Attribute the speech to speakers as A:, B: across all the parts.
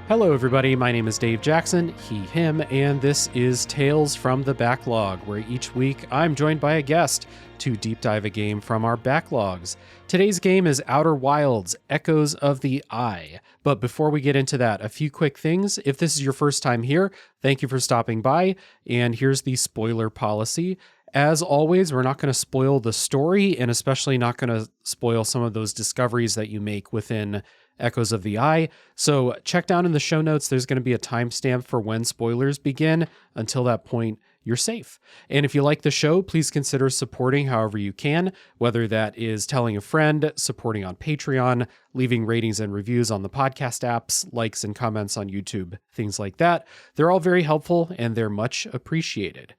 A: Hello everybody, my name is Dave Jackson, he, him, and this is Tales from the Backlog, where each week I'm joined by a guest to deep dive a game from our backlogs. Today's game is Outer Wilds, Echoes of the Eye. But before we get into that, a few quick things. If this is your first time here, thank you for stopping by, and here's the spoiler policy. As always, we're not going to spoil the story, and especially not going to spoil some of those discoveries that you make within Echoes of the Eye. So check down in the show notes. There's going to be a timestamp for when spoilers begin. Until that point, you're safe. And if you like the show, please consider supporting however you can, whether that is telling a friend, supporting on Patreon, leaving ratings and reviews on the podcast apps, likes and comments on YouTube, things like that. They're all very helpful and they're much appreciated.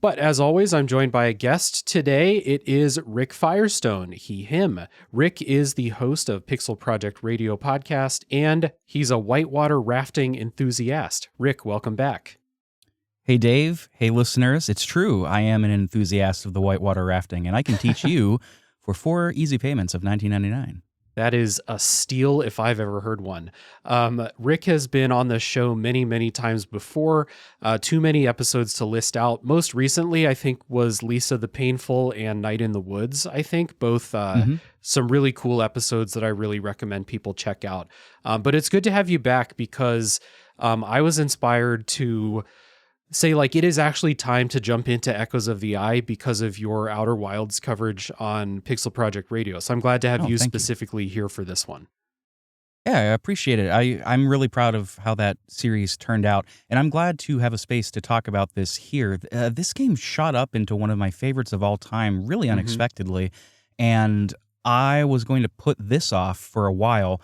A: But as always, I'm joined by a guest. Today, it is Rick Firestone, he, him. Rick is the host of Pixel Project Radio podcast, and he's a whitewater rafting enthusiast. Rick, welcome back.
B: Hey, Dave. Hey, listeners. It's true. I am an enthusiast of the whitewater rafting, and I can teach you for 4 easy payments of $19.99.
A: That is a steal if I've ever heard one. Rick has been on the show many, many times before. Too many episodes to list out. Most recently, I think, was Lisa the Painful and Night in the Woods, I think. Both some really cool episodes that I really recommend people check out. But it's good to have you back because I was inspired to say, like, it is actually time to jump into Echoes of the Eye because of your Outer Wilds coverage on Pixel Project Radio. So I'm glad to have you specifically here for this one.
B: Yeah, I appreciate it. I'm really proud of how that series turned out, and I'm glad to have a space to talk about this here. This game shot up into one of my favorites of all time, really unexpectedly, and I was going to put this off for a while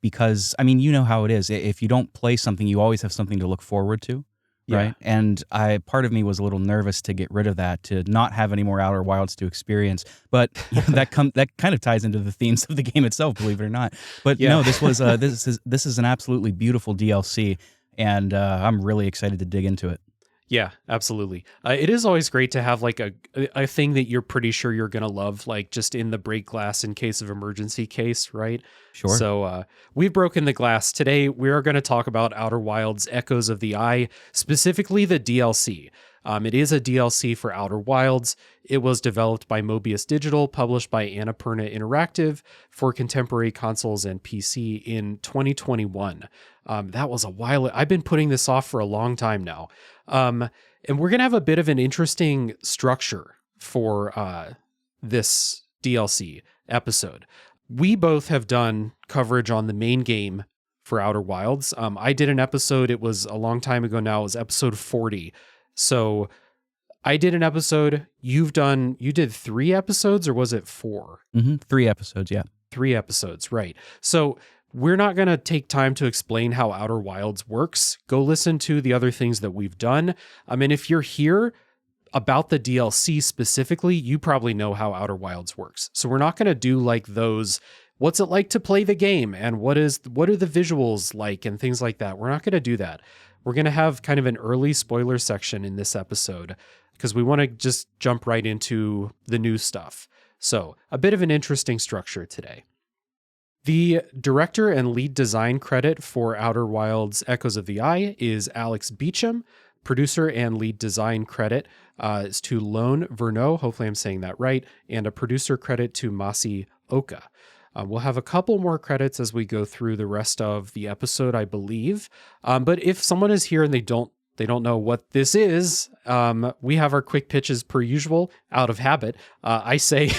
B: because, I mean, you know how it is. If you don't play something, you always have something to look forward to. Right.
A: Yeah.
B: And part of me was a little nervous to get rid of that, to not have any more Outer Wilds to experience. But that kind of ties into the themes of the game itself, believe it or not. But no, this was this is an absolutely beautiful DLC, and I'm really excited to dig into it.
A: Yeah, absolutely. It is always great to have like a thing that you're pretty sure you're going to love, like just in the break glass in case of emergency case, right?
B: Sure.
A: So we've broken the glass. Today, we are going to talk about Outer Wilds Echoes of the Eye, specifically the DLC. It is a DLC for Outer Wilds. It was developed by Mobius Digital, published by Annapurna Interactive for contemporary consoles and PC in 2021. That was a while. I've been putting this off for a long time now. And we're going to have a bit of an interesting structure for this DLC episode. We both have done coverage on the main game for Outer Wilds. I did an episode, it was a long time ago now, it was episode 40. So I did an episode, you did 3 episodes, or was it 4?
B: 3 episodes, yeah.
A: 3 episodes, right. So we're not going to take time to explain how Outer Wilds works. Go listen to the other things that we've done. I mean, if you're here about the DLC specifically, you probably know how Outer Wilds works. So we're not going to do like those, what's it like to play the game, and what are the visuals like, and things like that. We're not going to do that. We're going to have kind of an early spoiler section in this episode because we want to just jump right into the new stuff. So a bit of an interesting structure today. The director and lead design credit for Outer Wilds Echoes of the Eye is Alex Beecham. Producer and lead design credit is to Lone Verneau, hopefully I'm saying that right, and a producer credit to Masi Oka. We'll have a couple more credits as we go through the rest of the episode, I believe. But if someone is here and they don't know what this is, we have our quick pitches per usual, out of habit. I say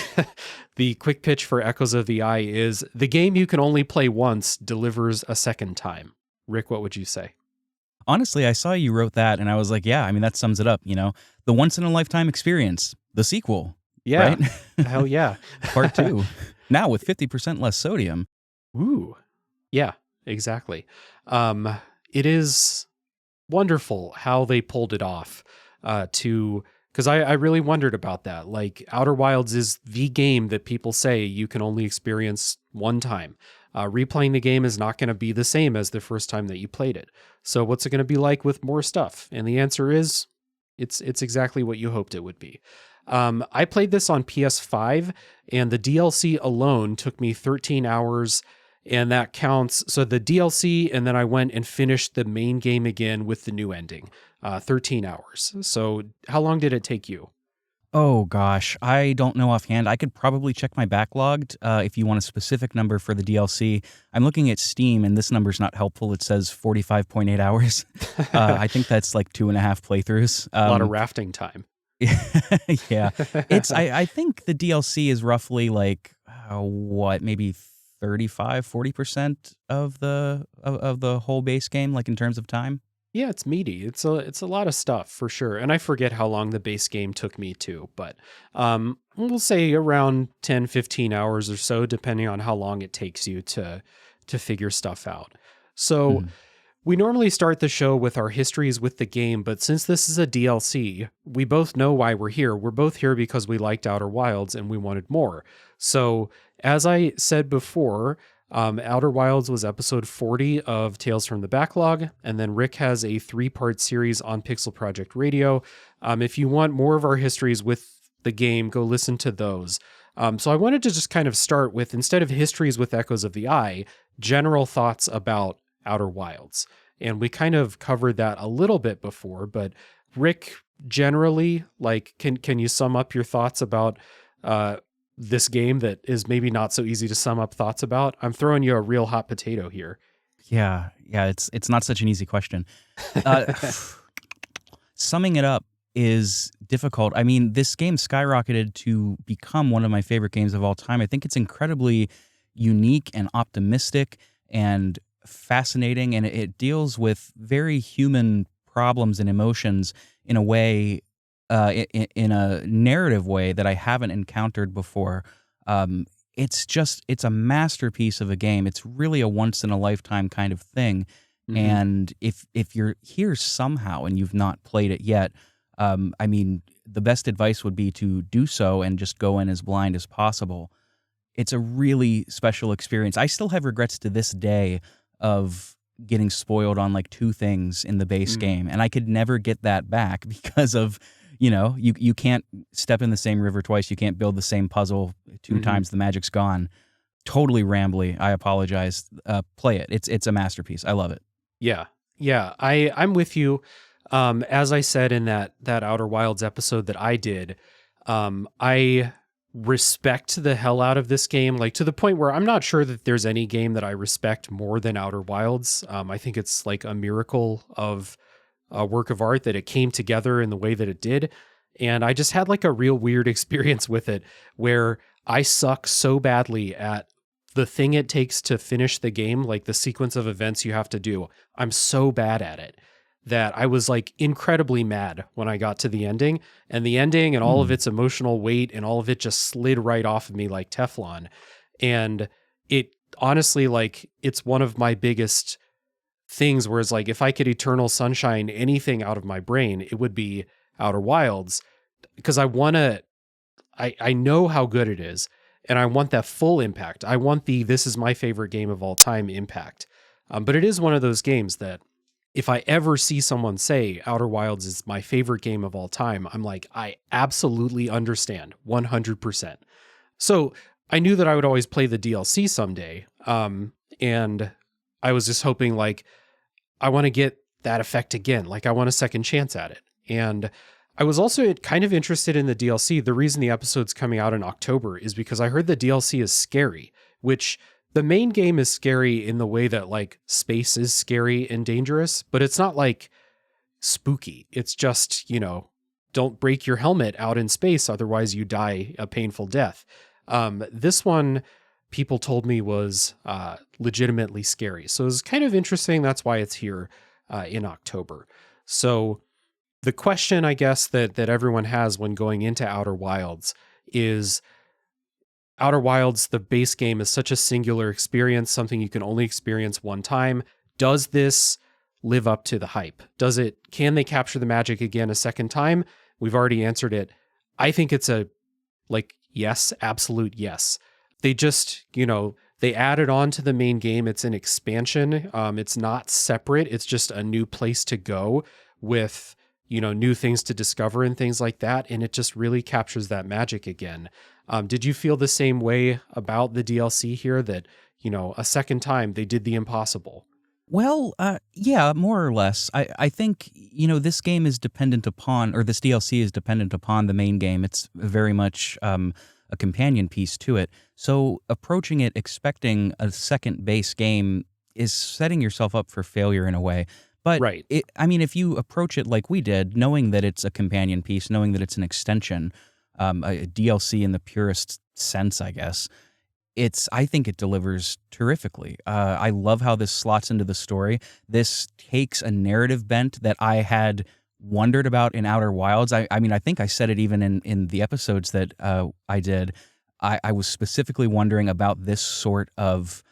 A: the quick pitch for Echoes of the Eye is the game you can only play once delivers a second time. Rick, what would you say?
B: Honestly, I saw you wrote that, and I was like, yeah, I mean, that sums it up, you know? The once-in-a-lifetime experience, the sequel.
A: Yeah,
B: right?
A: Hell yeah.
B: Part 2. Now with 50% less sodium.
A: Ooh, yeah, exactly. It is wonderful how they pulled it off because I really wondered about that. Like, Outer Wilds is the game that people say you can only experience one time. Replaying the game is not going to be the same as the first time that you played it. So what's it going to be like with more stuff? And the answer is it's exactly what you hoped it would be. I played this on PS5, and the DLC alone took me 13 hours And that counts. So the DLC, and then I went and finished the main game again with the new ending, 13 hours. So how long did it take you?
B: Oh gosh, I don't know offhand. I could probably check my backlog if you want a specific number for the DLC. I'm looking at Steam, and this number's not helpful. It says 45.8 hours. I think that's like 2.5 playthroughs.
A: A lot of rafting time.
B: Yeah, I think the DLC is roughly like maybe 35-40% of the whole base game, like in terms of time.
A: Yeah, it's meaty. It's a lot of stuff for sure. And I forget how long the base game took me too, but we'll say around 10, 15 hours or so, depending on how long it takes you to figure stuff out. So we normally start the show with our histories with the game, but since this is a DLC, we both know why we're here. We're both here because we liked Outer Wilds and we wanted more. So as I said before, Outer Wilds was episode 40 of Tales from the Backlog, and then Rick has a 3-part series on Pixel Project Radio. If you want more of our histories with the game, go listen to those. So I wanted to just kind of start with, instead of histories with Echoes of the Eye, general thoughts about Outer Wilds. And we kind of covered that a little bit before, but Rick, generally, like, can you sum up your thoughts about this game that is maybe not so easy to sum up thoughts about? I'm throwing you a real hot potato here.
B: Yeah, it's not such an easy question. Summing it up is difficult. I mean, this game skyrocketed to become one of my favorite games of all time. I think it's incredibly unique and optimistic and fascinating, and it deals with very human problems and emotions in a way, in a narrative way that I haven't encountered before. It's a masterpiece of a game. It's really a once in a lifetime kind of thing. And if you're here somehow and you've not played it yet, I mean, the best advice would be to do so and just go in as blind as possible. It's a really special experience. I still have regrets to this day of getting spoiled on like 2 things in the base game, and I could never get that back because of, you can't step in the same river twice. You can't build the same puzzle 2 times. The magic's gone. Totally rambly. I apologize. Play it. It's a masterpiece. I love it.
A: Yeah. I'm with you. As I said in that Outer Wilds episode that I did, I respect the hell out of this game, like to the point where I'm not sure that there's any game that I respect more than Outer Wilds. I think it's like a miracle of a work of art that it came together in the way that it did. And I just had like a real weird experience with it where I suck so badly at the thing it takes to finish the game, like the sequence of events you have to do. I'm so bad at it that I was like incredibly mad when I got to the ending, and the ending and all of its emotional weight and all of it just slid right off of me like Teflon. And it honestly, like, it's one of my biggest things where it's like, if I could eternal sunshine anything out of my brain, it would be Outer Wilds, because I know how good it is, and I want that full impact. I want this is my favorite game of all time impact. But it is one of those games that if I ever see someone say Outer Wilds is my favorite game of all time, I'm like, I absolutely understand 100%. So I knew that I would always play the DLC someday. And I was just hoping, like, I want to get that effect again. Like, I want a second chance at it. And I was also kind of interested in the DLC. The reason the episode's coming out in October is because I heard the DLC is scary, which the main game is scary in the way that, like, space is scary and dangerous, but it's not like spooky. It's just, don't break your helmet out in space, otherwise you die a painful death. This one, people told me, was legitimately scary. So it's kind of interesting. That's why it's here in October. So the question, I guess, that everyone has when going into Outer Wilds is, Outer Wilds, the base game, is such a singular experience, something you can only experience one time. Does this live up to the hype? Can they capture the magic again a second time? We've already answered it. I think it's yes, absolute yes. They just, they added on to the main game. It's an expansion. It's not separate. It's just a new place to go with, new things to discover and things like that. And it just really captures that magic again. Did you feel the same way about the DLC here, that, a second time they did the impossible.
B: Well, yeah, more or less. I think, this game is dependent upon, or this DLC is dependent upon the main game. It's very much a companion piece to it. So approaching it expecting a second base game is setting yourself up for failure in a way. But
A: Right.
B: if you approach it like we did, knowing that it's a companion piece, knowing that it's an extension, a DLC in the purest sense, I guess, I think it delivers terrifically. I love how this slots into the story. This takes a narrative bent that I had wondered about in Outer Wilds. I think I said it even in the episodes that I did. I was specifically wondering about this sort of.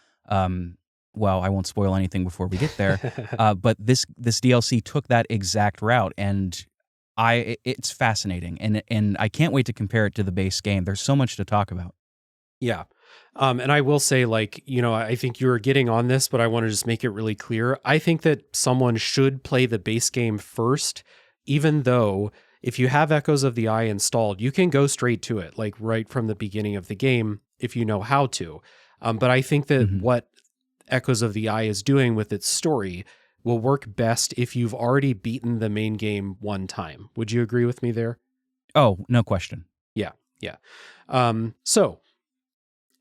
B: Well, I won't spoil anything before we get there. But this DLC took that exact route, and it's fascinating, and I can't wait to compare it to the base game. There's so much to talk about.
A: Yeah. And I will say, I think you were getting on this, but I want to just make it really clear. I think that someone should play the base game first, even though if you have Echoes of the Eye installed, you can go straight to it, like right from the beginning of the game, if you know how to. But I think that what Echoes of the Eye is doing with its story will work best if you've already beaten the main game one time. Would you agree with me there?
B: Oh, no question.
A: Yeah. Yeah.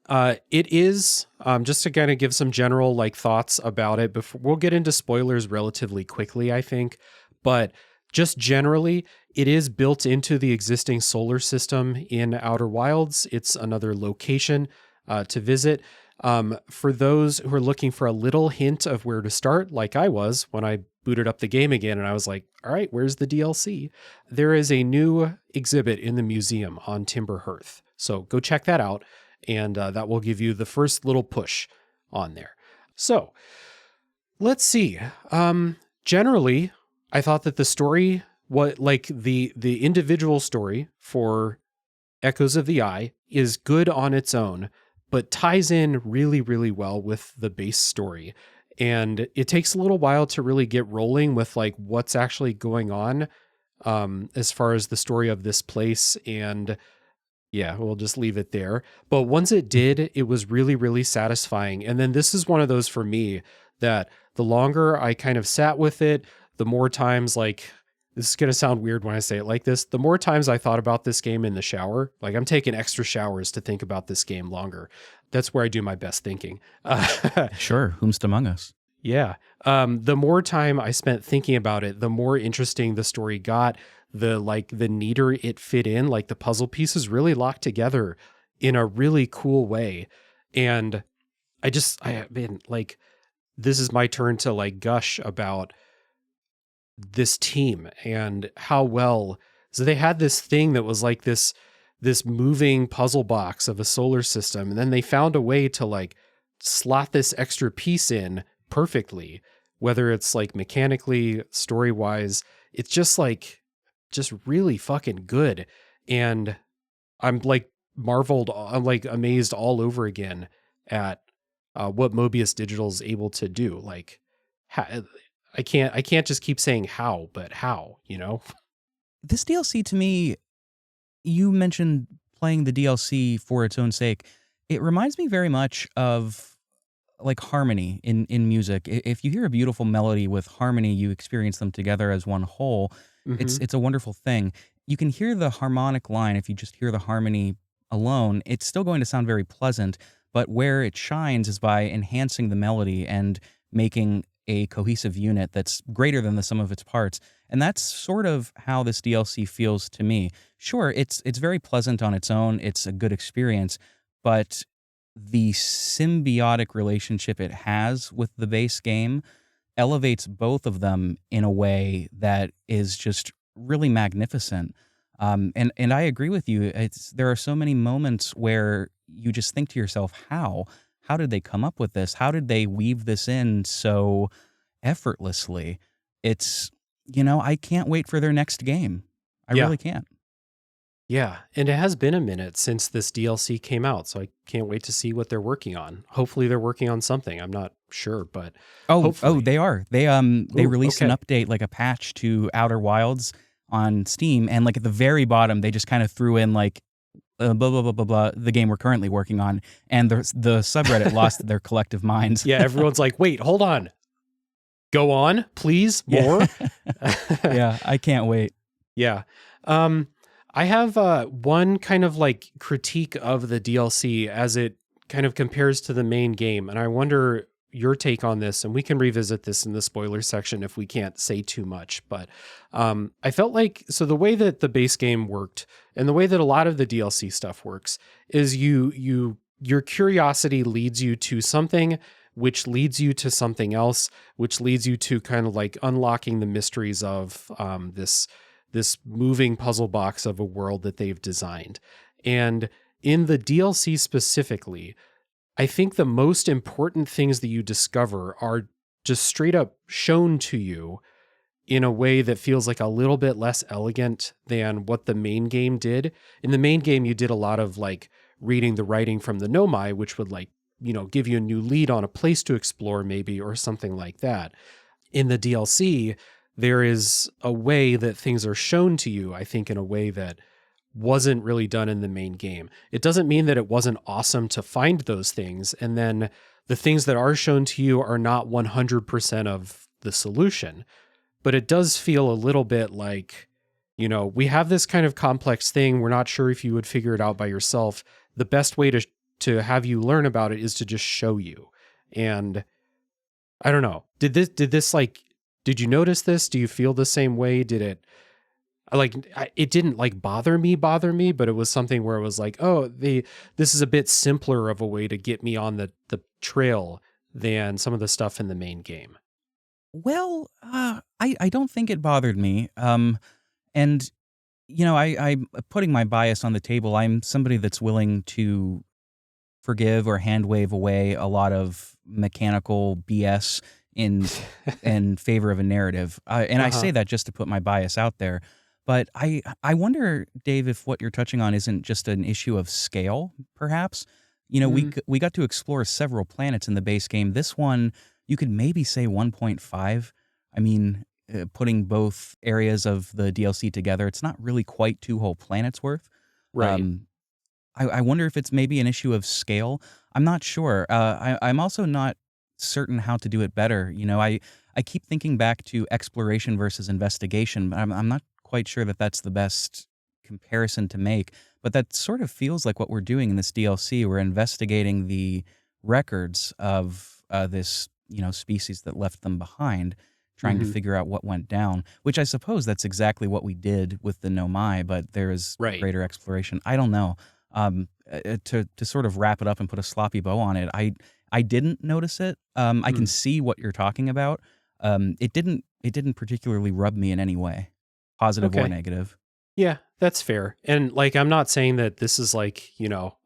A: It is, just to kind of give some general thoughts about it before we'll get into spoilers relatively quickly, I think, but just generally, it is built into the existing solar system in Outer Wilds. It's another location to visit. For those who are looking for a little hint of where to start, like I was when I booted up the game again and I was like, all right, where's the DLC? There is a new exhibit in the museum on Timber Hearth. So go check that out. And that will give you the first little push on there. So let's see. Generally, I thought that the story, the individual story for Echoes of the Eye is good on its own, but ties in really, really well with the base story. And it takes a little while to really get rolling with what's actually going on as far as the story of this place. And yeah, we'll just leave it there. But once it did, it was really, really satisfying. And then this is one of those for me that the longer I kind of sat with it, the more times, this is going to sound weird when I say it like this, the more times I thought about this game in the shower. I'm taking extra showers to think about this game longer. That's where I do my best thinking.
B: Sure, whomst among us?
A: Yeah. The more time I spent thinking about it, the more interesting the story got. The neater it fit in, the puzzle pieces really locked together in a really cool way. And this is my turn to gush about this team and how well, so they had this thing that was this moving puzzle box of a solar system. And then they found a way to slot this extra piece in perfectly, whether it's mechanically, story wise, it's just really fucking good. And I'm marveled, I'm amazed all over again at what Mobius Digital is able to do. I can't just keep saying how, but how,
B: This DLC to me, you mentioned playing the DLC for its own sake. It reminds me very much of harmony in music. If you hear a beautiful melody with harmony, you experience them together as one whole. It's a wonderful thing. You can hear the harmonic line if you just hear the harmony alone. It's still going to sound very pleasant, but where it shines is by enhancing the melody and making a cohesive unit that's greater than the sum of its parts. And that's sort of how this DLC feels to me. Sure, it's very pleasant on its own. It's a good experience, but the symbiotic relationship it has with the base game elevates both of them in a way that is just really magnificent. And I agree with you. There are so many moments where you just think to yourself, how did they come up with this? How did they weave this in so effortlessly? It's, I can't wait for their next game. I really can't.
A: Yeah, and it has been a minute since this DLC came out, so I can't wait to see what they're working on. Hopefully they're working on something. I'm not sure, but hopefully.
B: They are. They released an update, a patch to Outer Wilds on Steam, and at the very bottom they just kind of threw in blah blah blah blah blah, the game we're currently working on, and the subreddit lost their collective minds.
A: Yeah, everyone's like, wait, hold on. Go on, please,
B: Yeah,
A: more.
B: yeah, I can't wait.
A: Yeah. Um, I have one kind of like critique of the DLC as it kind of compares to the main game. And I wonder your take on this, and we can revisit this in the spoiler section if we can't say too much. But I felt like, so the way that the base game worked and the way that a lot of the DLC stuff works is your curiosity leads you to something, which leads you to something else, which leads you to kind of like unlocking the mysteries of this moving puzzle box of a world that they've designed. And in the DLC specifically, I think the most important things that you discover are just straight up shown to you in a way that feels like a little bit less elegant than what the main game did. In the main game, you did a lot of like reading the writing from the Nomai, which would like, give you a new lead on a place to explore maybe, or something like that. In the DLC, there is a way that things are shown to you, I think, in a way that wasn't really done in the main game. It doesn't mean that it wasn't awesome to find those things. And then the things that are shown to you are not 100% of the solution. But it does feel a little bit like, we have this kind of complex thing. We're not sure if you would figure it out by yourself. The best way to have you learn about it is to just show you. And I don't know. Did you notice this? Do you feel the same way? It didn't like bother me, but it was something where it was like, oh, this is a bit simpler of a way to get me on the trail than some of the stuff in the main game.
B: Well, I don't think it bothered me. And I'm putting my bias on the table. I'm somebody that's willing to forgive or hand wave away a lot of mechanical BS in favor of a narrative. And I
A: Uh-huh.
B: say that just to put my bias out there. But I wonder, Dave, if what you're touching on isn't just an issue of scale, perhaps.
A: Mm,
B: We got to explore several planets in the base game. This one, you could maybe say 1.5. I mean, putting both areas of the DLC together, it's not really quite two whole planets worth.
A: right.
B: Um, I wonder if it's maybe an issue of scale. I'm not sure. I'm also not certain how to do it better. I keep thinking back to exploration versus investigation, but I'm not quite sure that that's the best comparison to make. But that sort of feels like what we're doing in this DLC. We're investigating the records of this, species that left them behind, trying to
A: Hmm.
B: figure out what went down. Which I suppose that's exactly what we did with the Nomai, but there is
A: Right.
B: greater exploration. I don't know. To sort of wrap it up and put a sloppy bow on it, I didn't notice it. I can
A: Mm.
B: see what you're talking about. It didn't particularly rub me in any way, positive or
A: Okay.
B: negative.
A: Yeah, that's fair. And like, I'm not saying that this is like,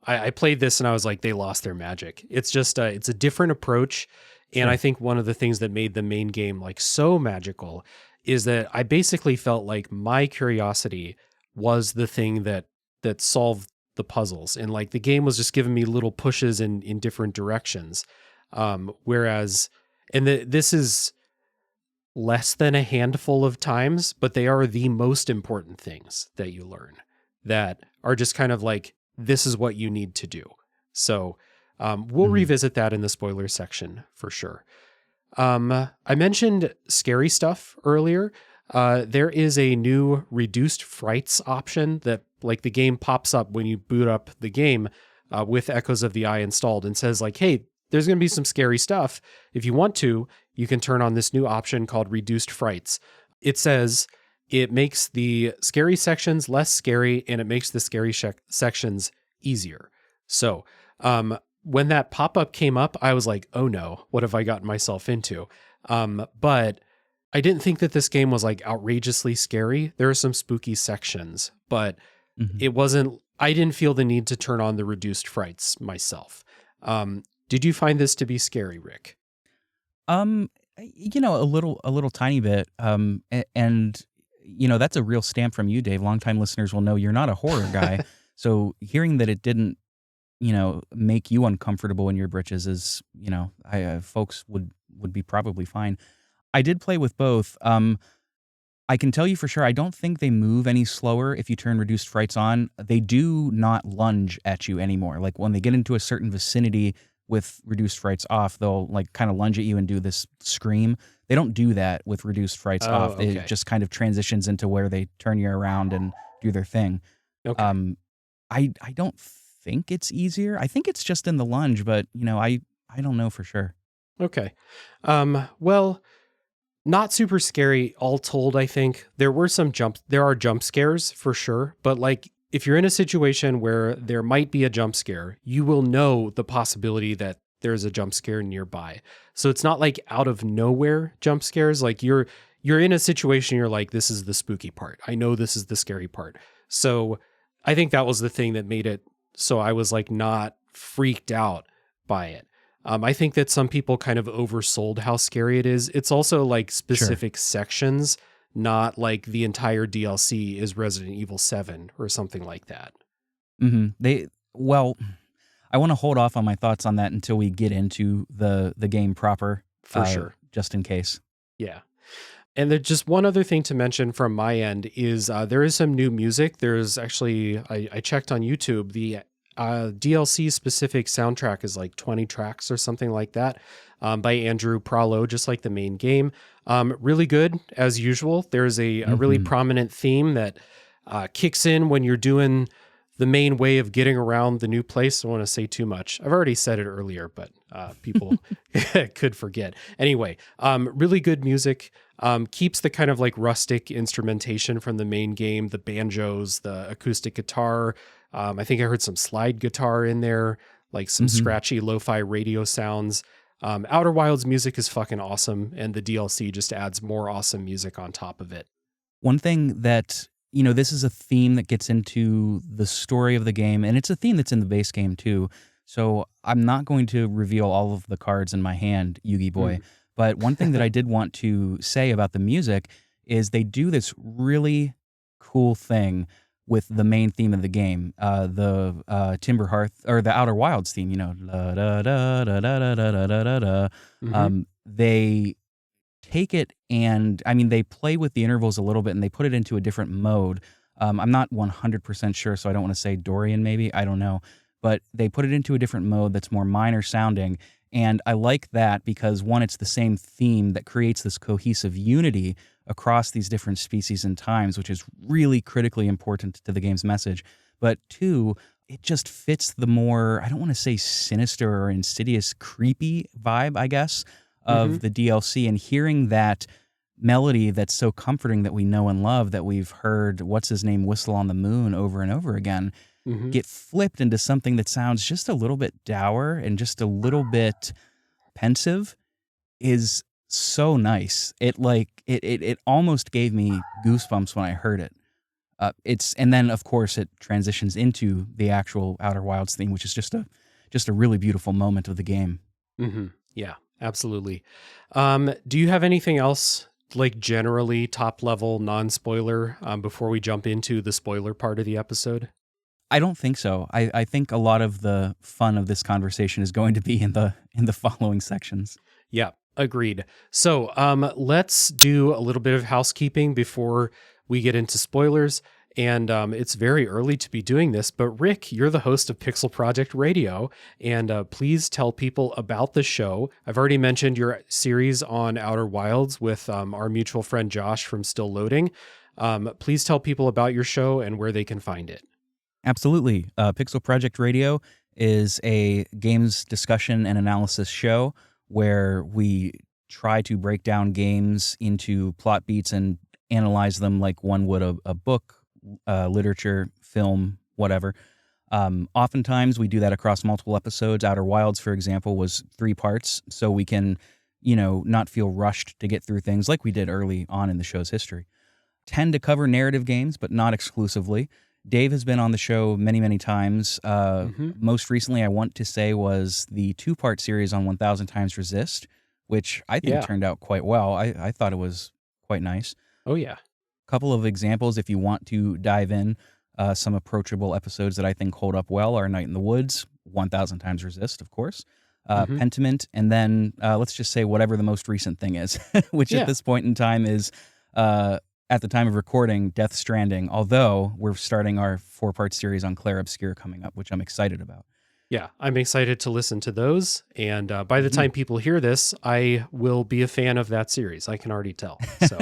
A: I played this and I was like, they lost their magic. It's just, it's a different approach. And I
B: Sure.
A: think one of the things that made the main game like so magical is that I basically felt like my curiosity was the thing that solved the puzzles. And like the game was just giving me little pushes in different directions. Whereas, this is less than a handful of times, but they are the most important things that you learn that are just kind of like, this is what you need to do. So we'll
B: Mhm.
A: revisit that in the spoiler section for sure. I mentioned scary stuff earlier. There is a new reduced frights option that like the game pops up when you boot up the game with Echoes of the Eye installed and says like, hey, there's going to be some scary stuff. If you want to, you can turn on this new option called reduced frights. It says it makes the scary sections less scary and it makes the scary sections easier. So, when that pop-up came up, I was like, oh no, what have I gotten myself into? But I didn't think that this game was like outrageously scary. There are some spooky sections, but
B: Mhm.
A: I didn't feel the need to turn on the reduced frights myself. Did you find this to be scary, Rick?
B: Um, a little tiny bit. And that's a real stamp from you, Dave. Longtime listeners will know you're not a horror guy. So hearing that it didn't, make you uncomfortable in your britches is, folks would be probably fine. I did play with both. I can tell you for sure, I don't think they move any slower if you turn reduced frights on. They do not lunge at you anymore. Like when they get into a certain vicinity with reduced frights off, they'll like kind of lunge at you and do this scream. They don't do that with reduced frights
A: Oh,
B: off. It
A: okay.
B: just kind of transitions into where they turn you around and do their thing.
A: Okay.
B: Um, I don't think it's easier. I think it's just in the lunge, but I don't know for sure.
A: Okay. Well, not super scary all told, I think. There are jump scares for sure, but like if you're in a situation where there might be a jump scare, you will know the possibility that there's a jump scare nearby. So it's not like out of nowhere jump scares. Like you're in a situation you're like, this is the spooky part. I know this is the scary part. So I think that was the thing that made it so I was like not freaked out by it. I think that some people kind of oversold how scary it is. It's also like
B: Sure.
A: specific sections, not like the entire DLC is Resident Evil 7 or something like that.
B: Well, I want to hold off on my thoughts on that until we get into the game proper,
A: For sure.
B: just in case.
A: Yeah. And there's just one other thing to mention from my end is there is some new music. There's actually, I checked on YouTube, the DLC specific soundtrack is like 20 tracks or something like that by Andrew Prahlow, just like the main game. Really good as usual. There's a really
B: Mhm.
A: prominent theme that kicks in when you're doing the main way of getting around the new place. I don't want to say too much. I've already said it earlier, but people could forget. Anyway, really good music. Keeps the kind of like rustic instrumentation from the main game, the banjos, the acoustic guitar. I think I heard some slide guitar in there, like some
B: Mhm.
A: scratchy lo-fi radio sounds. Outer Wilds music is fucking awesome, and the DLC just adds more awesome music on top of it.
B: One thing that, this is a theme that gets into the story of the game, and it's a theme that's in the base game too. So I'm not going to reveal all of the cards in my hand, Yugi Boy.
A: Mm.
B: But one thing that I did want to say about the music is they do this really cool thing with the main theme of the game, the Timber Hearth or the Outer Wilds theme. La da da da da da da da da da.
A: Hmm.
B: They take it and I mean, they play with the intervals a little bit and they put it into a different mode. I'm not 100% sure, so I don't want to say Dorian maybe. I don't know. But they put it into a different mode that's more minor sounding. And I like that because one, it's the same theme that creates this cohesive unity across these different species and times, which is really critically important to the game's message. But two, it just fits the more, I don't want to say sinister or insidious, creepy vibe, I guess,
A: Hmm.
B: of the DLC, and hearing that melody that's so comforting that we know and love, that we've heard what's his name whistle on the moon over and over again,
A: Hmm.
B: get flipped into something that sounds just a little bit dour and just a little bit pensive is so nice. It almost gave me goosebumps when I heard it. And then of course it transitions into the actual Outer Wilds theme, which is just a really beautiful moment of the game.
A: Hmm. Yeah, absolutely. Do you have anything else like generally top level non-spoiler before we jump into the spoiler part of the episode?
B: I don't think so. I think a lot of the fun of this conversation is going to be in the following sections.
A: Yeah, agreed. So let's do a little bit of housekeeping before we get into spoilers. And it's very early to be doing this, but Rick, you're the host of Pixel Project Radio, and please tell people about the show. I've already mentioned your series on Outer Wilds with our mutual friend Josh from Still Loading. Please tell people about your show and where they can find it.
B: Absolutely. Pixel Project Radio is a games discussion and analysis show where we try to break down games into plot beats and analyze them like one would a book, literature, film, whatever. Oftentimes we do that across multiple episodes. Outer Wilds, for example, was 3 parts, so we can, not feel rushed to get through things like we did early on in the show's history. Tend to cover narrative games, but not exclusively. Dave has been on the show many, many times.
A: Hmm.
B: Most recently, I want to say, was the 2-part series on 1000 Times Resist, which I think
A: Yeah.
B: turned out quite well. I thought it was quite nice.
A: Oh, yeah.
B: Couple of examples, if you want to dive in, some approachable episodes that I think hold up well are Night in the Woods, 1000 Times Resist, of course,
A: Hmm.
B: Pentiment, and then let's just say whatever the most recent thing is, which at
A: Yeah.
B: this point in time is at the time of recording, Death Stranding, although we're starting our 4-part series on Clair Obscur coming up, which I'm excited about.
A: Yeah, I'm excited to listen to those. And by the time people hear this, I will be a fan of that series. I can already tell. So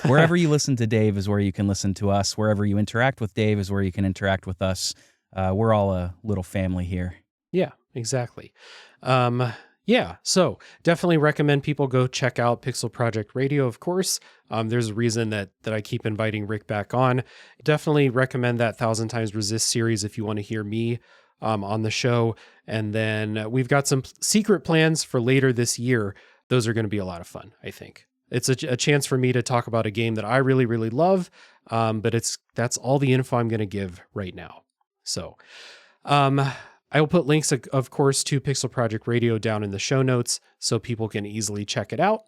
B: wherever you listen to Dave is where you can listen to us. Wherever you interact with Dave is where you can interact with us. We're all a little family here.
A: Yeah, exactly. Yeah, so definitely recommend people go check out Pixel Project Radio, of course. There's a reason that I keep inviting Rick back on. Definitely recommend that 1,000 Times Resist series if you want to hear me on the show. And then we've got some secret plans for later this year. Those are going to be a lot of fun, I think. It's a chance for me to talk about a game that I really, really love, but that's all the info I'm going to give right now. So I will put links, of course, to Pixel Project Radio down in the show notes so people can easily check it out.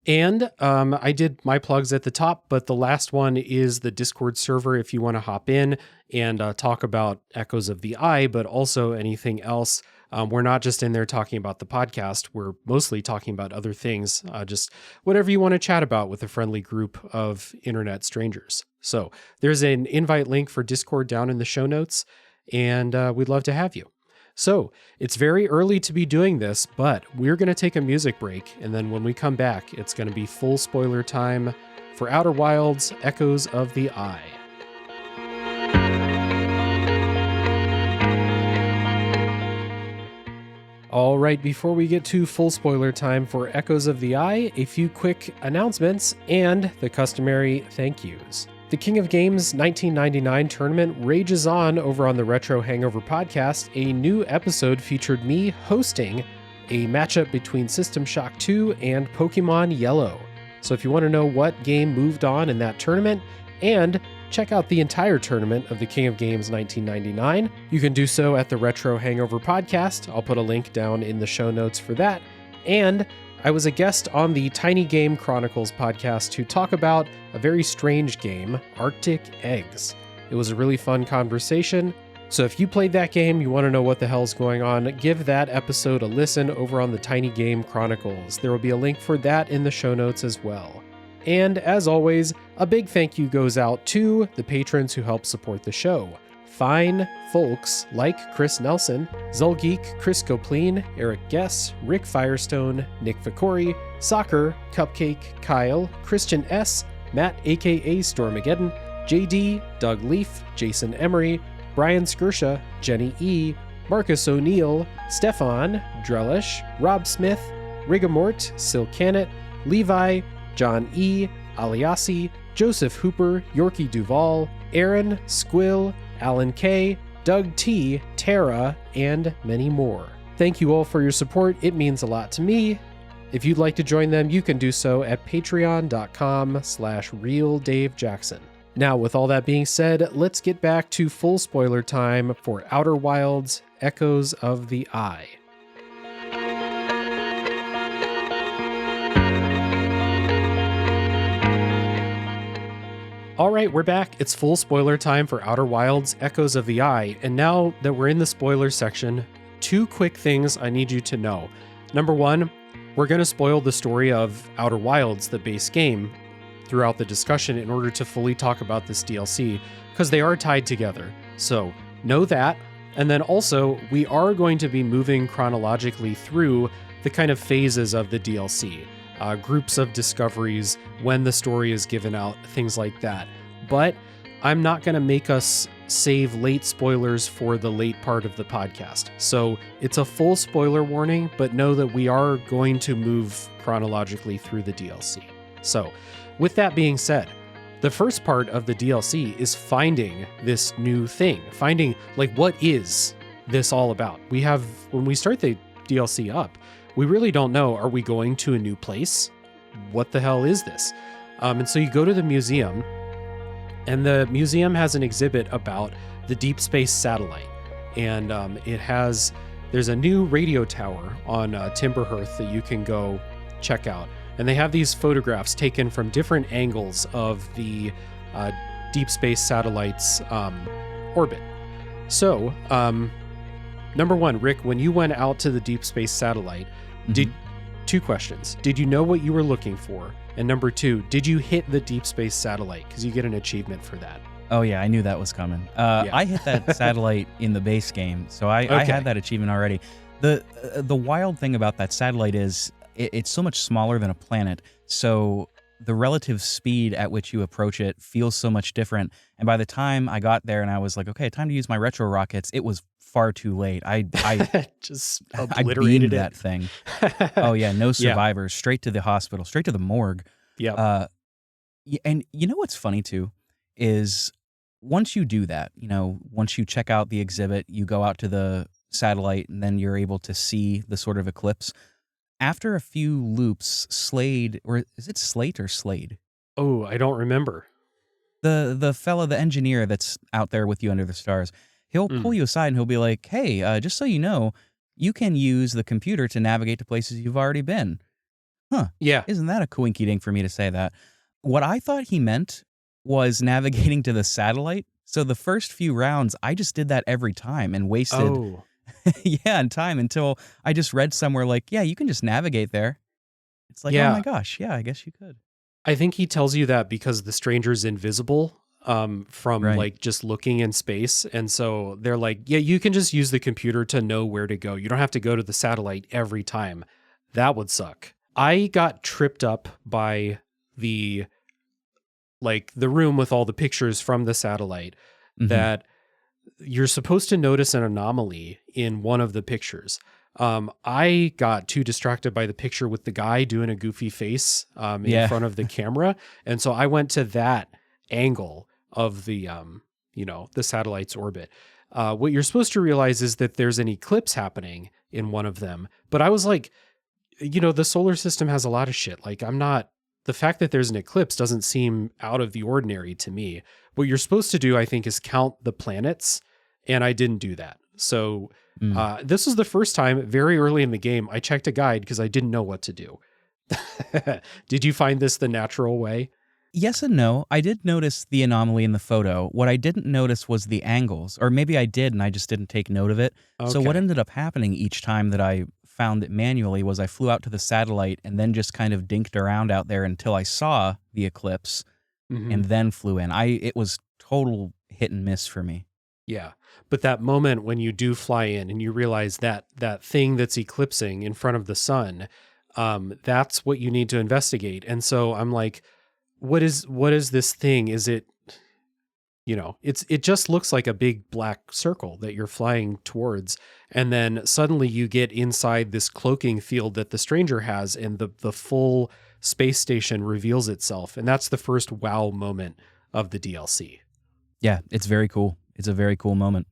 A: And I did my plugs at the top, but the last one is the Discord server if you want to hop in and talk about Echoes of the Eye, but also anything else. We're not just in there talking about the podcast. We're mostly talking about other things, just whatever you want to chat about with a friendly group of internet strangers. So there's an invite link for Discord down in the show notes, and we'd love to have you. So it's very early to be doing this, but we're going to take a music break. And then when we come back, it's going to be full spoiler time for Outer Wilds Echoes of the Eye. All right, before we get to full spoiler time for Echoes of the Eye, a few quick announcements and the customary thank yous. The King of Games 1999 tournament rages on over on the Retro Hangover podcast. A new episode featured me hosting a matchup between System Shock 2 and Pokemon Yellow. So if you want to know what game moved on in that tournament and check out the entire tournament of the King of Games 1999, you can do so at the Retro Hangover podcast. I'll put a link down in the show notes for that. And I was a guest on the Tiny Game Chronicles podcast to talk about a very strange game, Arctic Eggs. It was a really fun conversation. So if you played that game, you want to know what the hell's going on, give that episode a listen over on the Tiny Game Chronicles. There will be a link for that in the show notes as well. And as always, a big thank you goes out to the patrons who help support the show. Fine folks like Chris Nelson, Zulgeek, Chris Copleen, Eric Guess, Rick Firestone, Nick Vicori, Soccer, Cupcake, Kyle, Christian S., Matt aka Stormageddon, JD, Doug Leaf, Jason Emery, Brian Skirsha, Jenny E., Marcus O'Neill, Stefan, Drellish, Rob Smith, Rigamort, Silcanet, Levi, John E., Aliasi, Joseph Hooper, Yorkie Duval, Aaron, Squill, Alan K., Doug T., Tara, and many more. Thank you all for your support. It means a lot to me. If you'd like to join them, you can do so at patreon.com/realdavejackson. Now, with all that being said, let's get back to full spoiler time for Outer Wilds Echoes of the Eye. All right, we're back. It's full spoiler time for Outer Wilds Echoes of the Eye. And now that we're in the spoiler section, 2 quick things I need you to know. Number 1, we're going to spoil the story of Outer Wilds, the base game, throughout the discussion in order to fully talk about this DLC, because they are tied together. So know that. And then also, we are going to be moving chronologically through the kind of phases of the DLC. Groups of discoveries, when the story is given out, things like that. But I'm not going to make us save late spoilers for the late part of the podcast. So it's a full spoiler warning, but know that we are going to move chronologically through the DLC. So with that being said, the first part of the DLC is finding this new thing, finding what is this all about? When we start the DLC up, we really don't know, are we going to a new place? What the hell is this? And so you go to the museum, and the museum has an exhibit about the deep space satellite. And there's a new radio tower on Timberhearth that you can go check out. And they have these photographs taken from different angles of the deep space satellite's orbit. So, number 1, Rick, when you went out to the deep space satellite, 2 questions. Did you know what you were looking for? And number 2, did you hit the deep space satellite? Because you get an achievement for that.
B: Oh, yeah, I knew that was coming. I hit that satellite in the base game, so I had that achievement already. The wild thing about that satellite is it's so much smaller than a planet, so the relative speed at which you approach it feels so much different. And by the time I got there and I was like, okay, time to use my retro rockets, it was far too late. I
A: just
B: I
A: obliterated
B: beamed that thing. Oh yeah, no survivors, straight to the hospital, straight to the morgue.
A: Yeah.
B: And you know what's funny too is once you do that, once you check out the exhibit, you go out to the satellite, and then you're able to see the sort of eclipse. After a few loops, Slade, or is it Slate or Slade?
A: Oh, I don't remember.
B: The fella, the engineer that's out there with you under the stars, he'll pull you aside and he'll be like, hey, just so you know, you can use the computer to navigate to places you've already been. Huh.
A: Yeah.
B: Isn't that a coinky-dink for me to say that? What I thought he meant was navigating to the satellite. So the first few rounds, I just did that every time and wasted and time until I just read somewhere like, yeah, you can just navigate there. It's like, oh my gosh, yeah, I guess you could.
A: I think he tells you that because the stranger's invisible from like just looking in space. And so they're like, yeah, you can just use the computer to know where to go. You don't have to go to the satellite every time. That would suck. I got tripped up by the room with all the pictures from the satellite that you're supposed to notice an anomaly in one of the pictures. I got too distracted by the picture with the guy doing a goofy face in front of the camera. And so I went to that angle of the, the satellite's orbit. What you're supposed to realize is that there's an eclipse happening in one of them. But I was like, the solar system has a lot of shit. Like the fact that there's an eclipse doesn't seem out of the ordinary to me. What you're supposed to do, I think, is count the planets. And I didn't do that. So this was the first time very early in the game I checked a guide because I didn't know what to do. Did you find this the natural way?
B: Yes and no. I did notice the anomaly in the photo. What I didn't notice was the angles, or maybe I did and I just didn't take note of it.
A: Okay.
B: So what ended up happening each time that I found it manually was I flew out to the satellite and then just kind of dinked around out there until I saw the eclipse and then flew in. It was total hit and miss for me.
A: Yeah. But that moment when you do fly in and you realize that thing that's eclipsing in front of the sun, that's what you need to investigate. And so I'm like, what is this thing? Is it, it just looks like a big black circle that you're flying towards. And then suddenly you get inside this cloaking field that the stranger has, and the full space station reveals itself. And that's the first wow moment of the DLC.
B: Yeah, it's very cool. It's a very cool moment.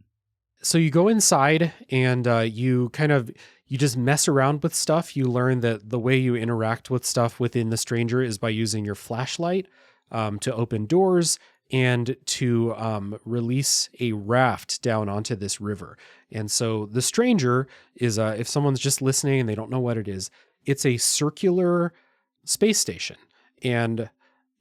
A: So you go inside and you just mess around with stuff. You learn that the way you interact with stuff within the stranger is by using your flashlight to open doors and to release a raft down onto this river. And so the stranger is, if someone's just listening and they don't know what it is, it's a circular space station. And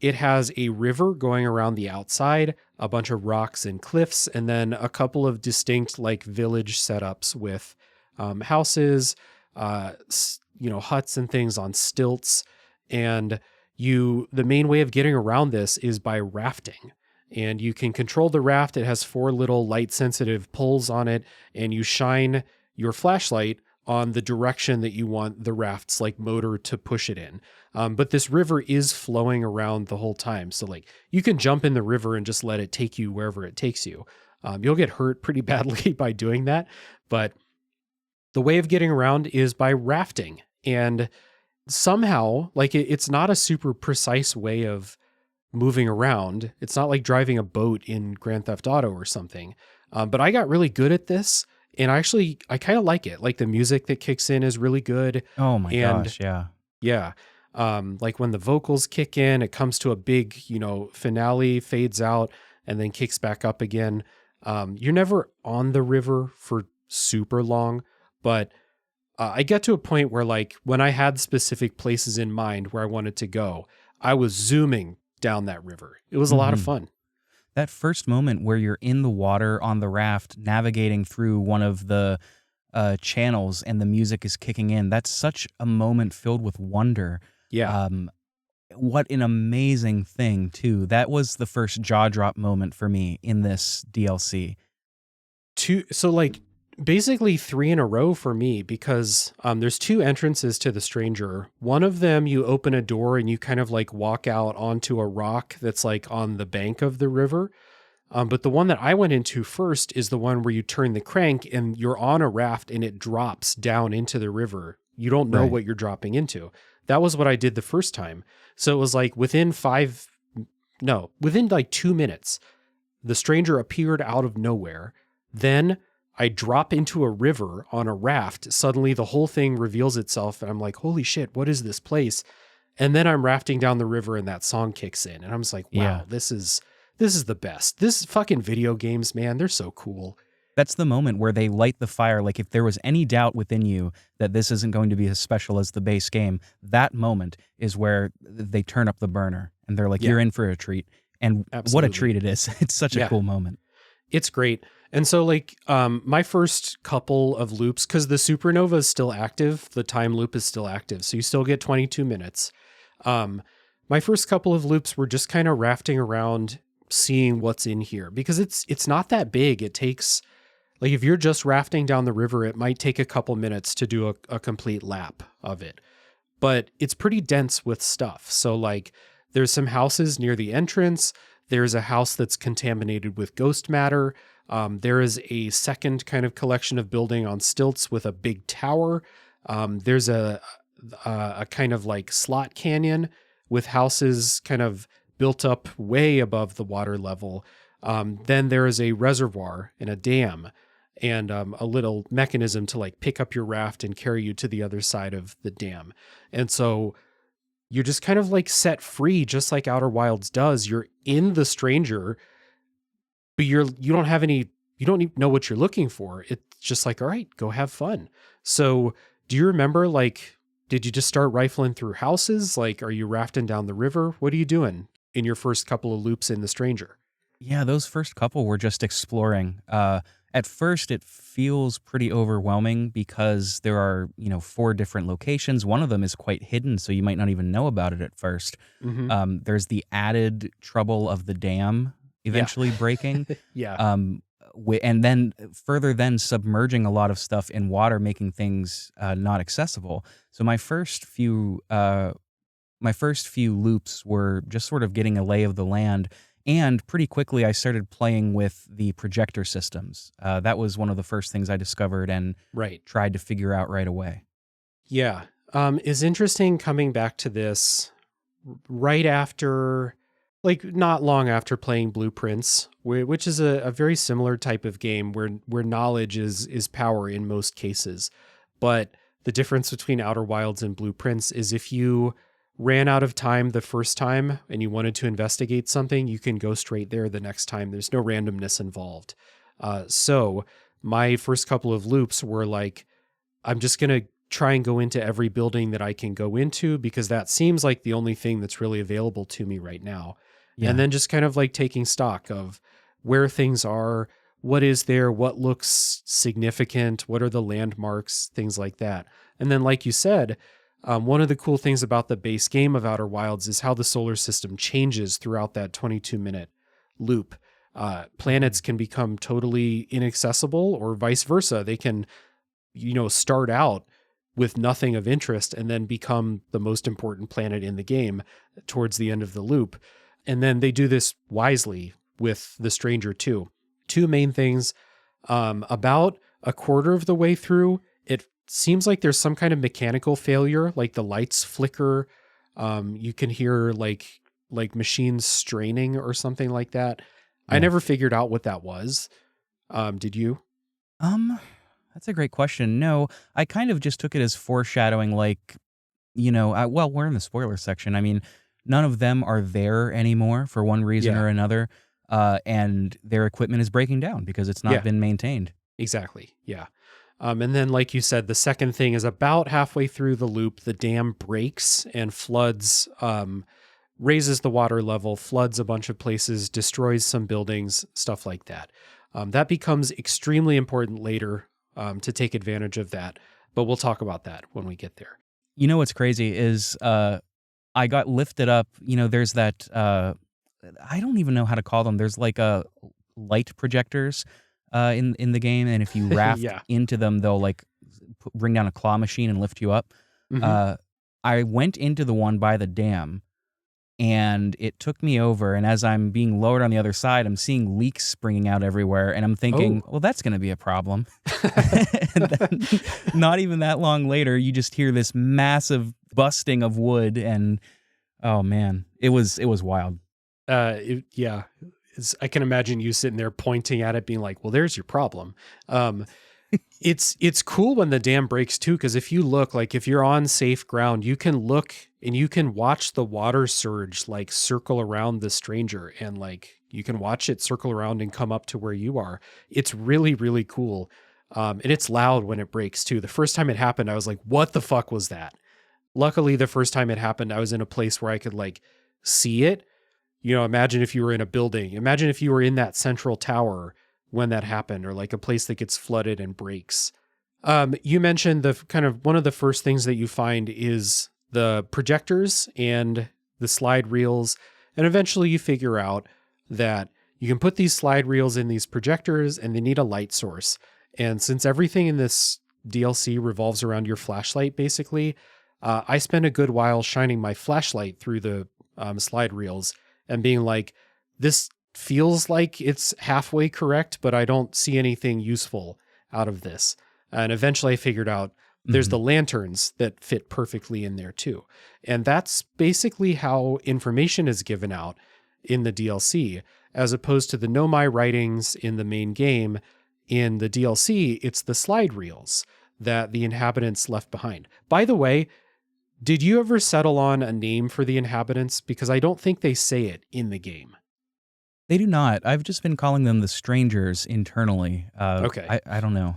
A: it has a river going around the outside, a bunch of rocks and cliffs, and then a couple of distinct village setups with houses, huts and things on stilts. And the main way of getting around this is by rafting. And you can control the raft. It has 4 little light sensitive poles on it, and you shine your flashlight on the direction that you want the raft's motor to push it in. But this river is flowing around the whole time. So you can jump in the river and just let it take you wherever it takes you. You'll get hurt pretty badly by doing that. But the way of getting around is by rafting. And somehow, it's not a super precise way of moving around. It's not like driving a boat in Grand Theft Auto or something. But I got really good at this. And I kind of like it. The music that kicks in is really good.
B: Oh my gosh, yeah.
A: Yeah. When the vocals kick in, it comes to a big, finale, fades out, and then kicks back up again. You're never on the river for super long, but I get to a point where when I had specific places in mind where I wanted to go, I was zooming down that river. It was a lot of fun.
B: That first moment where you're in the water on the raft, navigating through one of the channels and the music is kicking in. That's such a moment filled with wonder.
A: Yeah.
B: What an amazing thing, too. That was the first jaw drop moment for me in this DLC.
A: So like basically 3 in a row for me, because there's 2 entrances to the stranger. One of them, you open a door and you kind of like walk out onto a rock that's like on the bank of the river. But the one that I went into first is the one where you turn the crank and you're on a raft and it drops down into the river. You don't know
B: Right.
A: what you're dropping into. That was what I did the first time. So it was like within like 2 minutes, the stranger appeared out of nowhere. Then I drop into a river on a raft. Suddenly the whole thing reveals itself and I'm like, holy shit, what is this place? And then I'm rafting down the river and that song kicks in and I'm just like, wow,
B: Yeah.
A: this is the best. This fucking video games, man, they're so cool.
B: That's the moment where they light the fire. Like if there was any doubt within you that this isn't going to be as special as the base game, that moment is where they turn up the burner and they're like,
A: Yeah.
B: you're in for a treat. And what a
A: Absolutely.
B: treat it is. It's such a
A: Yeah.
B: cool moment.
A: It's great. And so like my first couple of loops, because the supernova is still active, the time loop is still active. So you still get 22 minutes. My first couple of loops were just kind of rafting around, seeing what's in here, because it's not that big. It takes, like if you're just rafting down the river, it might take a couple minutes to do a complete lap of it. But it's pretty dense with stuff. So like there's some houses near the entrance. There's a house that's contaminated with ghost matter. There is a second kind of collection of building on stilts with a big tower. There's a kind of like slot canyon with houses kind of built up way above the water level. Then there is a reservoir and a dam and a little mechanism to like pick up your raft and carry you to the other side of the dam. And so you're just kind of like set free, just like Outer Wilds does. You're in the stranger, but you don't even know what you're looking for. It's just like, all right, go have fun. So do you remember, like, did you just start rifling through houses? Like, are you rafting down the river? What are you doing in your first couple of loops in the stranger?
B: Yeah, those first couple were just exploring. At first, it feels pretty overwhelming because there are, 4 different locations. One of them is quite hidden, so you might not even know about it at first.
A: Mm-hmm.
B: There's the added trouble of the dam eventually breaking.
A: Yeah.
B: And then further then submerging a lot of stuff in water, making things not accessible. So my first few loops were just sort of getting a lay of the land. And pretty quickly, I started playing with the projector systems. That was one of the first things I discovered and
A: Right.
B: tried to figure out right away.
A: Yeah. Is interesting coming back to this right after, like not long after playing Blueprints, which is a very similar type of game where knowledge is power in most cases. But the difference between Outer Wilds and Blueprints is if you ran out of time the first time and you wanted to investigate something, you can go straight there the next time. There's no randomness involved. So my first couple of loops were like, I'm just going to try and go into every building that I can go into because that seems like the only thing that's really available to me right now.
B: Yeah.
A: And then just kind of like taking stock of where things are, what is there, what looks significant, what are the landmarks, things like that. And then, like you said, one of the cool things about the base game of Outer Wilds is how the solar system changes throughout that 22-minute loop. Planets can become totally inaccessible or vice versa. They can, start out with nothing of interest and then become the most important planet in the game towards the end of the loop. And then they do this wisely with The Stranger 2. 2 main things. About a quarter of the way through, it seems like there's some kind of mechanical failure, like the lights flicker. You can hear like machines straining or something like that.
B: Yeah.
A: I never figured out what that was. Did you?
B: That's a great question. No, I kind of just took it as foreshadowing, like, well, we're in the spoiler section. I mean, none of them are there anymore for one reason or another, and their equipment is breaking down because it's not been maintained.
A: Exactly. Yeah. And then, like you said, the second thing is about halfway through the loop, the dam breaks and floods, raises the water level, floods a bunch of places, destroys some buildings, stuff like that. That becomes extremely important later to take advantage of that. But we'll talk about that when we get there.
B: You know what's crazy is I got lifted up. There's that I don't even know how to call them. There's like a light projectors in the game, and if you raft
A: Yeah.
B: into them, they'll like bring down a claw machine and lift you up.
A: Mhm.
B: I went into the one by the dam, and it took me over. And as I'm being lowered on the other side, I'm seeing leaks springing out everywhere, and I'm thinking, well, that's going to be a problem. And then, not even that long later, you just hear this massive busting of wood, and oh man, it was wild.
A: Yeah. I can imagine you sitting there pointing at it, being like, "Well, there's your problem." It's cool when the dam breaks too, because if you look, like if you're on safe ground, you can look and you can watch the water surge like circle around the stranger, and like you can watch it circle around and come up to where you are. It's really, really cool. And it's loud when it breaks too. The first time it happened, I was like, "What the fuck was that?" Luckily, the first time it happened, I was in a place where I could like see it. Imagine if you were in a building. Imagine if you were in that central tower when that happened, or like a place that gets flooded and breaks. You mentioned the kind of one of the first things that you find is the projectors and the slide reels. And eventually you figure out that you can put these slide reels in these projectors and they need a light source. And since everything in this DLC revolves around your flashlight, basically, I spent a good while shining my flashlight through the slide reels and being like, this feels like it's halfway correct, but I don't see anything useful out of this. And eventually I figured out there's the lanterns that fit perfectly in there too. And that's basically how information is given out in the DLC, as opposed to the Nomai writings in the main game. In the DLC, it's the slide reels that the inhabitants left behind. By the way, did you ever settle on a name for the inhabitants? Because I don't think they say it in the game.
B: They do not. I've just been calling them the strangers internally.
A: Okay.
B: I don't know.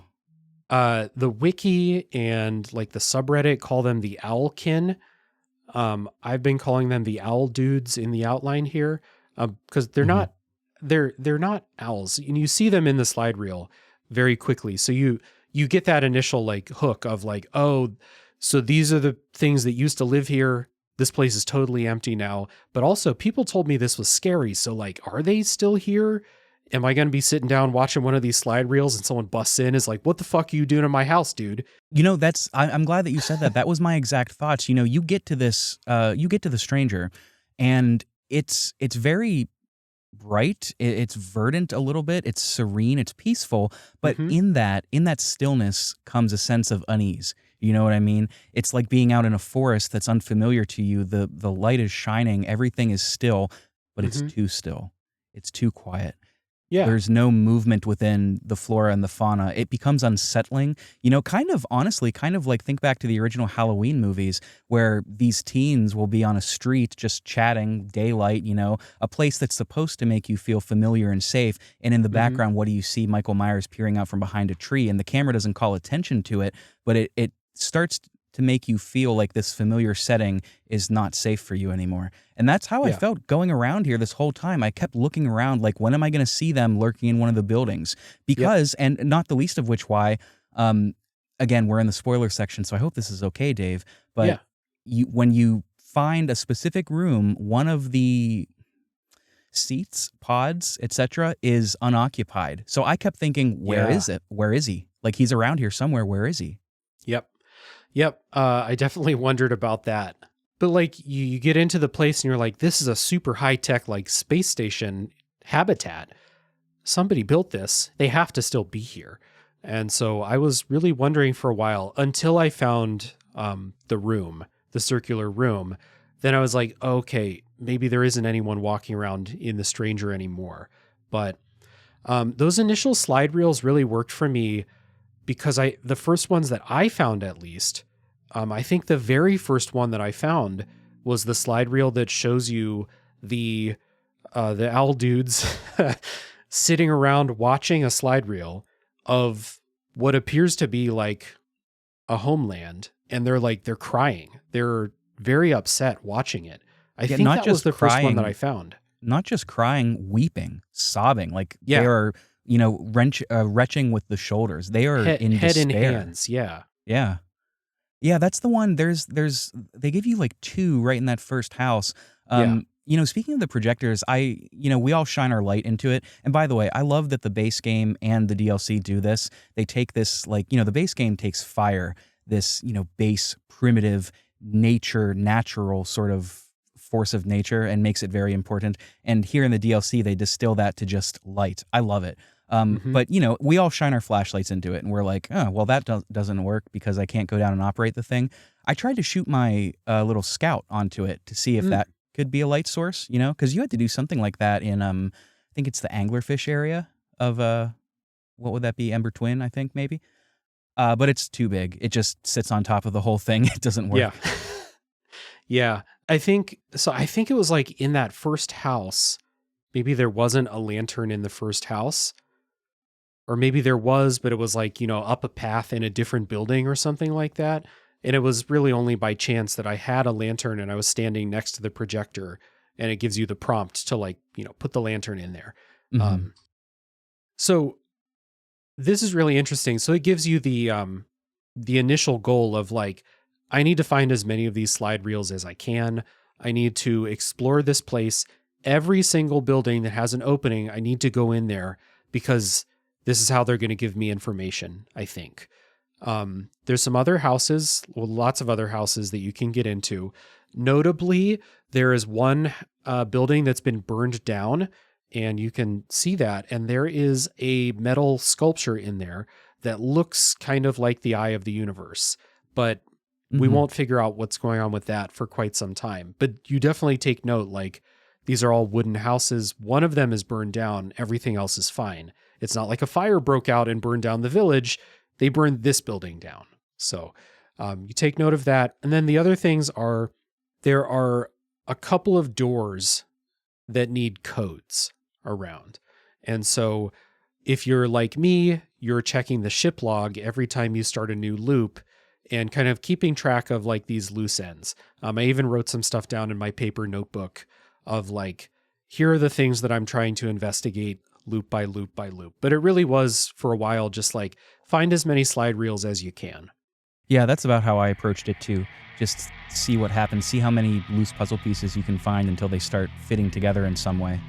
A: The wiki and like the subreddit call them the Owlkin. I've been calling them the owl dudes in the outline here, because they're not owls, and you see them in the slide reel very quickly. So you get that initial like hook of like, oh, so these are the things that used to live here. This place is totally empty now. But also people told me this was scary. So like, are they still here? Am I going to be sitting down watching one of these slide reels and someone busts in is like, what the fuck are you doing in my house, dude?
B: I'm glad that you said that. That was my exact thoughts. You get to this, you get to the stranger, and it's very bright. It's verdant a little bit. It's serene. It's peaceful. But in that stillness comes a sense of unease. You know what I mean? It's like being out in a forest that's unfamiliar to you. The light is shining. Everything is still, but it's too still. It's too quiet.
A: Yeah.
B: There's no movement within the flora and the fauna. It becomes unsettling. Honestly, like think back to the original Halloween movies where these teens will be on a street just chatting, daylight, a place that's supposed to make you feel familiar and safe. And in the background, what do you see? Michael Myers peering out from behind a tree, and the camera doesn't call attention to it, but it starts to make you feel like this familiar setting is not safe for you anymore. And that's how I felt going around here this whole time. I kept looking around like, when am I going to see them lurking in one of the buildings? Because, and not the least of which why, again, we're in the spoiler section, so I hope this is okay, Dave, but when you find a specific room, one of the seats, pods, etc., is unoccupied. So I kept thinking, where is it? Where is he? Like, he's around here somewhere. Where is he?
A: Yep. I definitely wondered about that. But like you get into the place and you're like, this is a super high tech like space station habitat. Somebody built this. They have to still be here. And so I was really wondering for a while until I found the circular room. Then I was like, okay, maybe there isn't anyone walking around in the stranger anymore. But those initial slide reels really worked for me, because the first ones that I found, at least, I think the very first one that I found was the slide reel that shows you the owl dudes sitting around watching a slide reel of what appears to be like a homeland, and they're crying. They're very upset watching it. I think that was the first one that I found.
B: Not just crying, weeping, sobbing. Like they are retching with the shoulders. They are in
A: Head in
B: despair.
A: hands. Yeah.
B: Yeah. Yeah, that's the one. There's they give you like two right in that first house.
A: Yeah.
B: Speaking of the projectors, we all shine our light into it. And by the way, I love that the base game and the DLC do this. They take this, like, the base game takes fire, this, base primitive natural sort of force of nature, and makes it very important. And here in the DLC, they distill that to just light. I love it. But we all shine our flashlights into it, and we're like, oh, well, that doesn't work because I can't go down and operate the thing. I tried to shoot my little scout onto it to see if that could be a light source, because you had to do something like that in, I think it's the anglerfish area of, what would that be? Ember Twin, I think, maybe. But it's too big. It just sits on top of the whole thing. It doesn't work.
A: Yeah. Yeah. I think it was like in that first house, maybe there wasn't a lantern in the first house. Or maybe there was, but it was like, up a path in a different building or something like that. And it was really only by chance that I had a lantern and I was standing next to the projector, and it gives you the prompt to, like, put the lantern in there.
B: Mm-hmm.
A: So this is really interesting. So it gives you the initial goal of, like, I need to find as many of these slide reels as I can. I need to explore this place. Every single building that has an opening, I need to go in there, because this is how they're going to give me information, I think. There's some other houses, lots of other houses that you can get into. Notably, there is one building that's been burned down, and you can see that. And there is a metal sculpture in there that looks kind of like the eye of the universe. But we won't figure out what's going on with that for quite some time. But you definitely take note, like, these are all wooden houses. One of them is burned down. Everything else is fine. It's not like a fire broke out and burned down the village. They burned this building down. So you take note of that. And then the other things are, there are a couple of doors that need codes around. And so if you're like me, you're checking the ship log every time you start a new loop and kind of keeping track of, like, these loose ends. I even wrote some stuff down in my paper notebook of, like, here are the things that I'm trying to investigate loop by loop by loop. But it really was, for a while, just like, find as many slide reels as you can.
B: Yeah, that's about how I approached it too. Just see what happens, see how many loose puzzle pieces you can find until they start fitting together in some way.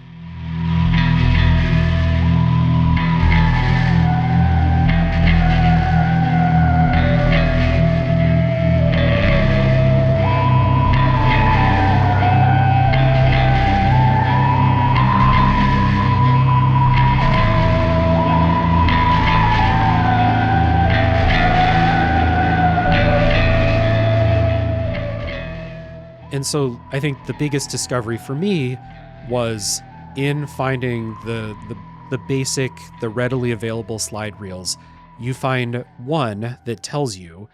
A: And so I think the biggest discovery for me was in finding the basic, the readily available slide reels. You find one that tells you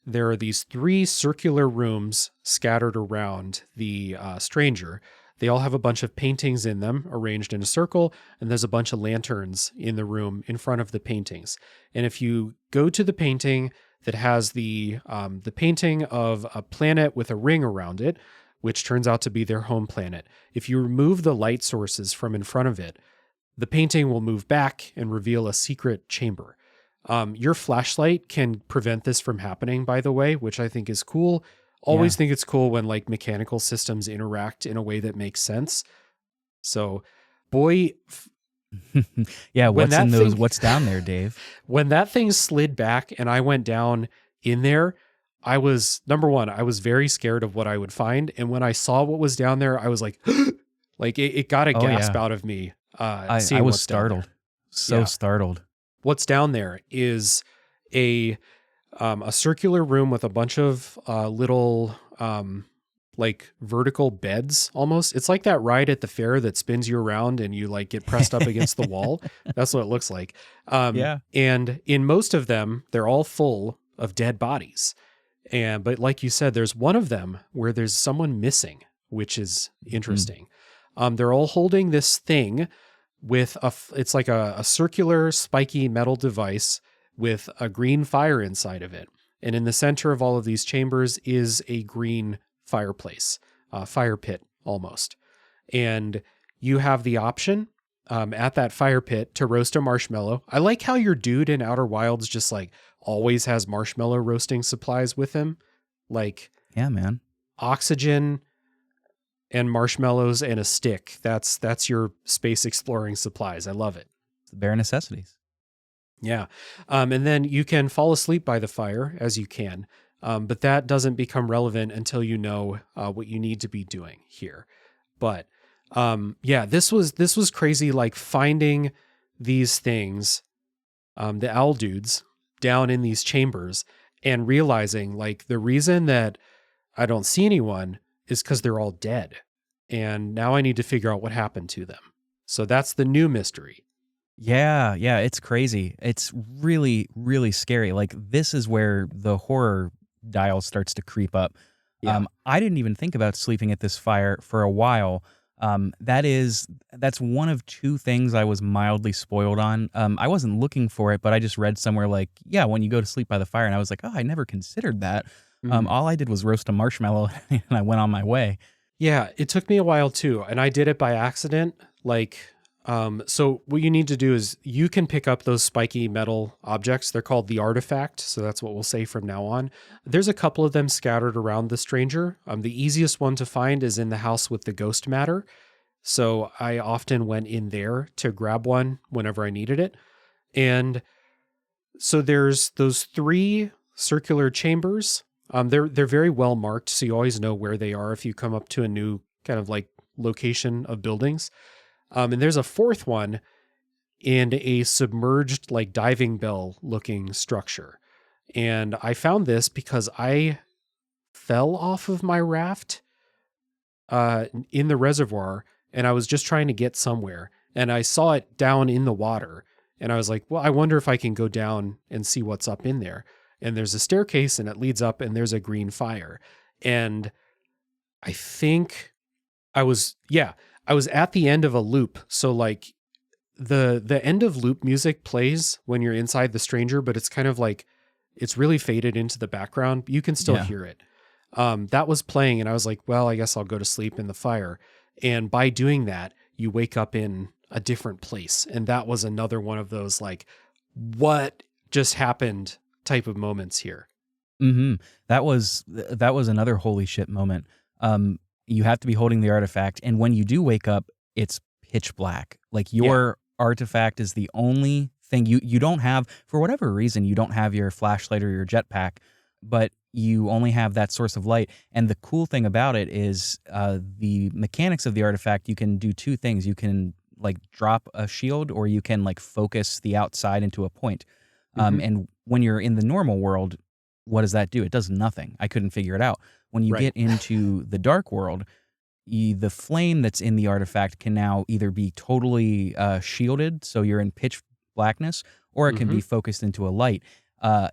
A: there are these 3 circular rooms scattered around the stranger. They all have a bunch of paintings in them arranged in a circle, and there's a bunch of lanterns in the room in front of the paintings. And if you go to the painting that has the painting of a planet with a ring around it, which turns out to be their home planet, if you remove the light sources from in front of it, the painting will move back and reveal a secret chamber. Your flashlight can prevent this from happening, by the way, which I think is cool. Always think it's cool when, like, mechanical systems interact in a way that makes sense. So, boy,
B: yeah, what's down there, Dave?
A: When that thing slid back and I went down in there, I was, number one, I was very scared of what I would find. And when I saw what was down there, I was like, like it got a gasp out of me.
B: I was startled. Startled.
A: What's down there is a circular room with a bunch of little like vertical beds almost. It's like that ride at the fair that spins you around and you, like, get pressed up against the wall. That's what it looks like. And in most of them, they're all full of dead bodies. But like you said, there's one of them where there's someone missing, which is interesting. They're all holding this thing with it's like a circular spiky metal device with a green fire inside of it. And in the center of all of these chambers is a green fireplace, fire pit almost. And you have the option at that fire pit to roast a marshmallow. I like how your dude in Outer Wilds just like always has marshmallow roasting supplies with him, like
B: Yeah, man.
A: oxygen and marshmallows and a stick. That's your space exploring supplies. I love it.
B: It's the bare necessities.
A: Yeah. And then you can fall asleep by the fire as you can. But that doesn't become relevant until you know what you need to be doing here. But yeah, this was crazy, like finding these things, the owl dudes down in these chambers and realizing like the reason that I don't see anyone is because they're all dead. And now I need to figure out what happened to them. So that's the new mystery.
B: Yeah, yeah, it's crazy. It's really, really scary. Like this is where the horror dial starts to creep up.
A: Yeah.
B: I didn't even think about sleeping at this fire for a while. That's one of two things I was mildly spoiled on. I wasn't looking for it, but I just read somewhere like, yeah, when you go to sleep by the fire, and I was like, oh, I never considered that.
A: Mhm.
B: All I did was roast a marshmallow, and I went on my way.
A: Yeah, it took me a while too, and I did it by accident. Like, so what you need to do is you can pick up those spiky metal objects. They're called the artifact, so that's what we'll say from now on. There's a couple of them scattered around the stranger. The easiest one to find is in the house with the ghost matter. So I often went in there to grab one whenever I needed it. And so there's those 3 circular chambers. They're very well marked, so you always know where they are if you come up to a new kind of like location of buildings. And there's a 4th one in a submerged like diving bell looking structure. And I found this because I fell off of my raft in the reservoir, and I was just trying to get somewhere, and I saw it down in the water, and I was like, well, I wonder if I can go down and see what's up in there. And there's a staircase and it leads up and there's a green fire. And I think I was at the end of a loop. So like the end of loop music plays when you're inside the stranger, but it's kind of like it's really faded into the background. You can still hear it. That was playing and I was like, well, I guess I'll go to sleep in the fire. And by doing that, you wake up in a different place. And that was another one of those like, what just happened type of moments here.
B: Mm-hmm. That was another holy shit moment. You have to be holding the artifact, and when you do wake up, it's pitch black. Like your artifact is the only thing you don't have, for whatever reason. You don't have your flashlight or your jetpack, but you only have that source of light. And the cool thing about it is the mechanics of the artifact. You can do 2 things. You can like drop a shield, or you can like focus the outside into a point. And when you're in the normal world, what does that do? It does nothing. I couldn't figure it out. When you get into the dark world, the flame that's in the artifact can now either be totally shielded, so you're in pitch blackness, or it can be focused into a light.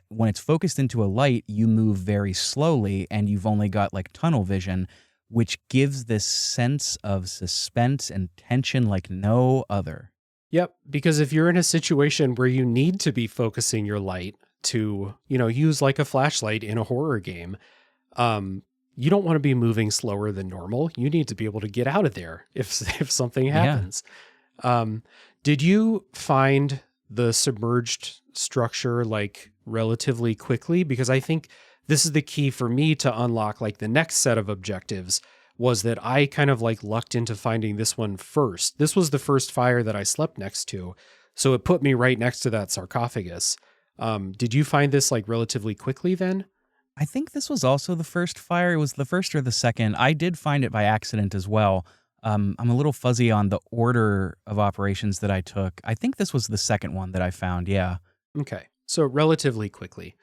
B: When it's focused into a light, you move very slowly, and you've only got like tunnel vision, which gives this sense of suspense and tension like no other.
A: Yep, because if you're in a situation where you need to be focusing your light to, use like a flashlight in a horror game, you don't want to be moving slower than normal. You need to be able to get out of there if something happens. Did you find the submerged structure like relatively quickly? Because I think this is the key for me to unlock like the next set of objectives. Was that I kind of like lucked into finding this one first. This was the first fire that I slept next to. So it put me right next to that sarcophagus. Did you find this like relatively quickly then?
B: I think this was also the first fire. It was the first or the second. I did find it by accident as well. I'm a little fuzzy on the order of operations that I took. I think this was the second one that I found. Yeah.
A: Okay. So relatively quickly.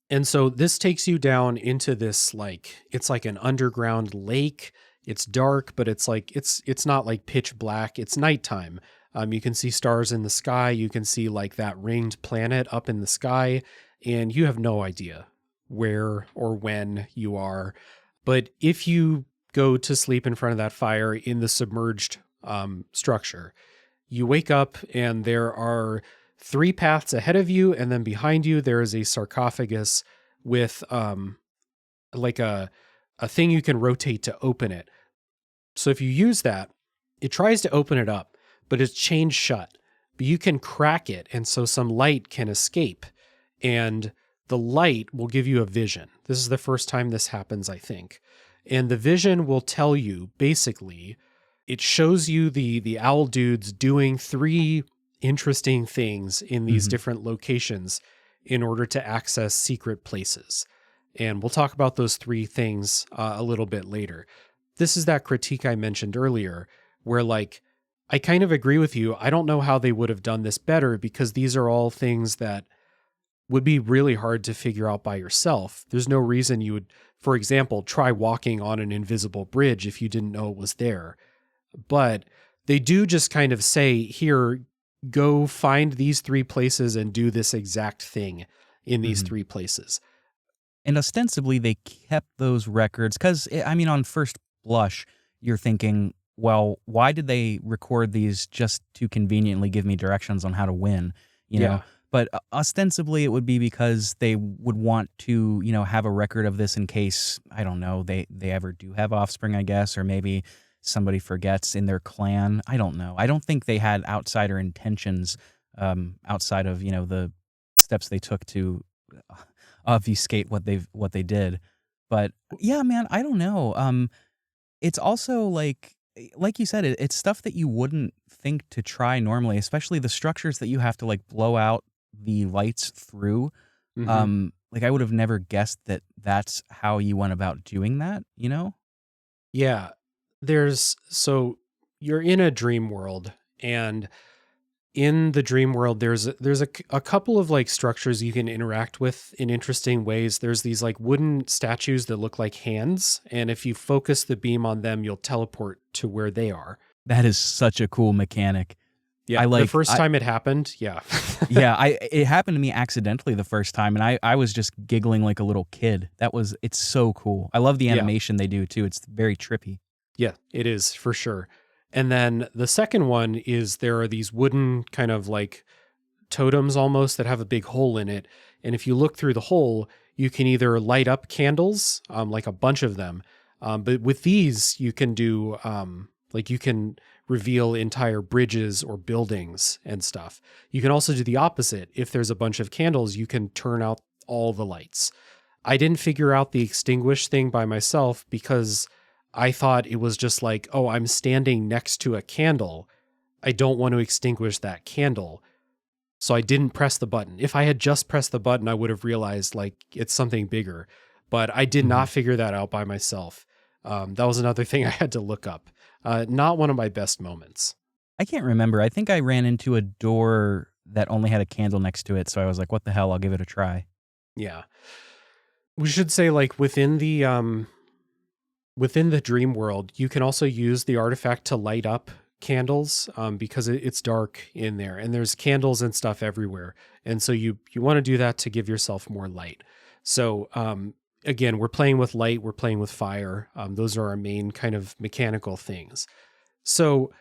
A: And so this takes you down into this, like, it's like an underground lake. It's dark, but it's like, it's not like pitch black. It's nighttime. You can see stars in the sky. You can see like that ringed planet up in the sky, and you have no idea where or when you are. But if you go to sleep in front of that fire in the submerged structure, you wake up and there are 3 paths ahead of you, and then behind you there is a sarcophagus with like a thing you can rotate to open it. So if you use that, it tries to open it up, but it's chained shut. But you can crack it, and so some light can escape. And the light will give you a vision. This is the first time this happens, I think. And the vision will tell you, basically, it shows you the owl dudes doing 3 interesting things in these different locations in order to access secret places. And we'll talk about those 3 things a little bit later. This is that critique I mentioned earlier, where like, I kind of agree with you. I don't know how they would have done this better because these are all things that would be really hard to figure out by yourself. There's no reason you would, for example, try walking on an invisible bridge if you didn't know it was there. But they do just kind of say, here, go find these 3 places and do this exact thing in these 3 places.
B: And ostensibly, they kept those records because, I mean, on first blush, you're thinking, well, why did they record these just to conveniently give me directions on how to win? You know? But ostensibly, it would be because they would want to, you know, have a record of this in case, I don't know, they ever do have offspring, I guess, or maybe somebody forgets in their clan. I don't know. I don't think they had outsider intentions outside of, you know, the steps they took to obfuscate what they did. But yeah, man, I don't know. It's also like you said, it's stuff that you wouldn't think to try normally, especially the structures that you have to like blow out the lights through. Like I would have never guessed that that's how you went about doing that, you know?
A: Yeah. So you're in a dream world, and in the dream world, there's a couple of like structures you can interact with in interesting ways. There's these like wooden statues that look like hands, and if you focus the beam on them, you'll teleport to where they are.
B: That is such a cool mechanic.
A: Yeah, the first time it happened, yeah.
B: It happened to me accidentally the first time, and I was just giggling like a little kid. It's so cool. I love the animation they do too. It's very trippy.
A: Yeah, it is for sure. And then the second one is there are these wooden kind of like totems almost that have a big hole in it. And if you look through the hole, you can either light up candles, like a bunch of them. But with these, you can do, like you can reveal entire bridges or buildings and stuff. You can also do the opposite. If there's a bunch of candles, you can turn out all the lights. I didn't figure out the extinguish thing by myself because I thought it was just like, oh, I'm standing next to a candle. I don't want to extinguish that candle. So I didn't press the button. If I had just pressed the button, I would have realized like it's something bigger. But I did not figure that out by myself. That was another thing I had to look up. Not one of my best moments.
B: I can't remember. I think I ran into a door that only had a candle next to it. So I was like, what the hell? I'll give it a try.
A: Yeah. We should say like within the dream world, you can also use the artifact to light up candles because it's dark in there and there's candles and stuff everywhere. And so you want to do that to give yourself more light. So again, we're playing with light, we're playing with fire. Those are our main kind of mechanical things. So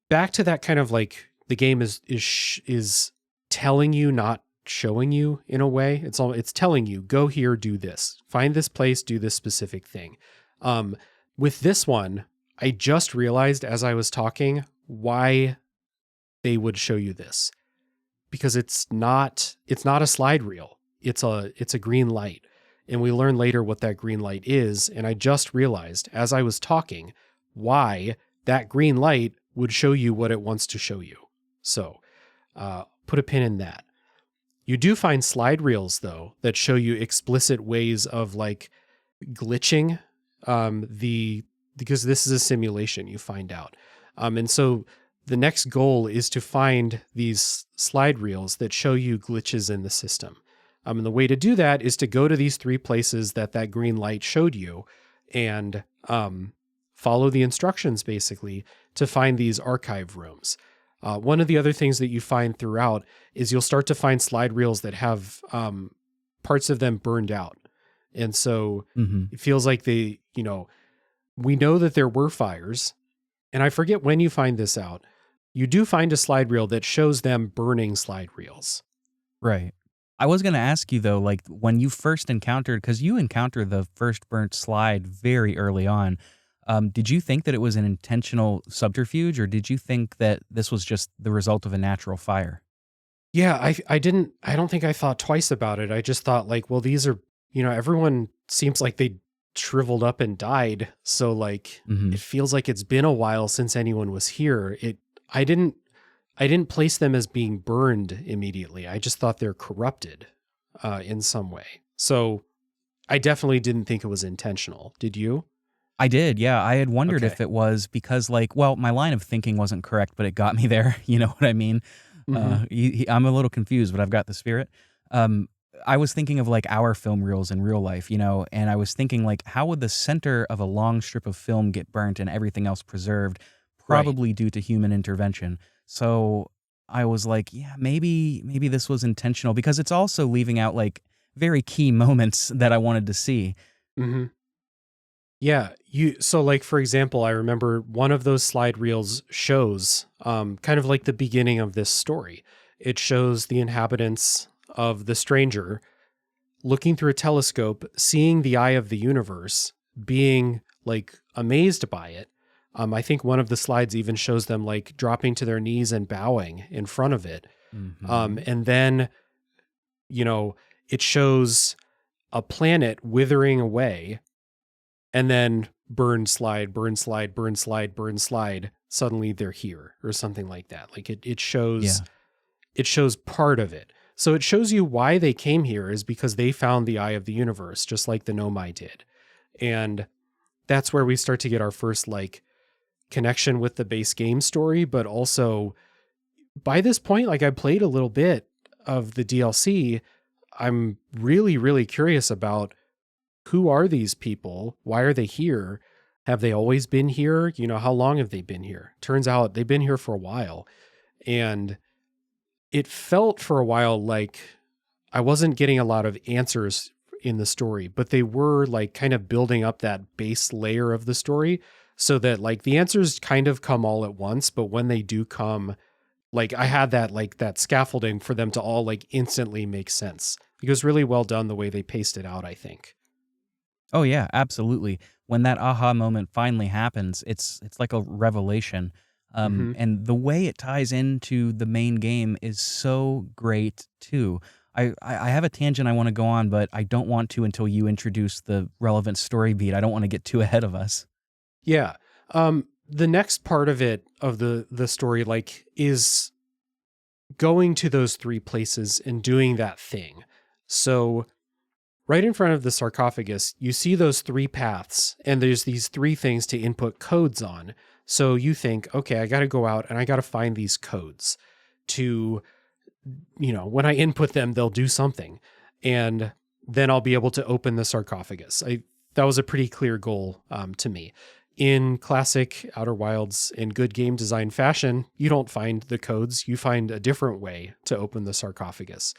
A: back to that kind of like the game is telling you, not showing you in a way. It's telling you, go here, do this, find this place, do this specific thing. With this one, I just realized as I was talking why they would show you this, because it's not a slide reel. It's a green light. And we learn later what that green light is. And I just realized as I was talking why that green light would show you what it wants to show you. So, put a pin in that. You do find slide reels though, that show you explicit ways of like glitching because this is a simulation, you find out. And so the next goal is to find these slide reels that show you glitches in the system. And the way to do that is to go to these 3 places that green light showed you and follow the instructions basically to find these archive rooms. One of the other things that you find throughout is you'll start to find slide reels that have parts of them burned out. And so it feels like we know that there were fires, and I forget when you find this out. You do find a slide reel that shows them burning slide reels.
B: Right. I was going to ask you though, like when you first encountered, because you encountered the first burnt slide very early on, Did you think that it was an intentional subterfuge, or did you think that this was just the result of a natural fire?
A: Yeah, I don't think I thought twice about it. I just thought like, well, these are, everyone seems like they shriveled up and died. So like
B: Hmm.
A: it feels like it's been a while since anyone was here. I didn't I didn't place them as being burned immediately. I just thought they're corrupted in some way. So I definitely didn't think it was intentional. Did you?
B: I did, yeah. I had wondered
A: Okay.
B: if it was because, like, well, my line of thinking wasn't correct, but it got me there. You know what I mean?
A: Hmm.
B: I'm a little confused, but I've got the spirit. Um, I was thinking of like our film reels in real life, and I was thinking like, how would the center of a long strip of film get burnt and everything else preserved?
A: Right.
B: Probably due to human intervention. So I was like, yeah, maybe this was intentional because it's also leaving out like very key moments that I wanted to see.
A: Hmm. Yeah, so like for example, I remember one of those slide reels shows kind of like the beginning of this story. It shows the inhabitants of the stranger looking through a telescope, seeing the eye of the universe, being like amazed by it. I think one of the slides even shows them like dropping to their knees and bowing in front of it.
B: Hmm.
A: And then, you know, it shows a planet withering away and then burn, slide, burn, slide, burn, slide, burn, slide. Suddenly they're here or something like that. Like
B: Yeah.
A: it shows part of it. So it shows you why they came here is because they found the eye of the universe, just like the Nomai did. And that's where we start to get our first like connection with the base game story. But also by this point, like I played a little bit of the DLC. I'm really, really curious about who are these people? Why are they here? Have they always been here? How long have they been here? Turns out they've been here for a while. And it felt for a while like I wasn't getting a lot of answers in the story, but they were like kind of building up that base layer of the story so that like the answers kind of come all at once, but when they do come, like I had that like that scaffolding for them to all like instantly make sense. It was really well done the way they paced it out, I think.
B: Oh yeah, absolutely. When that aha moment finally happens, it's like a revelation.
A: Hmm.
B: And the way it ties into the main game is so great too. I have a tangent I want to go on, but I don't want to until you introduce the relevant story beat. I don't want to get too ahead of us.
A: Yeah. The next part of it of the story like is going to those three places and doing that thing. So right in front of the sarcophagus, you see those three paths, and there's these three things to input codes on. So you think, okay, I got to go out and I got to find these codes to, when I input them, they'll do something. And then I'll be able to open the sarcophagus. That was a pretty clear goal to me. In classic Outer Wilds in good game design fashion, you don't find the codes, you find a different way to open the sarcophagus.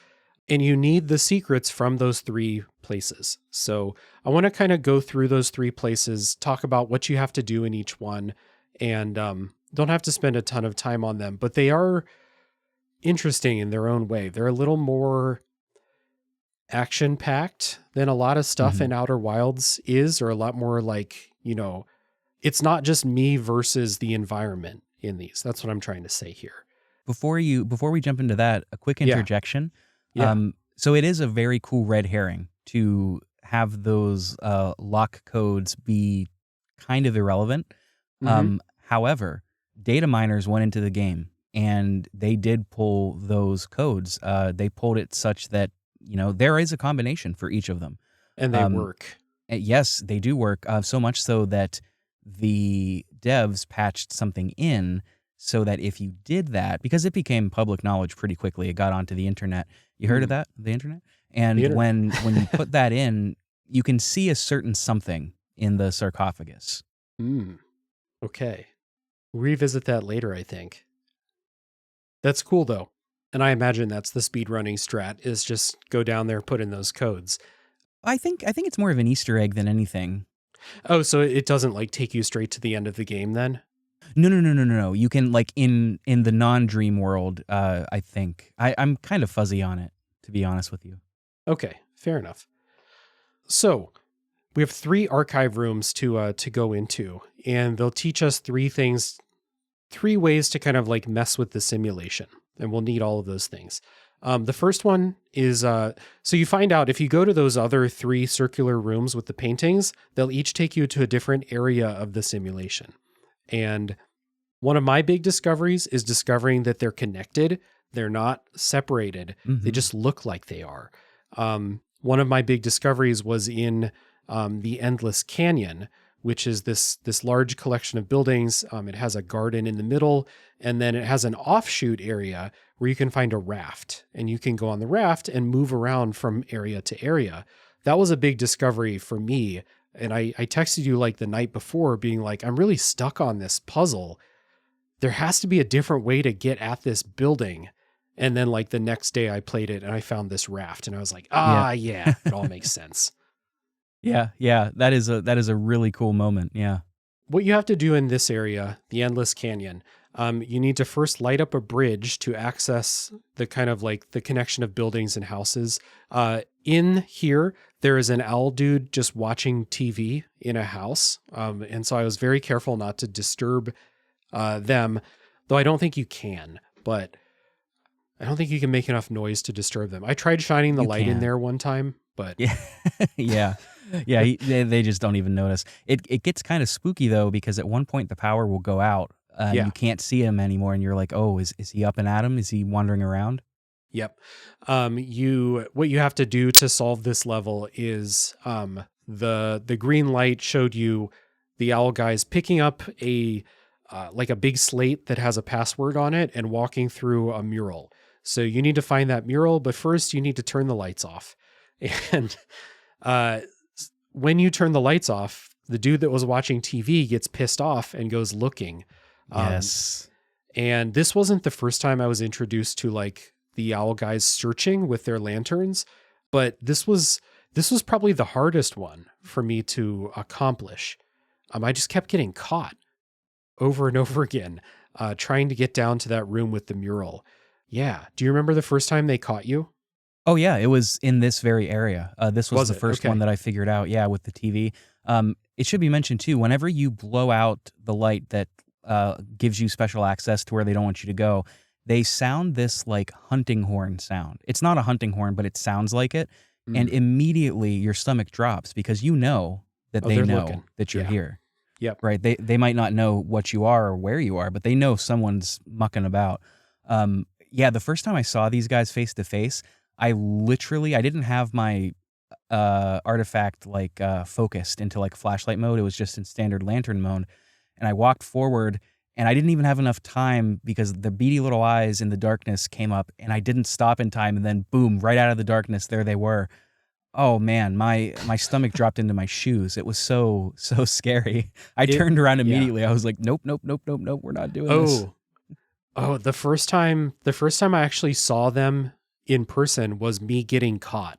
A: And you need the secrets from those three places. So I want to kind of go through those three places, talk about what you have to do in each one, and don't have to spend a ton of time on them, but they are interesting in their own way. They're a little more action packed than a lot of stuff
B: Hmm.
A: in Outer Wilds is, or a lot more like, it's not just me versus the environment in these. That's what I'm trying to say here.
B: Before we jump into that, a quick
A: Yeah.
B: interjection.
A: Yeah.
B: So it is a very cool red herring to have those lock codes be kind of irrelevant.
A: Hmm.
B: However, data miners went into the game and they did pull those codes. They pulled it such that there is a combination for each of them.
A: And they
B: Um,
A: work.
B: yes, they do work. So much so that the devs patched something in so that if you did that, because it became public knowledge pretty quickly, it got onto the internet. You heard of
A: Mm.
B: that, the internet?
A: The
B: And
A: internet.
B: when you put that in, you can see a certain something in the sarcophagus.
A: Mm. Okay. Revisit that later, I think. That's cool though. And I imagine that's the speedrunning strat is just go down there, put in those codes.
B: I think it's more of an Easter egg than anything.
A: Oh, so it doesn't like take you straight to the end of the game then?
B: No, no, no, no, no, no. You can like in the non-dream world. I think I'm kind of fuzzy on it, to be honest with you.
A: Okay, fair enough. So we have 3 archive rooms to go into, and they'll teach us 3 things, 3 ways to kind of like mess with the simulation, and we'll need all of those things. The first one is, so you find out if you go to those other 3 circular rooms with the paintings, they'll each take you to a different area of the simulation. And one of my big discoveries is discovering that they're connected. They're not separated. They just look like they are. One of my big discoveries was in the Endless Canyon, which is this large collection of buildings. It has a garden in the middle, and then it has an offshoot area where you can find a raft, and you can go on the raft and move around from area to area. That was a big discovery for me. And I texted you like the night before being like, I'm really stuck on this puzzle. There has to be a different way to get at this building. And then like the next day I played it and I found this raft and I was like, yeah, it all makes sense.
B: Yeah. That is a really cool moment. Yeah.
A: What you have to do in this area, the Endless Canyon, you need to first light up a bridge to access the kind of like the connection of buildings and houses. In here, there is an owl dude just watching TV in a house. And so I was very careful not to disturb them, though I don't think you can, but I don't think you can make enough noise to disturb them. I tried shining the light in there one time, but
B: yeah. They just don't even notice. It gets kind of spooky though, because at one point the power will go out. You can't see him anymore, and you're like, oh, is he up and at him? Is he wandering around?
A: Yep. What you have to do to solve this level is the green light showed you the owl guys picking up a like a big slate that has a password on it and walking through a mural. So you need to find that mural, but first you need to turn the lights off. And when you turn the lights off, the dude that was watching TV gets pissed off and goes looking.
B: Yes.
A: And this wasn't the first time I was introduced to like the owl guys searching with their lanterns, but this was probably the hardest one for me to accomplish. I just kept getting caught over and over again, trying to get down to that room with the mural. Yeah. Do you remember the first time they caught you?
B: Oh yeah, it was in this very area. This was the first one that I figured out. Yeah, with the TV. It should be mentioned too, whenever you blow out the light that gives you special access to where they don't want you to go, they sound this like hunting horn sound. It's not a hunting horn, but it sounds like it. And immediately your stomach drops because you know that they know looking. That you're here.
A: Yep.
B: Right. They might not know what you are or where you are, but they know someone's mucking about. The first time I saw these guys face to face, I didn't have my artifact like focused into like flashlight mode. It was just in standard lantern mode. And I walked forward and I didn't even have enough time because the beady little eyes in the darkness came up and I didn't stop in time. And then boom, right out of the darkness, there they were. Oh man, my stomach dropped into my shoes. It was so scary. I turned around immediately. I was like, nope, we're not doing this.
A: Oh, the first time I actually saw them in person was me getting caught.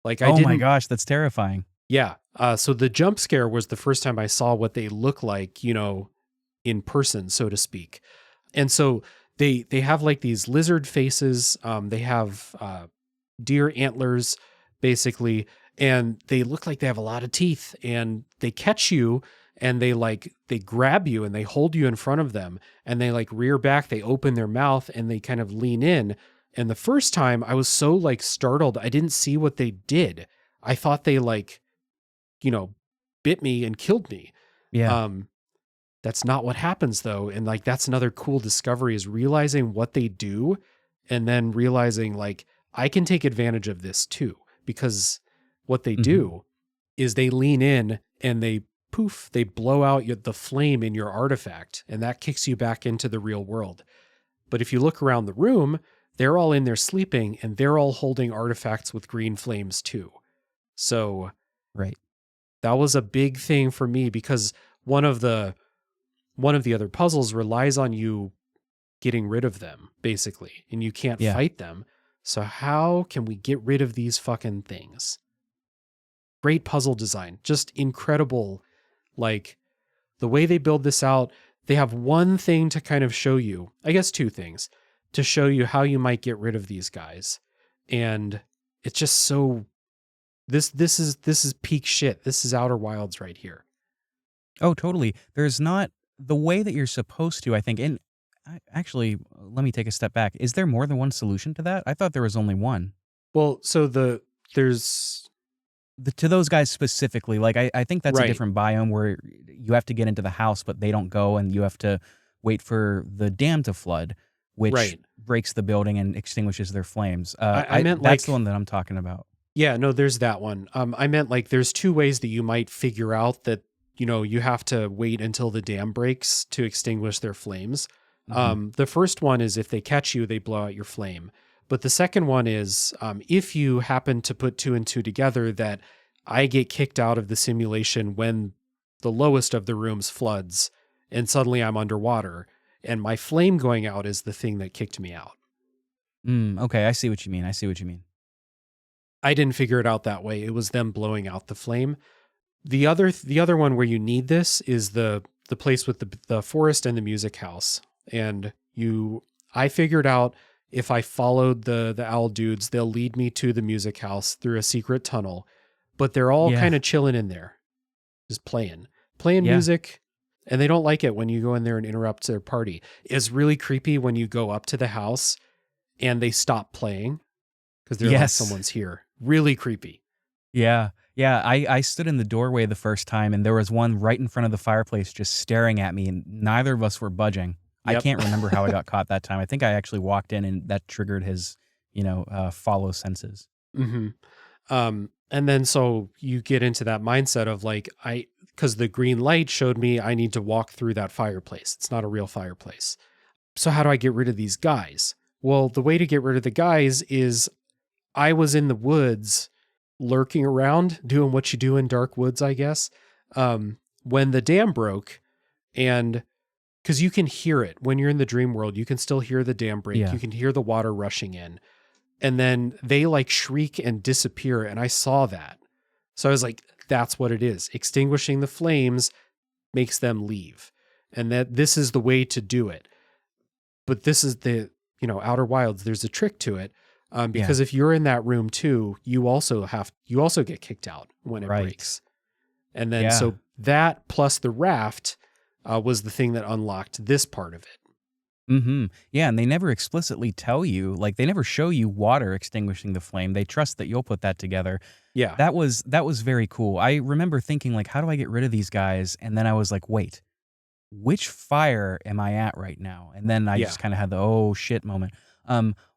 A: Like
B: oh my gosh, that's terrifying.
A: Yeah. So the jump scare was the first time I saw what they look like, in person, so to speak. And so they have like these lizard faces. They have deer antlers, basically, and they look like they have a lot of teeth, and they catch you and they grab you and they hold you in front of them and they like rear back, they open their mouth and they kind of lean in. And the first time I was so like startled, I didn't see what they did. I thought they bit me and killed me.
B: Yeah.
A: That's not what happens though. And like, that's another cool discovery, is realizing what they do and then realizing like, I can take advantage of this too, because what they do is they lean in and they blow out the flame in your artifact, and that kicks you back into the real world. But if you look around the room, they're all in there sleeping and they're all holding artifacts with green flames too. So
B: right.
A: That was a big thing for me, because one of the other puzzles relies on you getting rid of them, basically, and you can't fight them. So how can we get rid of these fucking things? Great puzzle design, just incredible. Like the way they build this out, they have one thing to kind of show you, I guess 2 things, to show you how you might get rid of these guys. And it's just This is peak shit. This is Outer Wilds right here.
B: Oh, totally. There's not the way that you're supposed to, I think. And actually, let me take a step back. Is there more than one solution to that? I thought there was only one.
A: Well, so there's
B: To those guys specifically, like I think that's a
A: right.
B: different biome where you have to get into the house, but they don't go, and you have to wait for the dam to flood, which
A: Right.
B: breaks the building and extinguishes their flames.
A: I meant
B: that's
A: like
B: the one that I'm talking about.
A: Yeah, no, there's that one. I meant like there's two ways that you might figure out that, you have to wait until the dam breaks to extinguish their flames.
B: Mhm.
A: The first one is if they catch you, they blow out your flame. But the second one is if you happen to put two and two together, that I get kicked out of the simulation when the lowest of the rooms floods and suddenly I'm underwater. And my flame going out is the thing that kicked me out.
B: Okay, I see what you mean. I see what you mean.
A: I didn't figure it out that way. It was them blowing out the flame. The other one where you need this is the place with the forest and the music house. And I figured out if I followed the owl dudes, they'll lead me to the music house through a secret tunnel. But they're all
B: Yeah.
A: kind of chilling in there, just playing
B: Yeah.
A: music. And they don't like it when you go in there and interrupt their party. It's really creepy when you go up to the house and they stop playing because they're like,
B: Yes.
A: someone's here. Really creepy.
B: Yeah. Yeah. I stood in the doorway the first time, and there was one right in front of the fireplace just staring at me, and neither of us were budging. I
A: Yep.
B: can't remember how I got caught that time. I think I actually walked in, and that triggered his, follow senses.
A: Mm-hmm. And then so you get into that mindset of like, because the green light showed me I need to walk through that fireplace. It's not a real fireplace. So how do I get rid of these guys? Well, the way to get rid of the guys is I was in the woods lurking around, doing what you do in dark woods, I guess, when the dam broke. And because you can hear it when you're in the dream world, you can still hear the dam break.
B: Yeah.
A: You can hear the water rushing in. And then they like shriek and disappear. And I saw that. So I was like, that's what it is. Extinguishing the flames makes them leave. And that this is the way to do it. But this is the, Outer Wilds. There's a trick to it. Because if you're in that room too, you also get kicked out when it
B: Right.
A: breaks. And then so that plus the raft was the thing that unlocked this part of it.
B: Mm-hmm. Yeah, and they never explicitly tell you, like they never show you water extinguishing the flame. They trust that you'll put that together.
A: Yeah.
B: That was very cool. I remember thinking, like, how do I get rid of these guys? And then I was like, wait, which fire am I at right now? And then I
A: Yeah.
B: just kind of had the oh shit moment.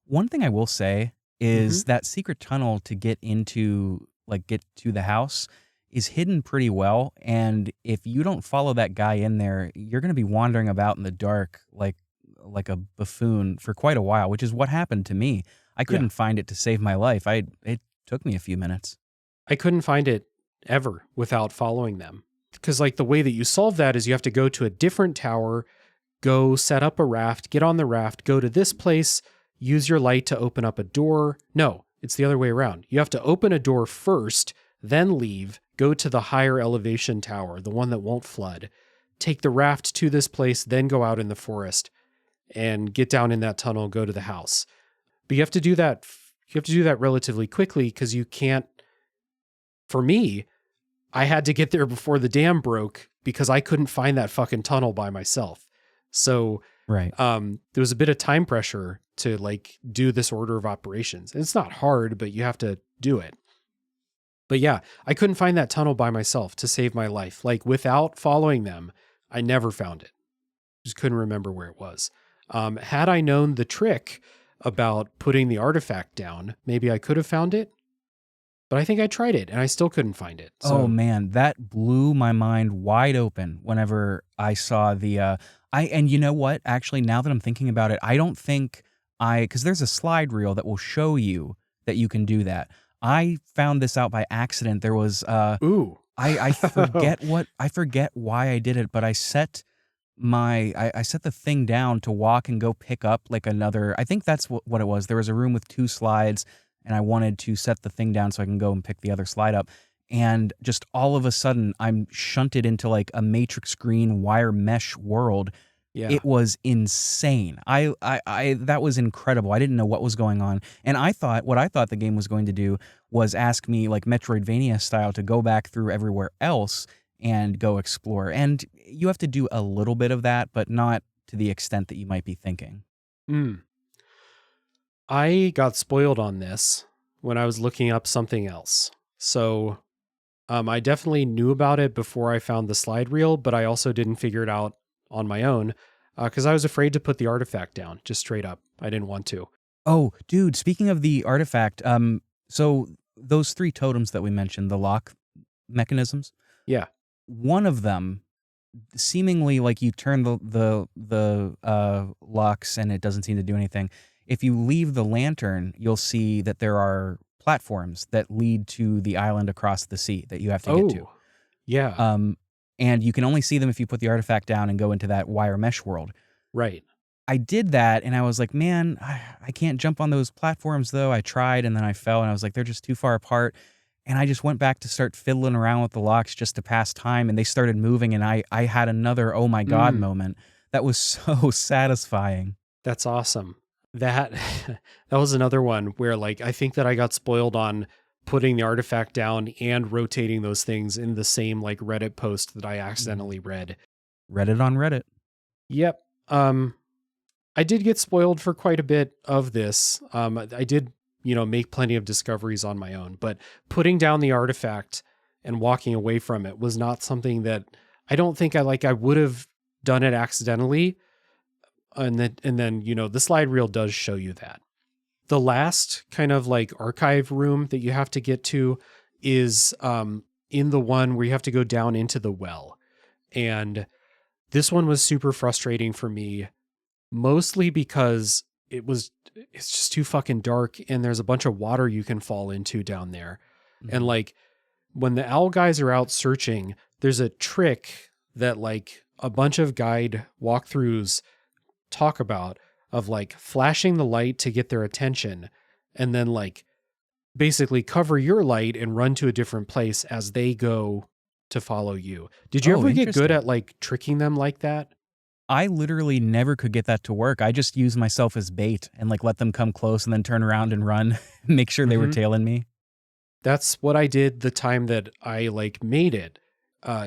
B: One thing I will say is that secret tunnel to get to the house is hidden pretty well. And if you don't follow that guy in there, you're going to be wandering about in the dark like a buffoon for quite a while, which is what happened to me. I couldn't find it to save my life. It took me a few minutes.
A: I couldn't find it ever without following them. Because like the way that you solve that is you have to go to a different tower, go set up a raft, get on the raft, go to this place, use your light to open up a door. No, it's the other way around. You have to open a door first, then leave, go to the higher elevation tower, the one that won't flood, take the raft to this place, then go out in the forest and get down in that tunnel, go to the house. But you have to do that. You have to do that relatively quickly because you can't. For me, I had to get there before the dam broke because I couldn't find that fucking tunnel by myself. So
B: Right.
A: there was a bit of time pressure to like do this order of operations. And it's not hard, but you have to do it. But yeah, I couldn't find that tunnel by myself to save my life. Like without following them, I never found it. Just couldn't remember where it was. Had I known the trick about putting the artifact down, maybe I could have found it. But I think I tried it and I still couldn't find it. So,
B: Oh man, that blew my mind wide open whenever I saw the and you know what? Actually, now that I'm thinking about it, I don't think because there's a slide reel that will show you that you can do that. I found this out by accident. There was
A: ooh.
B: I forget why I did it, but I set I set the thing down to walk and go pick up like another. I think that's what it was. There was a room with 2 slides, and I wanted to set the thing down so I can go and pick the other slide up. And just all of a sudden, I'm shunted into like a matrix green wire mesh world
A: Yeah.
B: It was insane. That was incredible. I didn't know what was going on. And what I thought the game was going to do was ask me, like Metroidvania style, to go back through everywhere else and go explore. And you have to do a little bit of that, but not to the extent that you might be thinking.
A: Mm. I got spoiled on this when I was looking up something else. So I definitely knew about it before I found the slide reel, but I also didn't figure it out on my own because I was afraid to put the artifact down, just straight up. I didn't want to.
B: Oh, dude, speaking of the artifact, so those 3 totems that we mentioned, the lock mechanisms,
A: Yeah.
B: one of them seemingly, like, you turn the locks and it doesn't seem to do anything. If you leave the lantern, you'll see that there are platforms that lead to the island across the sea that you have to get to.
A: Oh, yeah.
B: And you can only see them if you put the artifact down and go into that wire mesh world.
A: Right.
B: I did that and I was like, man, I can't jump on those platforms though. I tried and then I fell and I was like, they're just too far apart. And I just went back to start fiddling around with the locks just to pass time, and they started moving, and I had another oh my God moment that was so satisfying.
A: That's awesome. That that was another one where, like, I think that I got spoiled on putting the artifact down and rotating those things in the same like Reddit post that I accidentally read.
B: Reddit on Reddit.
A: Yep. I did get spoiled for quite a bit of this. I did, make plenty of discoveries on my own, but putting down the artifact and walking away from it was not something that I don't think I would have done it accidentally. And then, the slide reel does show you that. The last kind of like archive room that you have to get to is in the one where you have to go down into the well. And this one was super frustrating for me, mostly because it's just too fucking dark and there's a bunch of water you can fall into down there.
B: Mm-hmm.
A: And like when the owl guys are out searching, there's a trick that like a bunch of guide walkthroughs talk about of like flashing the light to get their attention and then like basically cover your light and run to a different place as they go to follow you. Did you ever get good at like tricking them like that?
B: I literally never could get that to work. I just used myself as bait and like let them come close and then turn around and run, make sure they were tailing me.
A: That's what I did the time that I like made it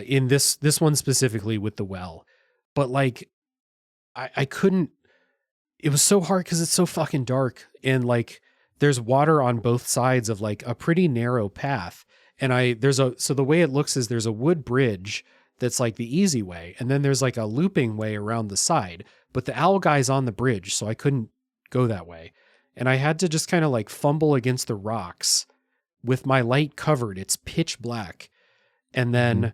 A: in this one specifically with the well. But like I couldn't, it was so hard because it's so fucking dark and like there's water on both sides of like a pretty narrow path. And so the way it looks is there's a wood bridge that's like the easy way. And then there's like a looping way around the side, but the owl guy's on the bridge. So I couldn't go that way. And I had to just kind of like fumble against the rocks with my light covered. It's pitch black. And then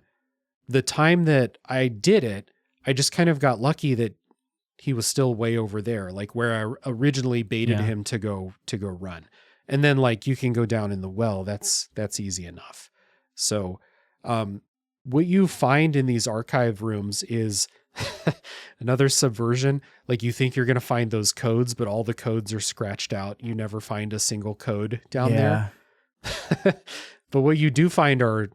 A: the time that I did it, I just kind of got lucky that he was still way over there, like where I originally baited him to go run. And then like you can go down in the well. That's easy enough. So, what you find in these archive rooms is another subversion. Like you think you're going to find those codes, but all the codes are scratched out. You never find a single code down there. But what you do find are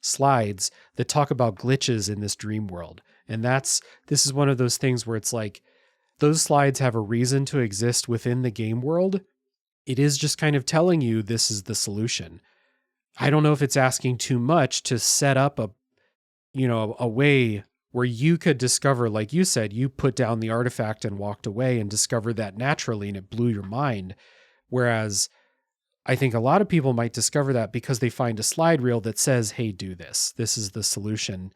A: slides that talk about glitches in this dream world. And this is one of those things where it's like those slides have a reason to exist within the game world. It is just kind of telling you this is the solution. I don't know if it's asking too much to set up a way where you could discover, like you said, you put down the artifact and walked away and discovered that naturally and it blew your mind. Whereas I think a lot of people might discover that because they find a slide reel that says, hey, do this. This is the solution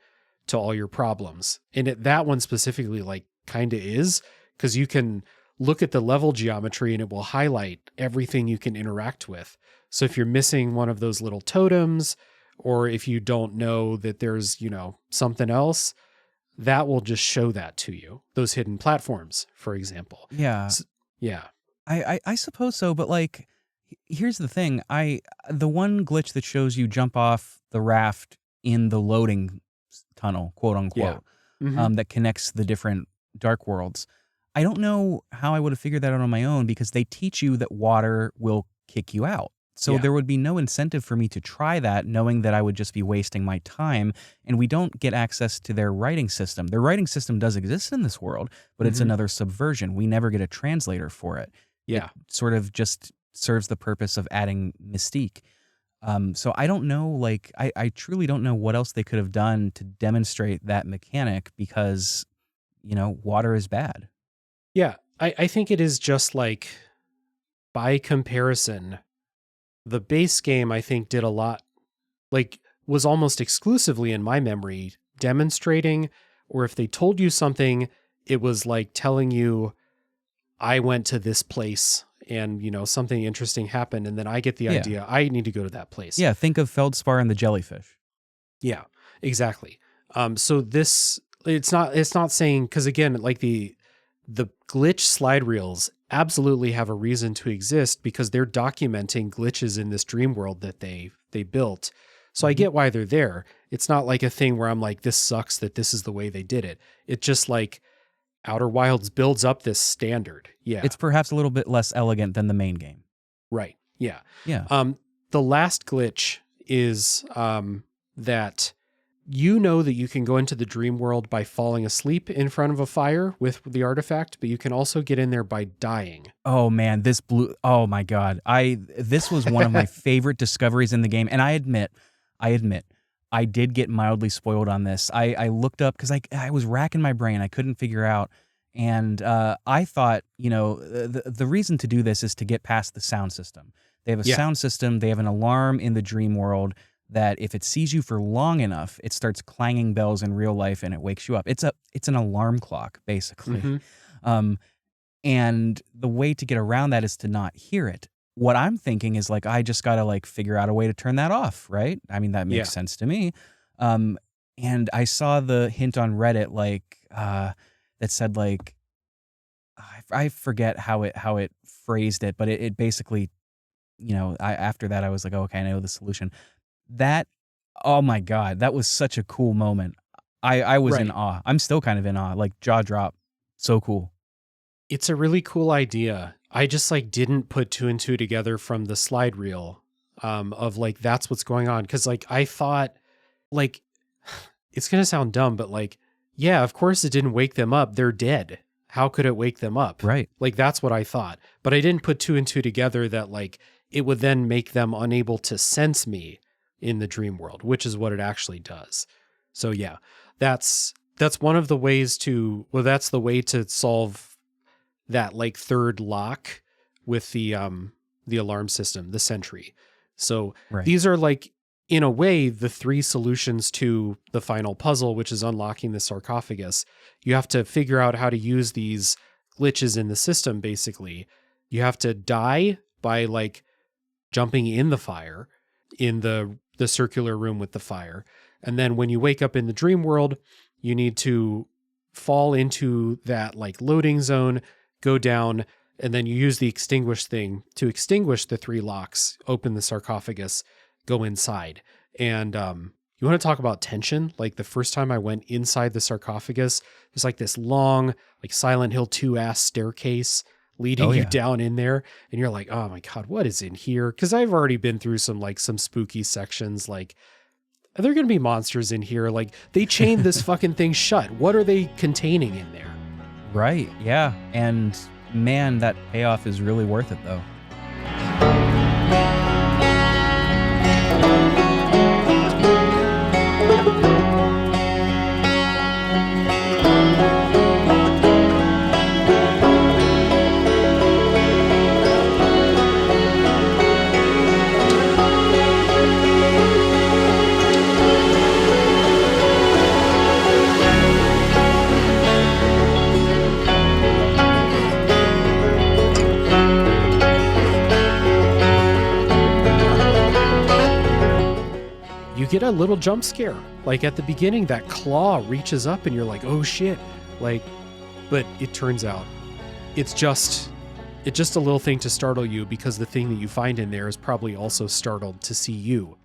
A: to all your problems. And that one specifically like kind of is, because you can look at the level geometry and it will highlight everything you can interact with. So if you're missing one of those little totems, or if you don't know that there's, something else, that will just show that to you. Those hidden platforms, for example.
B: Yeah.
A: So, yeah.
B: I suppose so, but like, here's the thing. The one glitch that shows you jump off the raft in the loading tunnel, quote unquote, that connects the different dark worlds. I don't know how I would have figured that out on my own because they teach you that water will kick you out. So
A: Yeah.
B: there would be no incentive for me to try that, knowing that I would just be wasting my time. And we don't get access to their writing system. Their writing system does exist in this world, but it's
A: Mhm.
B: another subversion. We never get a translator for it. It
A: Yeah.
B: sort of just serves the purpose of adding mystique. So I don't know, like, I truly don't know what else they could have done to demonstrate that mechanic because, water is bad.
A: Yeah. I think it is just like, by comparison, the base game, I think, did a lot, like, was almost exclusively in my memory demonstrating, or if they told you something, it was like telling you, I went to this place and, something interesting happened. And then I get the
B: Yeah.
A: idea, I need to go to that place.
B: Yeah, think of Feldspar and the jellyfish.
A: Yeah, exactly. So this, it's not saying, because again, like the glitch slide reels absolutely have a reason to exist because they're documenting glitches in this dream world that they built. So I
B: Mhm.
A: get why they're there. It's not like a thing where I'm like, this sucks that this is the way they did it. It's just like Outer Wilds builds up this standard. Yeah.
B: It's perhaps a little bit less elegant than the main game.
A: Right. Yeah.
B: Yeah.
A: The last glitch is that that you can go into the dream world by falling asleep in front of a fire with the artifact, but you can also get in there by dying.
B: Oh man, oh my god. This was one of my favorite discoveries in the game, and I admit, I did get mildly spoiled on this. I looked up because I was racking my brain, I couldn't figure out, and I thought, the reason to do this is to get past the sound system. They have a
A: Yeah.
B: sound system, they have an alarm in the dream world that if it sees you for long enough, it starts clanging bells in real life and it wakes you up. It's an alarm clock, basically.
A: Hmm.
B: Um, and the way to get around that is to not hear it. What I'm thinking is like, I just got to like figure out a way to turn that off, right? I mean, that makes
A: Yeah.
B: sense to me. And I saw the hint on Reddit, that said like, I forget how it phrased it, but it basically, after that I was like, oh, okay, I know the solution. That, oh my God, that was such a cool moment. I was in
A: Right.
B: awe. I'm still kind of in awe, like jaw drop. So cool.
A: It's a really cool idea. I just like didn't put two and two together from the slide reel of like, that's what's going on. Cause like, I thought like, it's going to sound dumb, but like, yeah, of course it didn't wake them up. They're dead. How could it wake them up?
B: Right.
A: Like, that's what I thought. But I didn't put two and two together that like, it would then make them unable to sense me in the dream world, which is what it actually does. So yeah, that's one of the ways that's the way to solve that like third lock with the alarm system, the sentry. So
B: Right.
A: these are like, in a way, the three solutions to the final puzzle, which is unlocking the sarcophagus. You have to figure out how to use these glitches in the system. Basically, you have to die by like jumping in the fire in the circular room with the fire. And then when you wake up in the dream world, you need to fall into that like loading zone, go down, and then you use the extinguish thing to extinguish the three locks, open the sarcophagus, go inside. And you want to talk about tension? Like the first time I went inside the sarcophagus, there's like this long, like Silent Hill 2 ass staircase leading you down in there. And you're like, oh my God, what is in here? Because I've already been through some spooky sections. Like, are there going to be monsters in here? Like, they chained this fucking thing shut. What are they containing in there?
B: Right. Yeah. And man, that payoff is really worth it, though.
A: You get a little jump scare. Like at the beginning, that claw reaches up and you're like, oh shit. Like, but it turns out it's just a little thing to startle you because the thing that you find in there is probably also startled to see you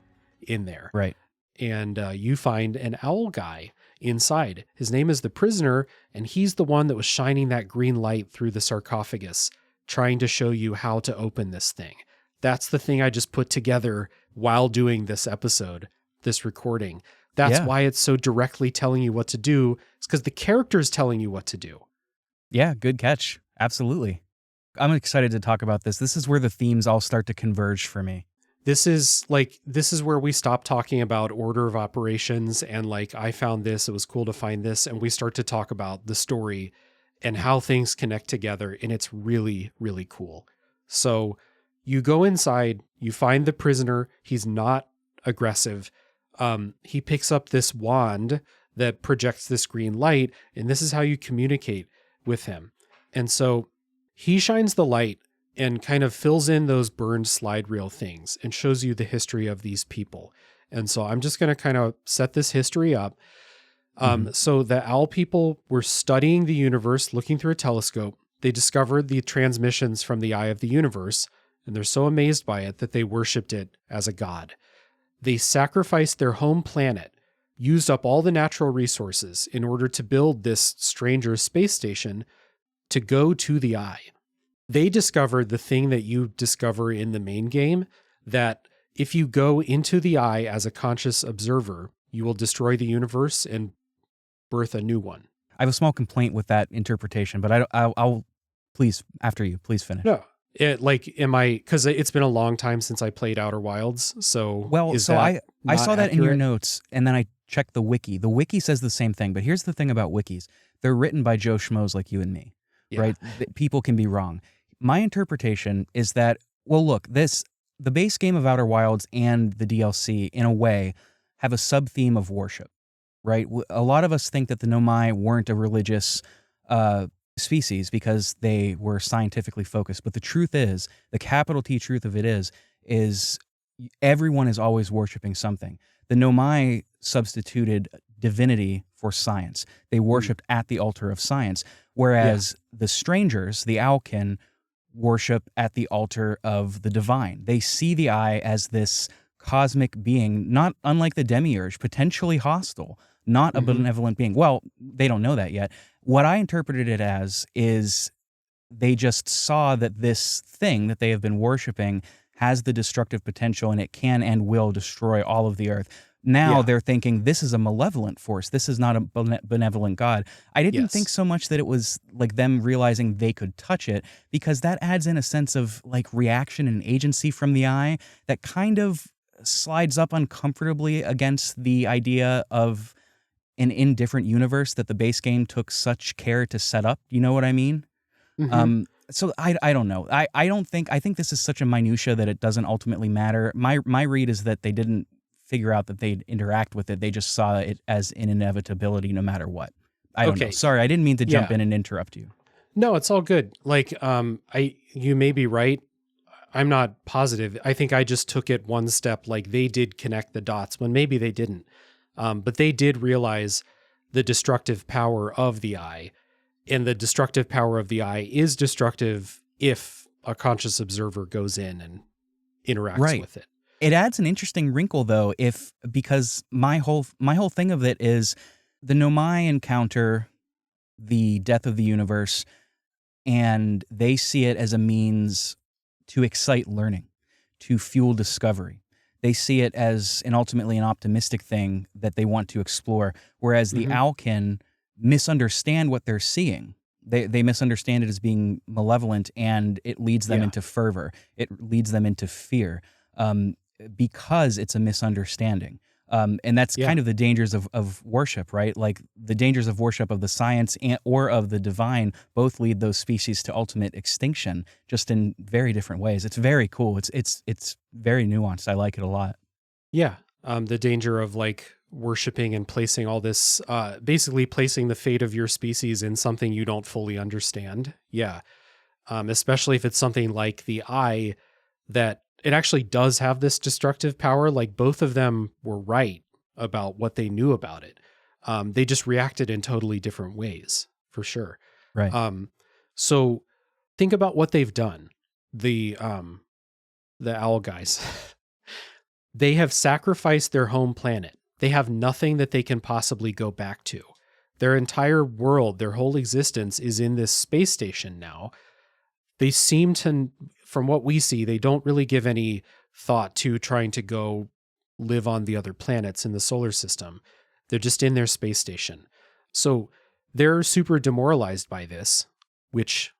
A: in there.
B: Right.
A: And you find an owl guy inside. His name is the Prisoner, and he's the one that was shining that green light through the sarcophagus, trying to show you how to open this thing. That's the thing I just put together while doing this episode, this recording. That's why it's so directly telling you what to do. It's because the character is telling you what to do.
B: Yeah, good catch. Absolutely. I'm excited to talk about this. This is where the themes all start to converge for me.
A: This is where we stop talking about order of operations and like, I found this, it was cool to find this. And we start to talk about the story and how things connect together. And it's really, really cool. So you go inside, you find the prisoner. He's not aggressive. He picks up this wand that projects this green light, and this is how you communicate with him. And so he shines the light and kind of fills in those burned slide reel things and shows you the history of these people. And so I'm just going to kind of set this history up. So the owl people were studying the universe, looking through a telescope. They discovered the transmissions from the eye of the universe, and they're so amazed by it that they worshiped it as a god. They sacrificed their home planet, used up all the natural resources in order to build this stranger space station to go to the eye. They discovered the thing that you discover in the main game, that if you go into the eye as a conscious observer, you will destroy the universe and birth a new one.
B: I have a small complaint with that interpretation, but I'll please, after you, please finish.
A: No. Because it's been a long time since I played Outer Wilds, so
B: I saw that in your notes, and then I checked the wiki. The wiki says the same thing, but here's the thing about wikis. They're written by Joe Schmoes like you and me, right? People can be wrong. My interpretation is that, well, look, the base game of Outer Wilds and the DLC, in a way, have a sub-theme of worship, right? A lot of us think that the Nomai weren't a religious species because they were scientifically focused. But the truth is, the capital T truth of it is everyone is always worshiping something. The Nomai substituted divinity for science. They worshipped at the altar of science, whereas the strangers, the Owlkin, worship at the altar of the divine. They see the eye as this cosmic being, not unlike the demiurge, potentially hostile, not a benevolent being. Well, they don't know that yet. What I interpreted it as is they just saw that this thing that they have been worshiping has the destructive potential, and it can and will destroy all of the earth. Now they're thinking, this is a malevolent force. This is not a benevolent God. I didn't think so much that it was like them realizing they could touch it, because that adds in a sense of like reaction and agency from the eye that kind of slides up uncomfortably against the idea of an indifferent universe that the base game took such care to set up. You know what I mean? So I don't know. I think this is such a minutia that it doesn't ultimately matter. My read is that they didn't figure out that they'd interact with it. They just saw it as an inevitability no matter what. I don't know. Sorry, I didn't mean to jump in and interrupt you.
A: No, it's all good. Like, you may be right. I'm not positive. I think I just took it one step. Like, they did connect the dots when maybe they didn't. But they did realize the destructive power of the eye, and the destructive power of the eye is destructive if a conscious observer goes in and interacts with it.
B: It adds an interesting wrinkle, though, because my whole thing of it is the Nomai encounter the death of the universe, and they see it as a means to excite learning, to fuel discovery. They see it as ultimately an optimistic thing that they want to explore, whereas the Owlkin misunderstand what they're seeing. They misunderstand it as being malevolent, and it leads them into fervor. It leads them into fear. Because it's a misunderstanding. And that's kind of the dangers of worship, right? Like the dangers of worship of the science or of the divine both lead those species to ultimate extinction, just in very different ways. It's very cool. It's very nuanced. I like it a lot.
A: Yeah. The danger of like worshiping and placing all this, basically placing the fate of your species in something you don't fully understand. Yeah. Especially if it's something like the eye that it actually does have this destructive power. Like both of them were right about what they knew about it. They just reacted in totally different ways, for sure.
B: Right.
A: So think about what they've done. The owl guys, they have sacrificed their home planet. They have nothing that they can possibly go back to. Their entire world, their whole existence is in this space station now. They seem to from what we see, they don't really give any thought to trying to go live on the other planets in the solar system. They're just in their space station. So they're super demoralized by this, which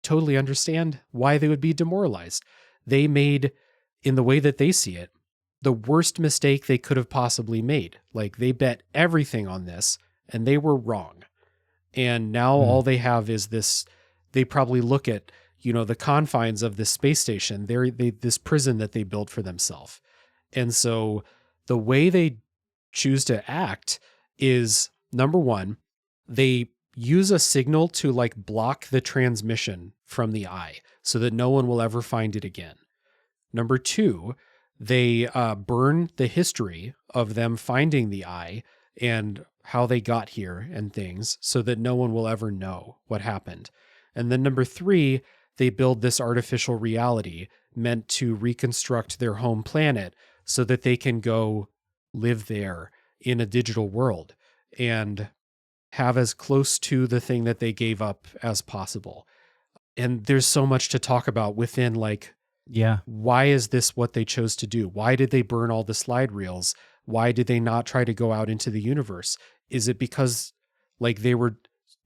A: totally understand why they would be demoralized. They made, in the way that they see it, the worst mistake they could have possibly made. Like, they bet everything on this and they were wrong. And now all they have is this, they probably look at, the confines of this space station, this prison that they built for themselves. And so the way they choose to act is, number one, they use a signal to like block the transmission from the eye so that no one will ever find it again. Number two, they burn the history of them finding the eye and how they got here and things so that no one will ever know what happened. And then number three, they build this artificial reality meant to reconstruct their home planet so that they can go live there in a digital world and have as close to the thing that they gave up as possible. And there's so much to talk about within, like, why is this what they chose to do? Why did they burn all the slide reels? Why did they not try to go out into the universe? Is it because like they were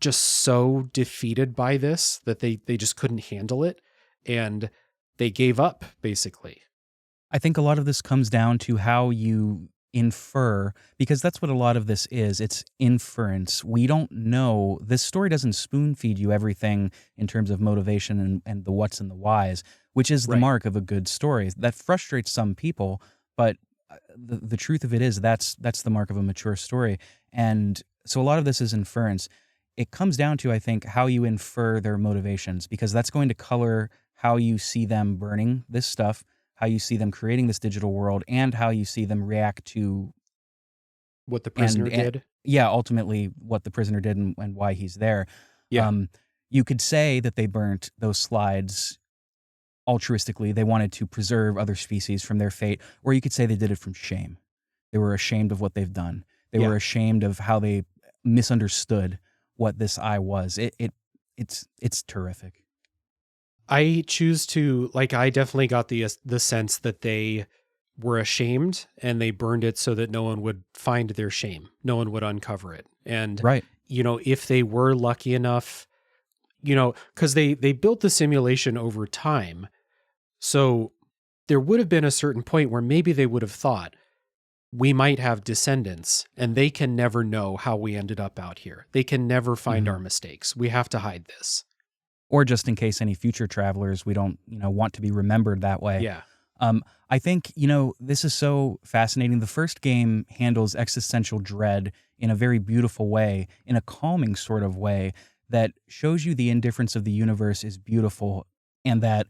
A: just so defeated by this that they just couldn't handle it and they gave up, basically?
B: I think a lot of this comes down to how you infer, because that's what a lot of this is. It's inference. We don't know. This story doesn't spoon feed you everything in terms of motivation and the what's and the whys, which is the mark of a good story. That frustrates some people, but the truth of it is that's the mark of a mature story. And so a lot of this is inference. It comes down to, I think, how you infer their motivations, because that's going to color how you see them burning this stuff, how you see them creating this digital world, and how you see them react to
A: what the prisoner did.
B: Yeah, ultimately what the prisoner did and why he's there.
A: Yeah.
B: You could say that they burnt those slides altruistically. They wanted to preserve other species from their fate, or you could say they did it from shame. They were ashamed of what they've done. They were ashamed of how they misunderstood what this eye was. It's terrific.
A: I choose to, like, I definitely got the sense that they were ashamed and they burned it so that no one would find their shame. No one would uncover it. And, if they were lucky enough, because they built the simulation over time. So there would have been a certain point where maybe they would have thought, we might have descendants and they can never know how we ended up out here. They can never find our mistakes. We have to hide this.
B: Or just in case any future travelers, we don't, want to be remembered that way.
A: Yeah.
B: I think, this is so fascinating. The first game handles existential dread in a very beautiful way, in a calming sort of way that shows you the indifference of the universe is beautiful and that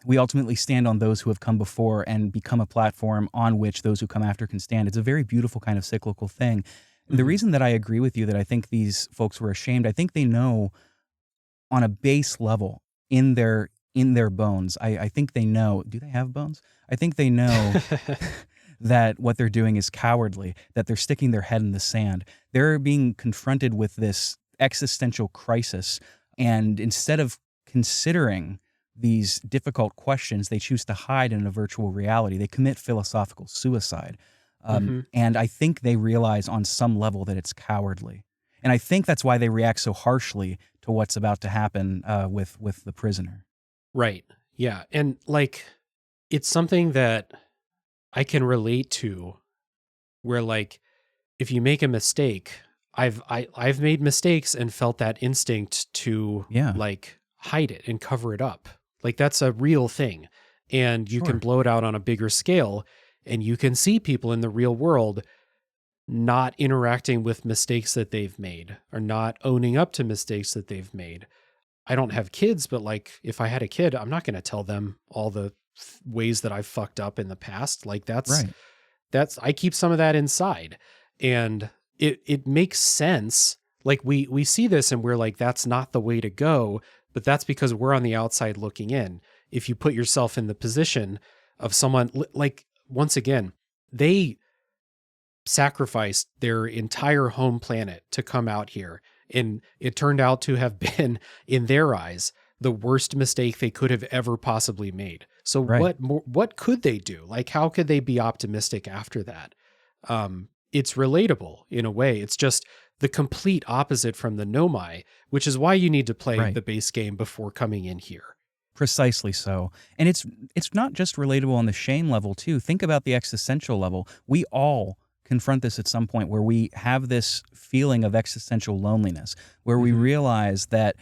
B: we ultimately stand on those who have come before and become a platform on which those who come after can stand. It's a very beautiful kind of cyclical thing. And the reason that I agree with you that I think these folks were ashamed, I think they know on a base level in their bones. I think they know. Do they have bones? I think they know that what they're doing is cowardly, that they're sticking their head in the sand. They're being confronted with this existential crisis. And instead of considering these difficult questions, they choose to hide in a virtual reality. They commit philosophical suicide. And I think they realize on some level that it's cowardly. And I think that's why they react so harshly to what's about to happen with the prisoner.
A: Right. Yeah. And like, it's something that I can relate to where, like, if you make a mistake, I've made mistakes and felt that instinct to like hide it and cover it up. Like, that's a real thing. And you can blow it out on a bigger scale, and you can see people in the real world not interacting with mistakes that they've made or not owning up to mistakes that they've made. I don't have kids, but like, if I had a kid, I'm not going to tell them all the ways that I've fucked up in the past. Like, that's I keep some of that inside, and it makes sense. Like, we see this and we're like, that's not the way to go, but that's because we're on the outside looking in. If you put yourself in the position of someone, like, once again, they sacrificed their entire home planet to come out here. And it turned out to have been, in their eyes, the worst mistake they could have ever possibly made. So
B: Right.
A: what could they do? Like, how could they be optimistic after that? It's relatable in a way. It's just the complete opposite from the Nomai, which is why you need to play
B: Right.
A: the base game before coming in here.
B: Precisely so. And it's not just relatable on the shame level too. Think about the existential level. We all confront this at some point where we have this feeling of existential loneliness, where we
A: Mhm.
B: realize that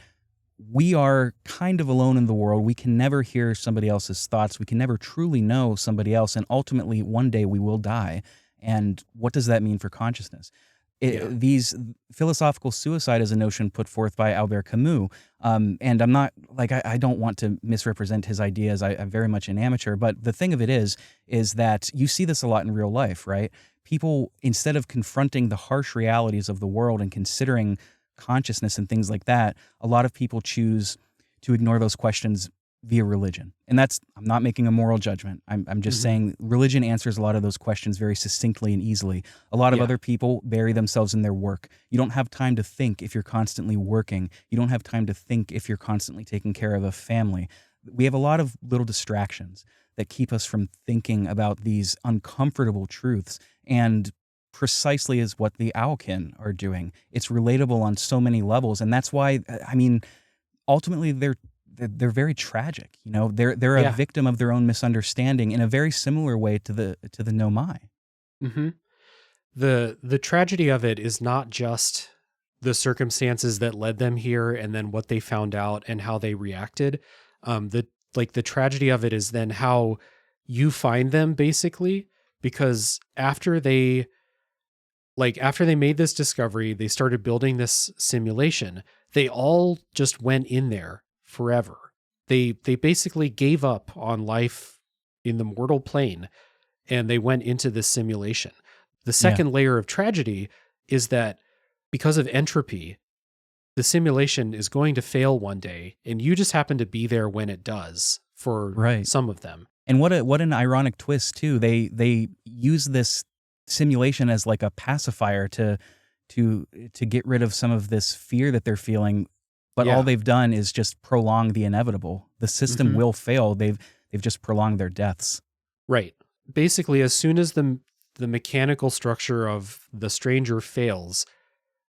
B: we are kind of alone in the world. We can never hear somebody else's thoughts. We can never truly know somebody else. And ultimately, one day we will die. And what does that mean for consciousness?
A: Yeah.
B: These philosophical suicide is a notion put forth by Albert Camus. And I'm not like, I don't want to misrepresent his ideas. I'm very much an amateur. But the thing of it is that you see this a lot in real life, right? People, instead of confronting the harsh realities of the world and considering consciousness and things like that, a lot of people choose to ignore those questions via religion. And that's, I'm not making a moral judgment. I'm just
A: Mhm.
B: saying religion answers a lot of those questions very succinctly and easily. A lot of
A: Yeah.
B: other people bury themselves in their work. You don't have time to think if you're constantly working. You don't have time to think if you're constantly taking care of a family. We have a lot of little distractions that keep us from thinking about these uncomfortable truths. And precisely is what the Owlkin are doing. It's relatable on so many levels, and that's why I mean, ultimately they're very tragic. You know, they're a
A: Yeah.
B: victim of their own misunderstanding in a very similar way to the Nomai.
A: Mhm. The tragedy of it is not just the circumstances that led them here and then what they found out and how they reacted. The tragedy of it is then how you find them, basically, because after they made this discovery, they started building this simulation. They all just went in there forever. They basically gave up on life in the mortal plane and they went into this simulation. The
B: Yeah.
A: second layer of tragedy is that because of entropy, the simulation is going to fail one day, and you just happen to be there when it does for
B: Right.
A: some of them.
B: And what an ironic twist too. They use this simulation as like a pacifier to get rid of some of this fear that they're feeling, but all
A: Yeah.
B: they've done is just prolong the inevitable. The system
A: Hmm.
B: will fail. They've just prolonged their deaths.
A: Right. Basically, as soon as the mechanical structure of the stranger fails,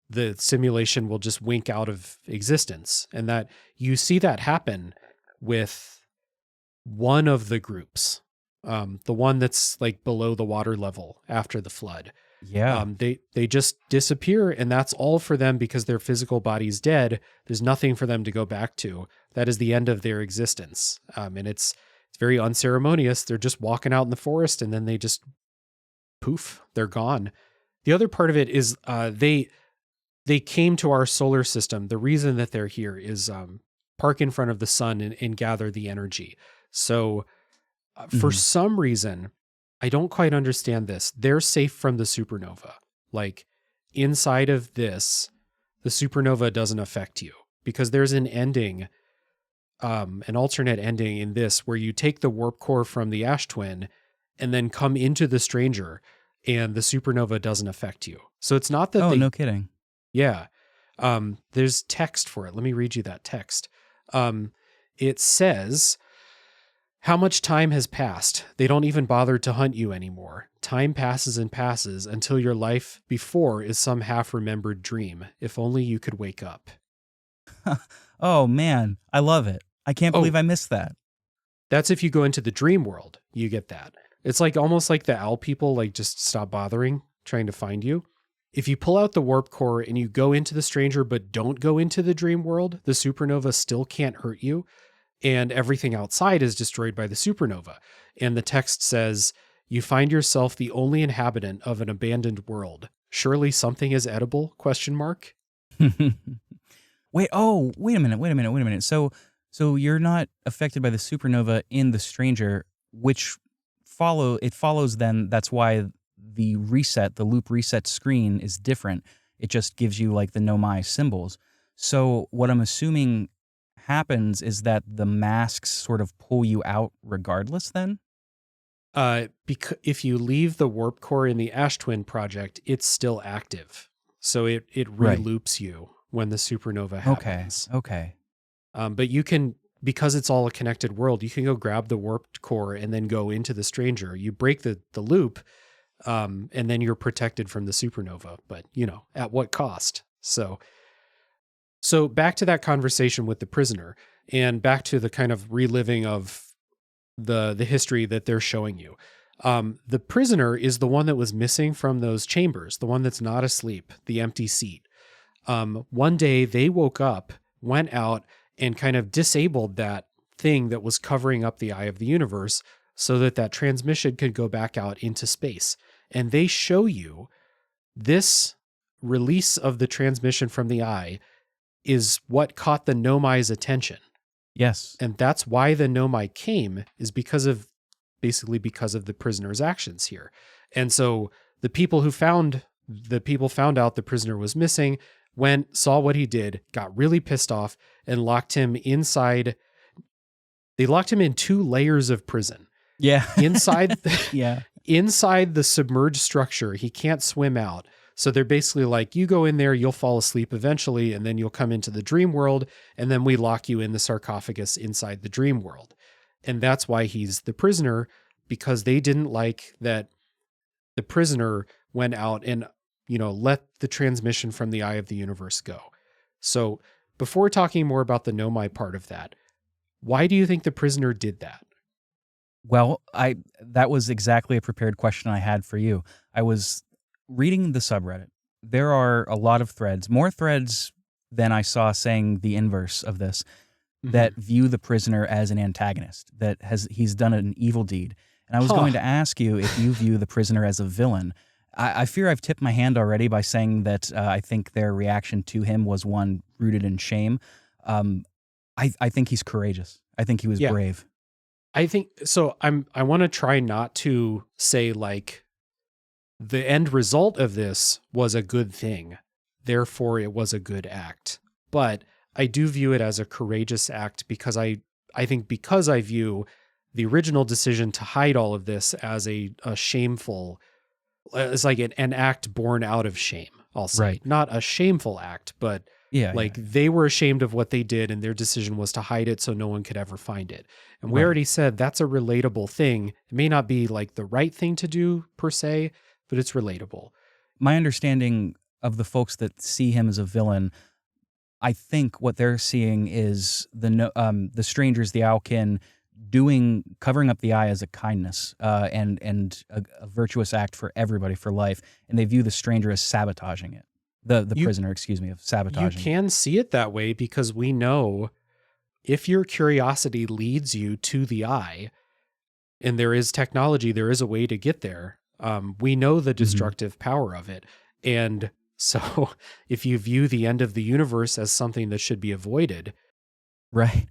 A: the simulation will just wink out of existence. And that you see that happen with one of the groups, the one that's like below the water level after the flood.
B: Yeah.
A: They just disappear, and that's all for them because their physical body's dead. There's nothing for them to go back to. That is the end of their existence, and it's very unceremonious. They're just walking out in the forest, and then they just poof, they're gone. The other part of it is they came to our solar system. The reason that they're here is park in front of the sun and gather the energy. So for
B: Mhm.
A: some reason, I don't quite understand this. They're safe from the supernova. Like inside of this, the supernova doesn't affect you because there's an ending, an alternate ending in this where you take the warp core from the ash twin and then come into the stranger and the supernova doesn't affect you. So it's not that
B: Oh,
A: they,
B: no kidding.
A: yeah. There's text for it. Let me read you that text. It says, how much time has passed? They don't even bother to hunt you anymore. Time passes and passes until your life before is some half-remembered dream. If only you could wake up.
B: Oh man, I love it. I can't believe
A: Oh,
B: I missed that.
A: that's if you go into the dream world, you get that. It's like almost like the owl people like just stop bothering trying to find you. If you pull out the warp core and you go into the stranger but don't go into the dream world, the supernova still can't hurt you and everything outside is destroyed by the supernova. And the text says, you find yourself the only inhabitant of an abandoned world. Surely something is edible? Question mark.
B: Wait a minute, wait a minute, wait a minute. So you're not affected by the supernova in The Stranger, which follows then that's why the loop reset screen is different. It just gives you like the Nomai symbols. So what I'm assuming happens is that the masks sort of pull you out regardless then?
A: Because if you leave the warp core in the Ash Twin project, it's still active. So it
B: Right.
A: re-loops you when the supernova
B: Okay.
A: happens.
B: Okay.
A: But you can, because it's all a connected world, you can go grab the warped core and then go into the stranger. You break the loop, and then you're protected from the supernova. But, at what cost? So back to that conversation with the prisoner, and back to the kind of reliving of the history that they're showing you. The prisoner is the one that was missing from those chambers, the one that's not asleep, the empty seat. One day they woke up, went out, and kind of disabled that thing that was covering up the eye of the universe so that transmission could go back out into space. And they show you this release of the transmission from the eye is what caught the Nomai's attention.
B: Yes.
A: And that's why the Nomai came, is because of the prisoner's actions here. And so the people found out the prisoner was missing, saw what he did, got really pissed off, and locked him inside. They locked him in 2 layers of prison.
B: Yeah.
A: Inside,
B: yeah.
A: Inside the submerged structure, he can't swim out. So they're basically like, you go in there, you'll fall asleep eventually, and then you'll come into the dream world, and then we lock you in the sarcophagus inside the dream world. And that's why he's the prisoner, because they didn't like that the prisoner went out and, let the transmission from the eye of the universe go. So before talking more about the Nomai part of that, why do you think the prisoner did that?
B: Well, that was exactly a prepared question I had for you. I was reading the subreddit. There are a lot of threads, more threads than I saw saying the inverse of this, that view the prisoner as an antagonist, that he's done an evil deed. And I was going to ask you if you view the prisoner as a villain. I fear I've tipped my hand already by saying that I think their reaction to him was one rooted in shame. I think he's courageous. I think he was brave.
A: I think so. I want to try not to say like the end result of this was a good thing, therefore it was a good act. But I do view it as a courageous act because I think because I view the original decision to hide all of this as a shameful, it's like an act born out of shame, I'll say.
B: Right.
A: Not a shameful act, but they were ashamed of what they did and their decision was to hide it so no one could ever find it. And we already said that's a relatable thing. It may not be like the right thing to do per se, but it's relatable.
B: My understanding of the folks that see him as a villain, I think what they're seeing is the strangers, the Owlkin, covering up the eye as a kindness and a virtuous act for everybody for life, and they view the stranger as sabotaging it. The prisoner, of sabotaging.
A: You can see it that way because we know if your curiosity leads you to the eye, and there is technology, there is a way to get there. We know the destructive power of it. And so if you view the end of the universe as something that should be avoided.
B: Right.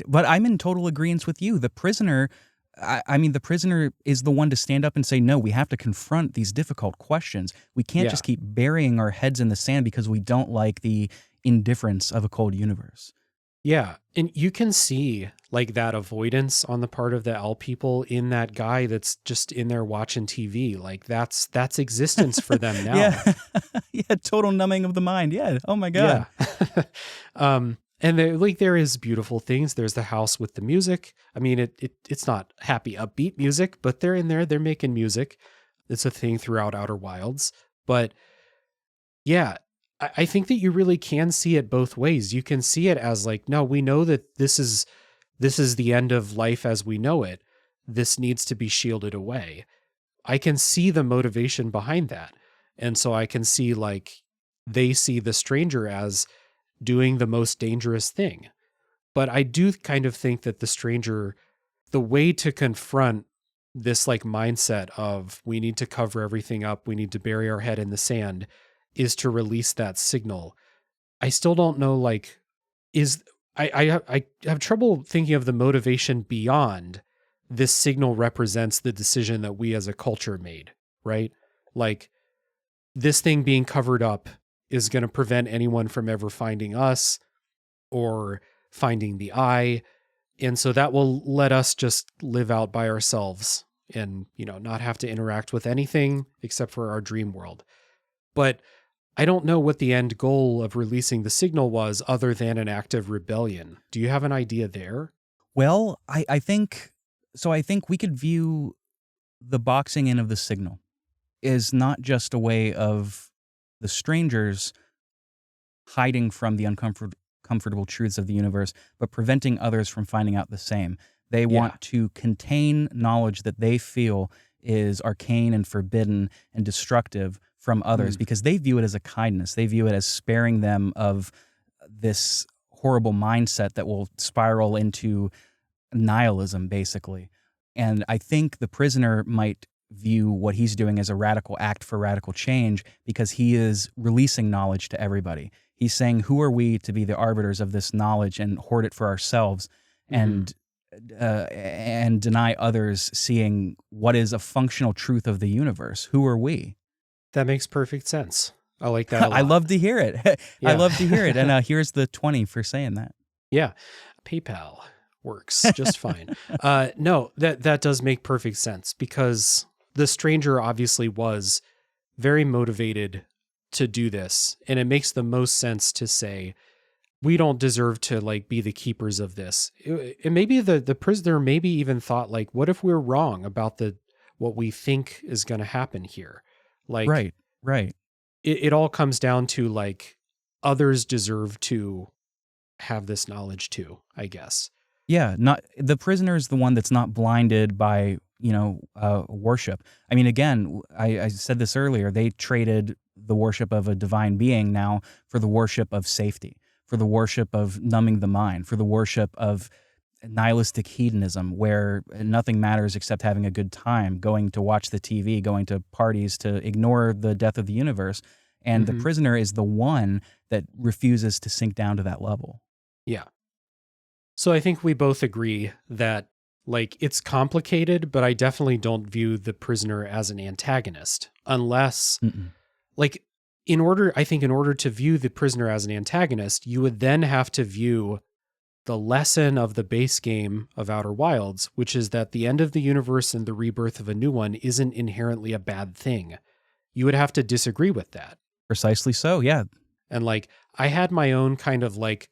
B: But I'm in total agreement with you. The prisoner, the prisoner is the one to stand up and say, no, we have to confront these difficult questions. We can't just keep burying our heads in the sand because we don't like the indifference of a cold universe.
A: Yeah. And you can see like that avoidance on the part of the L people in that guy that's just in there watching TV. Like that's existence for them now.
B: Yeah. Total numbing of the mind. Yeah. Oh my God.
A: Yeah. And there is beautiful things. There's the house with the music. I mean, it's not happy, upbeat music, but they're in there. They're making music. It's a thing throughout Outer Wilds. But yeah, I think that you really can see it both ways. You can see it as like, no, we know that this is the end of life as we know it. This needs to be shielded away. I can see the motivation behind that. And so I can see like they see the stranger as doing the most dangerous thing. But I do kind of think that the stranger, the way to confront this like mindset of we need to cover everything up, we need to bury our head in the sand, is to release that signal. I still don't know, like, I have trouble thinking of the motivation beyond this signal represents the decision that we as a culture made, right? Like this thing being covered up is going to prevent anyone from ever finding us or finding the eye. And so that will let us just live out by ourselves and, not have to interact with anything except for our dream world. But I don't know what the end goal of releasing the signal was other than an act of rebellion. Do you have an idea there?
B: Well, I think so. I think we could view the boxing in of the signal is not just a way of the strangers hiding from the uncomfortable truths of the universe, but preventing others from finding out the same. They
A: Yeah.
B: want to contain knowledge that they feel is arcane and forbidden and destructive from others
A: Mm.
B: because they view it as a kindness. They view it as sparing them of this horrible mindset that will spiral into nihilism, basically. And I think the prisoner might view what he's doing as a radical act for radical change because he is releasing knowledge to everybody. He's saying, who are we to be the arbiters of this knowledge and hoard it for ourselves
A: Mhm.
B: and deny others seeing what is a functional truth of the universe? Who are we?
A: That makes perfect sense. I like that a
B: I
A: lot.
B: love to hear it. I
A: Yeah.
B: love to hear it. And here's the 20 for saying that.
A: Yeah. PayPal works just fine. No, that does make perfect sense because the stranger obviously was very motivated to do this. And it makes the most sense to say, we don't deserve to like be the keepers of this. It maybe the prisoner maybe even thought like, what if we're wrong about what we think is going to happen here? Like
B: Right, right.
A: it all comes down to like others deserve to have this knowledge too, I guess.
B: Yeah, not the prisoner is the one that's not blinded by, worship. I mean, again, I said this earlier, they traded the worship of a divine being now for the worship of safety, for the worship of numbing the mind, for the worship of nihilistic hedonism where nothing matters except having a good time, going to watch the TV, going to parties to ignore the death of the universe. And the
A: Hmm.
B: prisoner is the one that refuses to sink down to that level.
A: Yeah. So I think we both agree that like it's complicated, but I definitely don't view the prisoner as an antagonist unless
B: Mm-mm.
A: like I think in order to view the prisoner as an antagonist, you would then have to view the lesson of the base game of Outer Wilds, which is that the end of the universe and the rebirth of a new one isn't inherently a bad thing. You would have to disagree with that.
B: Precisely so, yeah.
A: And like, I had my own kind of like,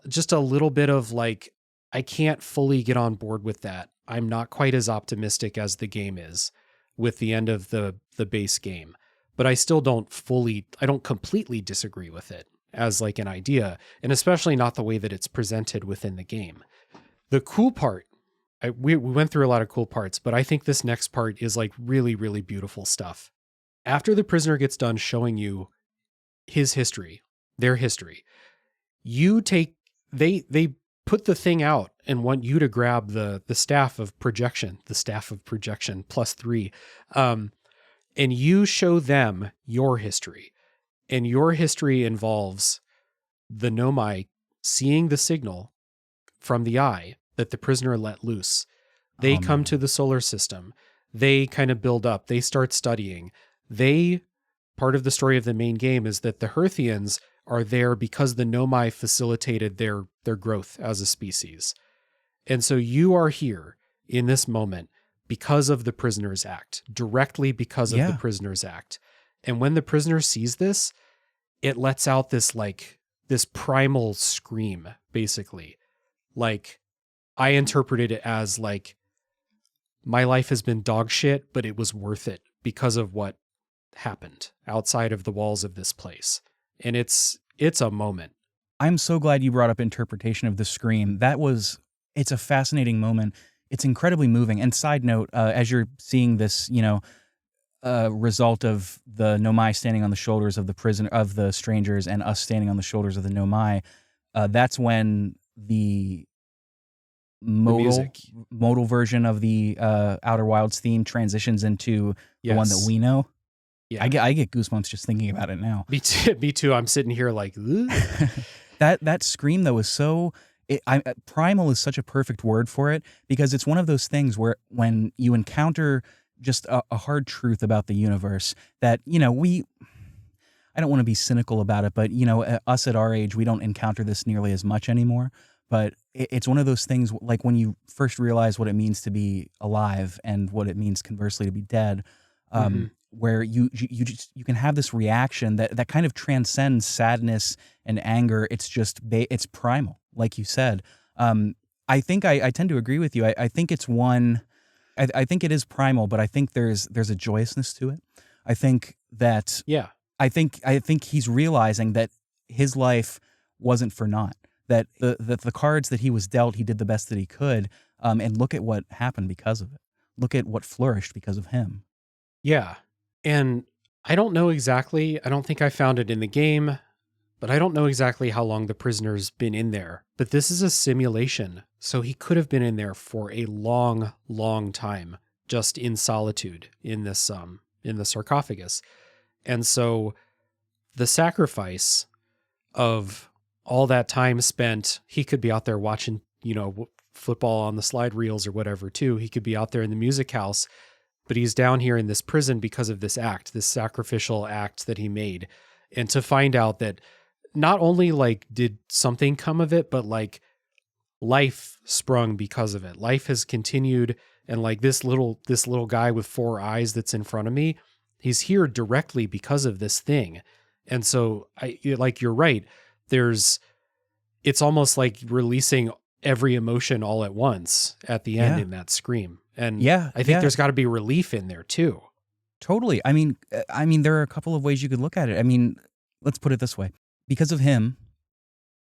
A: just a little bit of like, I can't fully get on board with that. I'm not quite as optimistic as the game is with the end of the base game, but I still I don't completely disagree with it as like an idea, and especially not the way that it's presented within the game. The cool part, we went through a lot of cool parts, but I think this next part is like really, really beautiful stuff. After the prisoner gets done showing you his history, their history, you take they put the thing out and want you to grab the staff of projection, +3, and you show them your history. And your history involves the Nomai seeing the signal from the eye that the prisoner let loose. They
B: Oh,
A: come to
B: man.
A: the solar system. They kind of build up. They start studying. Part of the story of the main game is that the Herthians are there because the Nomai facilitated their growth as a species. And so you are here in this moment because of the Prisoner's Act, directly because of the
B: Yeah.
A: Prisoner's Act. And when the prisoner sees this, it lets out this primal scream, basically. Like, I interpreted it as like, my life has been dog shit, but it was worth it because of what happened outside of the walls of this place. And it's a moment.
B: I'm so glad you brought up interpretation of the scream. It's a fascinating moment. It's incredibly moving. And side note, as you're seeing this, result of the Nomai standing on the shoulders of the strangers and us standing on the shoulders of the Nomai, that's when the
A: The
B: modal
A: music.
B: modal version of the Outer Wilds theme transitions into the one that
A: Yes.
B: we know.
A: Yeah.
B: I get goosebumps just thinking about it now.
A: Me too. Me too. I'm sitting here like, ugh.
B: That scream though is so primal is such a perfect word for it because it's one of those things where when you encounter just a hard truth about the universe that I don't want to be cynical about it, but us at our age we don't encounter this nearly as much anymore. But it's one of those things like when you first realize what it means to be alive and what it means conversely to be dead.
A: Mhm.
B: where you can have this reaction that kind of transcends sadness and anger. It's just it's primal, like you said. I think I tend to agree with you. I think it's one. I think it is primal, but I think there's a joyousness to it. I think that
A: Yeah.
B: I think he's realizing that his life wasn't for naught. That the cards that he was dealt, he did the best that he could. And look at what happened because of it. Look at what flourished because of him.
A: Yeah. And I don't know exactly, I don't think I found it in the game, but I don't know exactly how long the prisoner's been in there. But this is a simulation. So he could have been in there for a long, long time, just in solitude in this in the sarcophagus. And so the sacrifice of all that time spent, he could be out there watching, football on the slide reels or whatever too. He could be out there in the music house, but he's down here in this prison because of this act, this sacrificial act that he made. And to find out that not only like did something come of it, but like life sprung because of it. Life has continued. And like this little guy with 4 eyes that's in front of me, he's here directly because of this thing. And so you're right. It's almost like releasing every emotion all at once at the end in that scream. And I think there's got to be relief in there too.
B: Totally. I mean, there are a couple of ways you could look at it. I mean, let's put it this way. Because of him,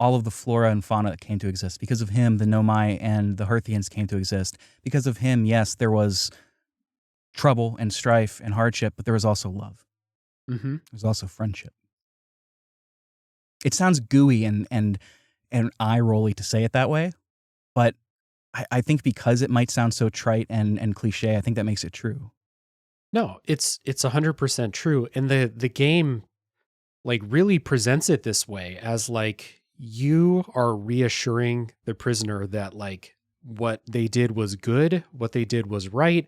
B: all of the flora and fauna came to exist. Because of him, the Nomai and the Hearthians came to exist. Because of him, yes, there was trouble and strife and hardship, but there was also love.
A: Mm-hmm.
B: There was also friendship. It sounds gooey and eye-rolly to say it that way, but I think because it might sound so trite and cliche, I think that makes it true.
A: No, it's 100% true. And the game like really presents it this way as like you are reassuring the prisoner that like what they did was good, what they did was right,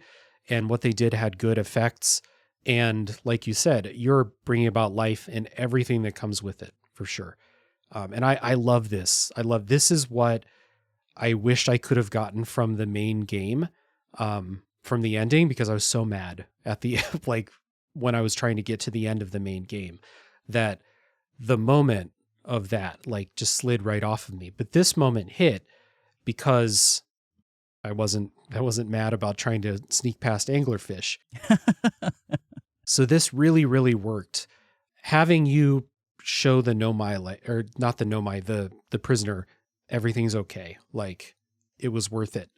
A: and what they did had good effects. And like you said, you're bringing about life and everything that comes with it for sure. And I love this. This is what I wished I could have gotten from the main game, from the ending, because I was so mad at the, like when I was trying to get to the end of the main game, that the moment of that, like just slid right off of me. But this moment hit because I wasn't mad about trying to sneak past anglerfish. So this really, really worked. Having you show the Nomai, or not the Nomai, the prisoner, everything's okay. Like it was worth it.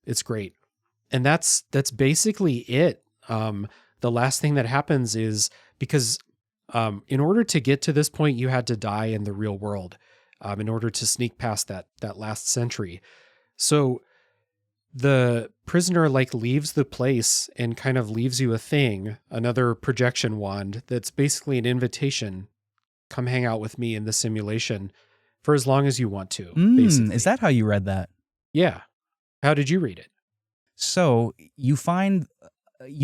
A: It's great. And that's basically it. The last thing that happens is because in order to get to this point, you had to die in the real world in order to sneak past that last sentry. So the prisoner like leaves the place and kind of leaves you a thing, another projection wand that's basically an invitation. Come hang out with me in the simulation for as long as you want to. Basically.
B: Is that how you read that?
A: Yeah. How did you read it?
B: So you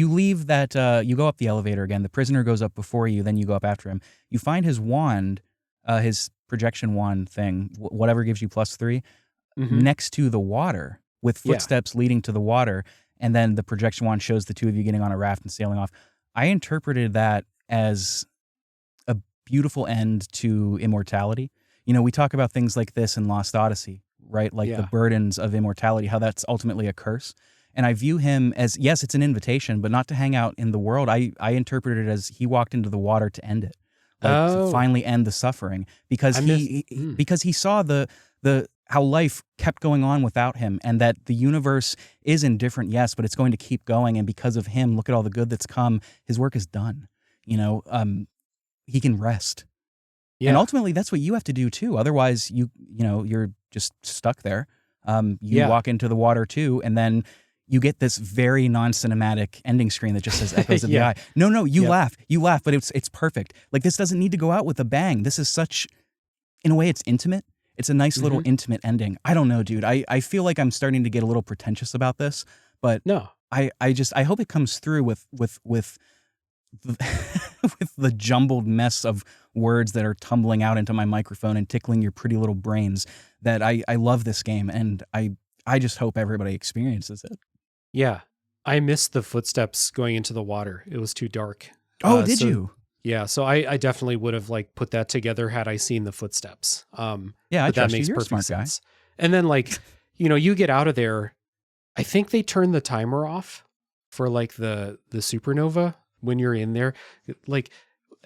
B: leave that, you go up the elevator again. The prisoner goes up before you, then you go up after him. You find his wand, his projection wand thing, whatever gives you +3, next to the water with footsteps leading to the water. And then the projection wand shows the two of you getting on a raft and sailing off. I interpreted that as a beautiful end to immortality. You know, we talk about things like this in Lost Odyssey, right? Like the burdens of immortality, how that's ultimately a curse. And I view him as, yes, it's an invitation, but not to hang out in the world. I interpreted it as he walked into the water to end it, like to finally end the suffering, because because he saw the how life kept going on without him, and that the universe is indifferent, yes, but it's going to keep going. And because of him, look at all the good that's come. His work is done. You know, he can rest. Yeah. And ultimately, that's what you have to do too. Otherwise, you're just stuck there. You walk into the water too, and then you get this very non-cinematic ending screen that just says Echoes of the Eye. No, you laugh, but it's perfect. Like, this doesn't need to go out with a bang. This is such, in a way, it's intimate. It's a nice little intimate ending. I don't know, dude. I feel like I'm starting to get a little pretentious about this, but no, I hope it comes through with with the jumbled mess of words that are tumbling out into my microphone and tickling your pretty little brains, that I love this game, and I just hope everybody experiences it.
A: Yeah. I missed the footsteps going into the water. It was too dark.
B: Oh, did
A: So,
B: you?
A: Yeah, so I definitely would have like put that together had I seen the footsteps.
B: Yeah, I
A: But that
B: trust you.
A: makes
B: You're a
A: perfect
B: smart guy.
A: sense. And then like, you get out of there. I think they turn the timer off for like the supernova when you're in there. Like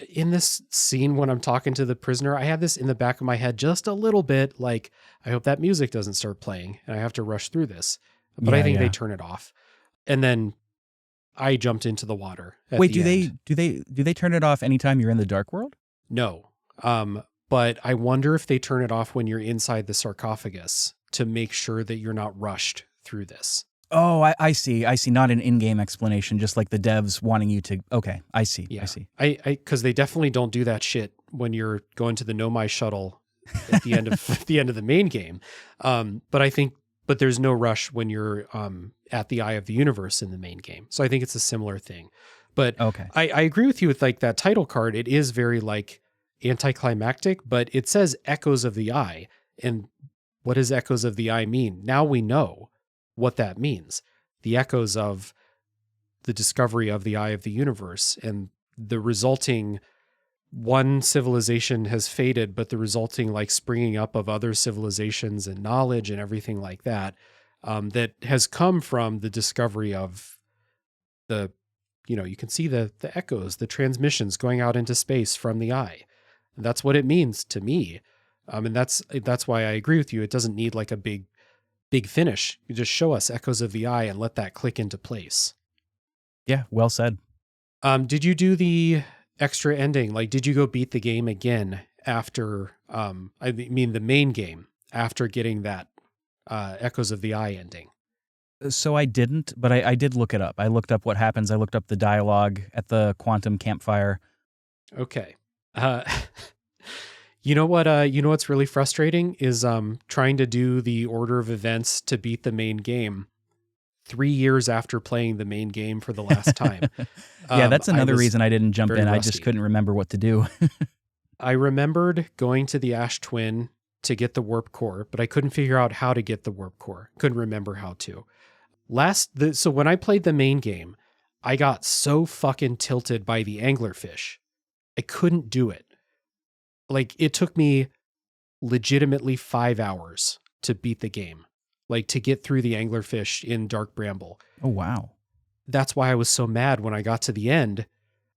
A: in this scene when I'm talking to the prisoner, I had this in the back of my head just a little bit like, I hope that music doesn't start playing and I have to rush through this. But I
B: Yeah,
A: think they
B: yeah.
A: turn it off. And then I jumped into the water at
B: Wait,
A: the end.
B: do they turn it off anytime you're in the dark world?
A: No. But I wonder if they turn it off when you're inside the sarcophagus to make sure that you're not rushed through this.
B: Oh, I see. I see. Not an in-game explanation, just like the devs wanting you to. Okay, I see.
A: Yeah.
B: I see.
A: Because they definitely don't do that shit when you're going to the Nomai shuttle at the end of the end of the main game. But there's no rush when you're at the Eye of the Universe in the main game. So I think it's a similar thing. But
B: Okay.
A: I agree with you with like that title card. It is very like anticlimactic, but it says Echoes of the Eye. And what does Echoes of the Eye mean? Now we know what that means. The echoes of the discovery of the Eye of the Universe and the resulting one civilization has faded, but the resulting like springing up of other civilizations and knowledge and everything like that, that has come from the discovery of the, you can see the echoes, the transmissions going out into space from the eye. And that's what it means to me. And that's why I agree with you. It doesn't need like a big finish. You just show us Echoes of the Eye and let that click into place.
B: Yeah, well said.
A: Did you do the extra ending? Like, did you go beat the game again after, the main game after getting that Echoes of the Eye ending?
B: So I didn't, but I did look it up. I looked up what happens. I looked up the dialogue at the quantum campfire.
A: Okay. You know what's really frustrating is trying to do the order of events to beat the main game 3 years after playing the main game for the last time.
B: Yeah, that's another reason I didn't jump in.
A: rusty.
B: I just couldn't remember what to do.
A: I remembered going to the Ash Twin to get the warp core, but I couldn't figure out how to get the warp core. Couldn't remember how to. So when I played the main game, I got so fucking tilted by the anglerfish. I couldn't do it. Like, it took me legitimately 5 hours to beat the game, like to get through the anglerfish in Dark Bramble.
B: Oh, wow.
A: That's why I was so mad when I got to the end,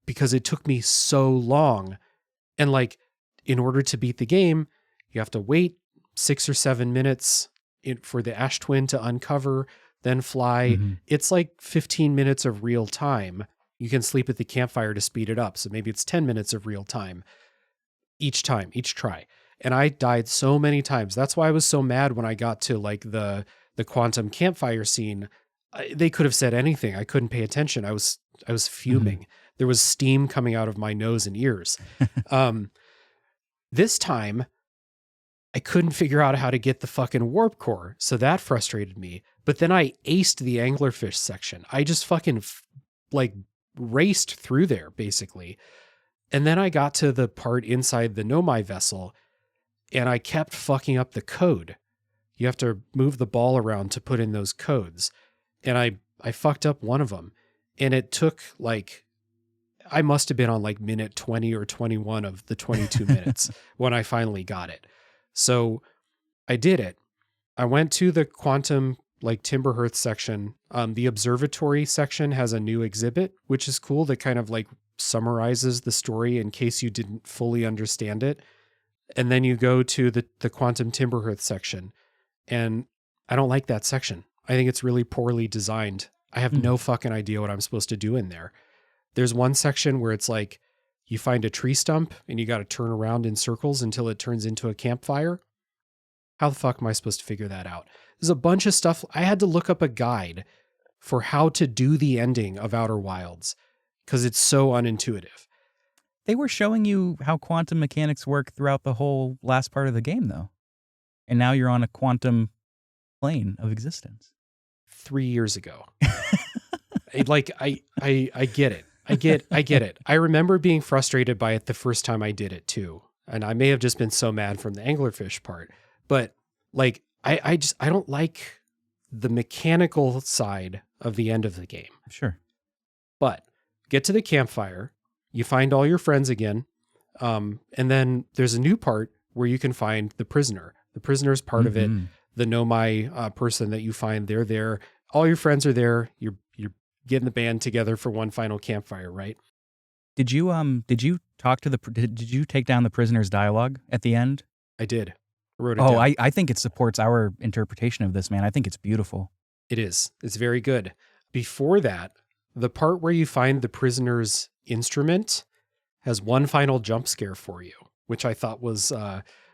A: because it took me so long. And like, in order to beat the game, you have to wait 6 or 7 minutes for the Ash Twin to uncover, then fly.
B: Mm-hmm.
A: It's like 15 minutes of real time. You can sleep at the campfire to speed it up. So maybe it's 10 minutes of real time each try. And I died so many times. That's why I was so mad when I got to like the quantum campfire scene. They could have said anything. I couldn't pay attention. I was fuming. Mm-hmm. There was steam coming out of my nose and ears. This time, I couldn't figure out how to get the fucking warp core. So that frustrated me. But then I aced the anglerfish section. I just fucking raced through there, basically. And then I got to the part inside the Nomai vessel, and I kept fucking up the code. You have to move the ball around to put in those codes. And I fucked up one of them. And it took I must have been on like minute 20 or 21 of the 22 minutes when I finally got it. So I did it. I went to the quantum Timberhearth section. The observatory section has a new exhibit, which is cool, that kind of summarizes the story in case you didn't fully understand it. And then you go to the quantum Timberhearth section. And I don't like that section. I think it's really poorly designed. I have no fucking idea what I'm supposed to do in there. There's one section where it's you find a tree stump and you got to turn around in circles until it turns into a campfire. How the fuck am I supposed to figure that out? There's a bunch of stuff. I had to look up a guide for how to do the ending of Outer Wilds because it's so unintuitive.
B: They were showing you how quantum mechanics work throughout the whole last part of the game, though. And now you're on a quantum plane of existence.
A: 3 years ago. I get it. I get it. I remember being frustrated by it the first time I did it too. And I may have just been so mad from the anglerfish part, but I don't like the mechanical side of the end of the game.
B: Sure.
A: But get to the campfire, you find all your friends again, and then there's a new part where you can find the prisoner. The prisoner's part of it. The Nomai person that you find, they're there. All your friends are there. You're getting the band together for one final campfire, right?
B: Did you talk to did you take down the prisoner's dialogue at the end?
A: I did. I wrote it down.
B: I think it supports our interpretation of this, man. I think it's beautiful.
A: It is. It's very good. Before that, the part where you find the prisoner's instrument has one final jump scare for you, which I thought was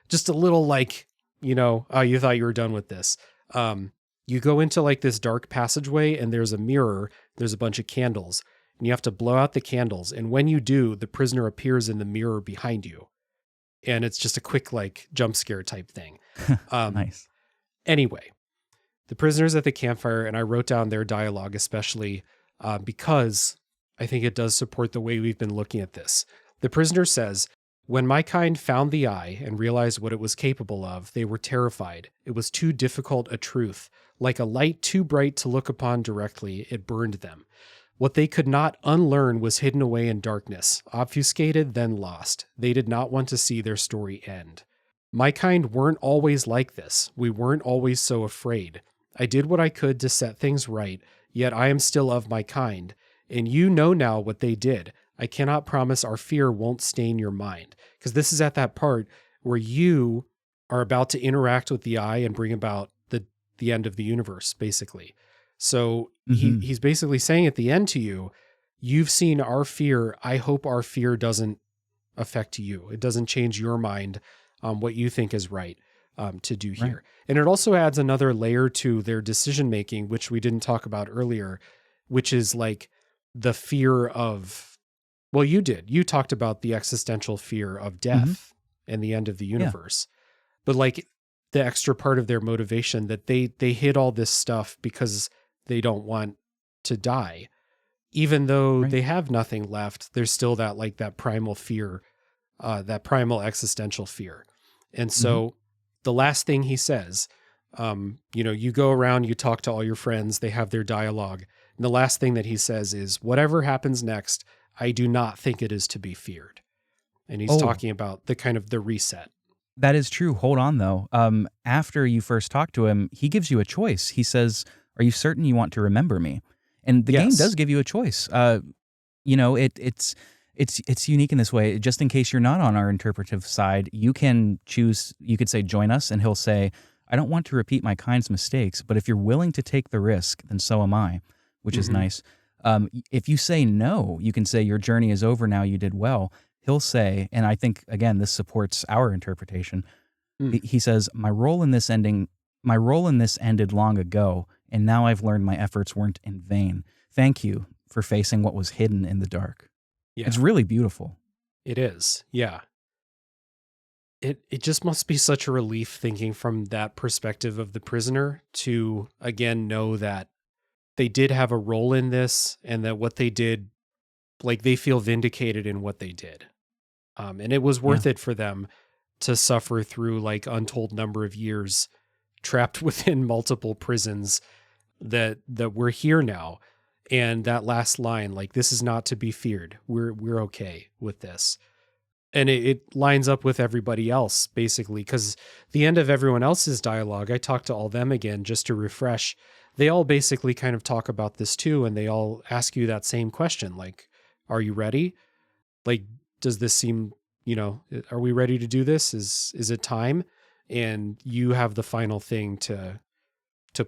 A: just a little like, you thought you were done with this. You go into like this dark passageway and there's a mirror, there's a bunch of candles, and you have to blow out the candles. And when you do, the prisoner appears in the mirror behind you. And it's just a quick like jump scare type thing.
B: Nice.
A: Anyway, the prisoners at the campfire, and I wrote down their dialogue, especially because I think it does support the way we've been looking at this. The prisoner says, "When my kind found the eye and realized what it was capable of, they were terrified. It was too difficult a truth. Like a light too bright to look upon directly, it burned them. What they could not unlearn was hidden away in darkness, obfuscated, then lost. They did not want to see their story end. My kind weren't always like this. We weren't always so afraid. I did what I could to set things right, yet I am still of my kind. And you know now what they did. I cannot promise our fear won't stain your mind." Because this is at that part where you are about to interact with the eye and bring about the end of the universe, basically. So he's basically saying at the end to you, you've seen our fear. I hope our fear doesn't affect you. It doesn't change your mind on what you think is right to do here. Right. And it also adds another layer to their decision-making, which we didn't talk about earlier, which is like the fear of, well, you did. You talked about the existential fear of death and the end of the universe. Yeah. But like the extra part of their motivation that they hid all this stuff because they don't want to die. Even though they have nothing left, there's still that like that primal fear, that primal existential fear. And so the last thing he says, you go around, you talk to all your friends, they have their dialogue. And the last thing that he says is, "Whatever happens next, I do not think it is to be feared." And he's talking about the kind of the reset.
B: That is true. Hold on, though. After you first talk to him, he gives you a choice. He says, "Are you certain you want to remember me?" And the game does give you a choice. It's unique in this way. Just in case you're not on our interpretive side, you can choose. You could say, "Join us," and he'll say, "I don't want to repeat my kind's mistakes, but if you're willing to take the risk, then so am I," which is nice. If you say no, you can say, "Your journey is over now. You did well." He'll say, and I think, again, this supports our interpretation. He says, my role in this ended long ago, and now I've learned my efforts weren't in vain. Thank you for facing what was hidden in the dark. Yeah. It's really beautiful.
A: It is. Yeah. It just must be such a relief thinking from that perspective of the prisoner to, again, know that they did have a role in this and that what they did, like they feel vindicated in what they did. And it was worth it for them to suffer through like untold number of years trapped within multiple prisons that we're here now. And that last line, like, "This is not to be feared. We're okay with this." And it lines up with everybody else, basically, because the end of everyone else's dialogue, I talked to all them again just to refresh. They all basically kind of talk about this too, and they all ask you that same question, like, "Are you ready? Like, does this seem, are we ready to do this? Is it time?" And you have the final thing to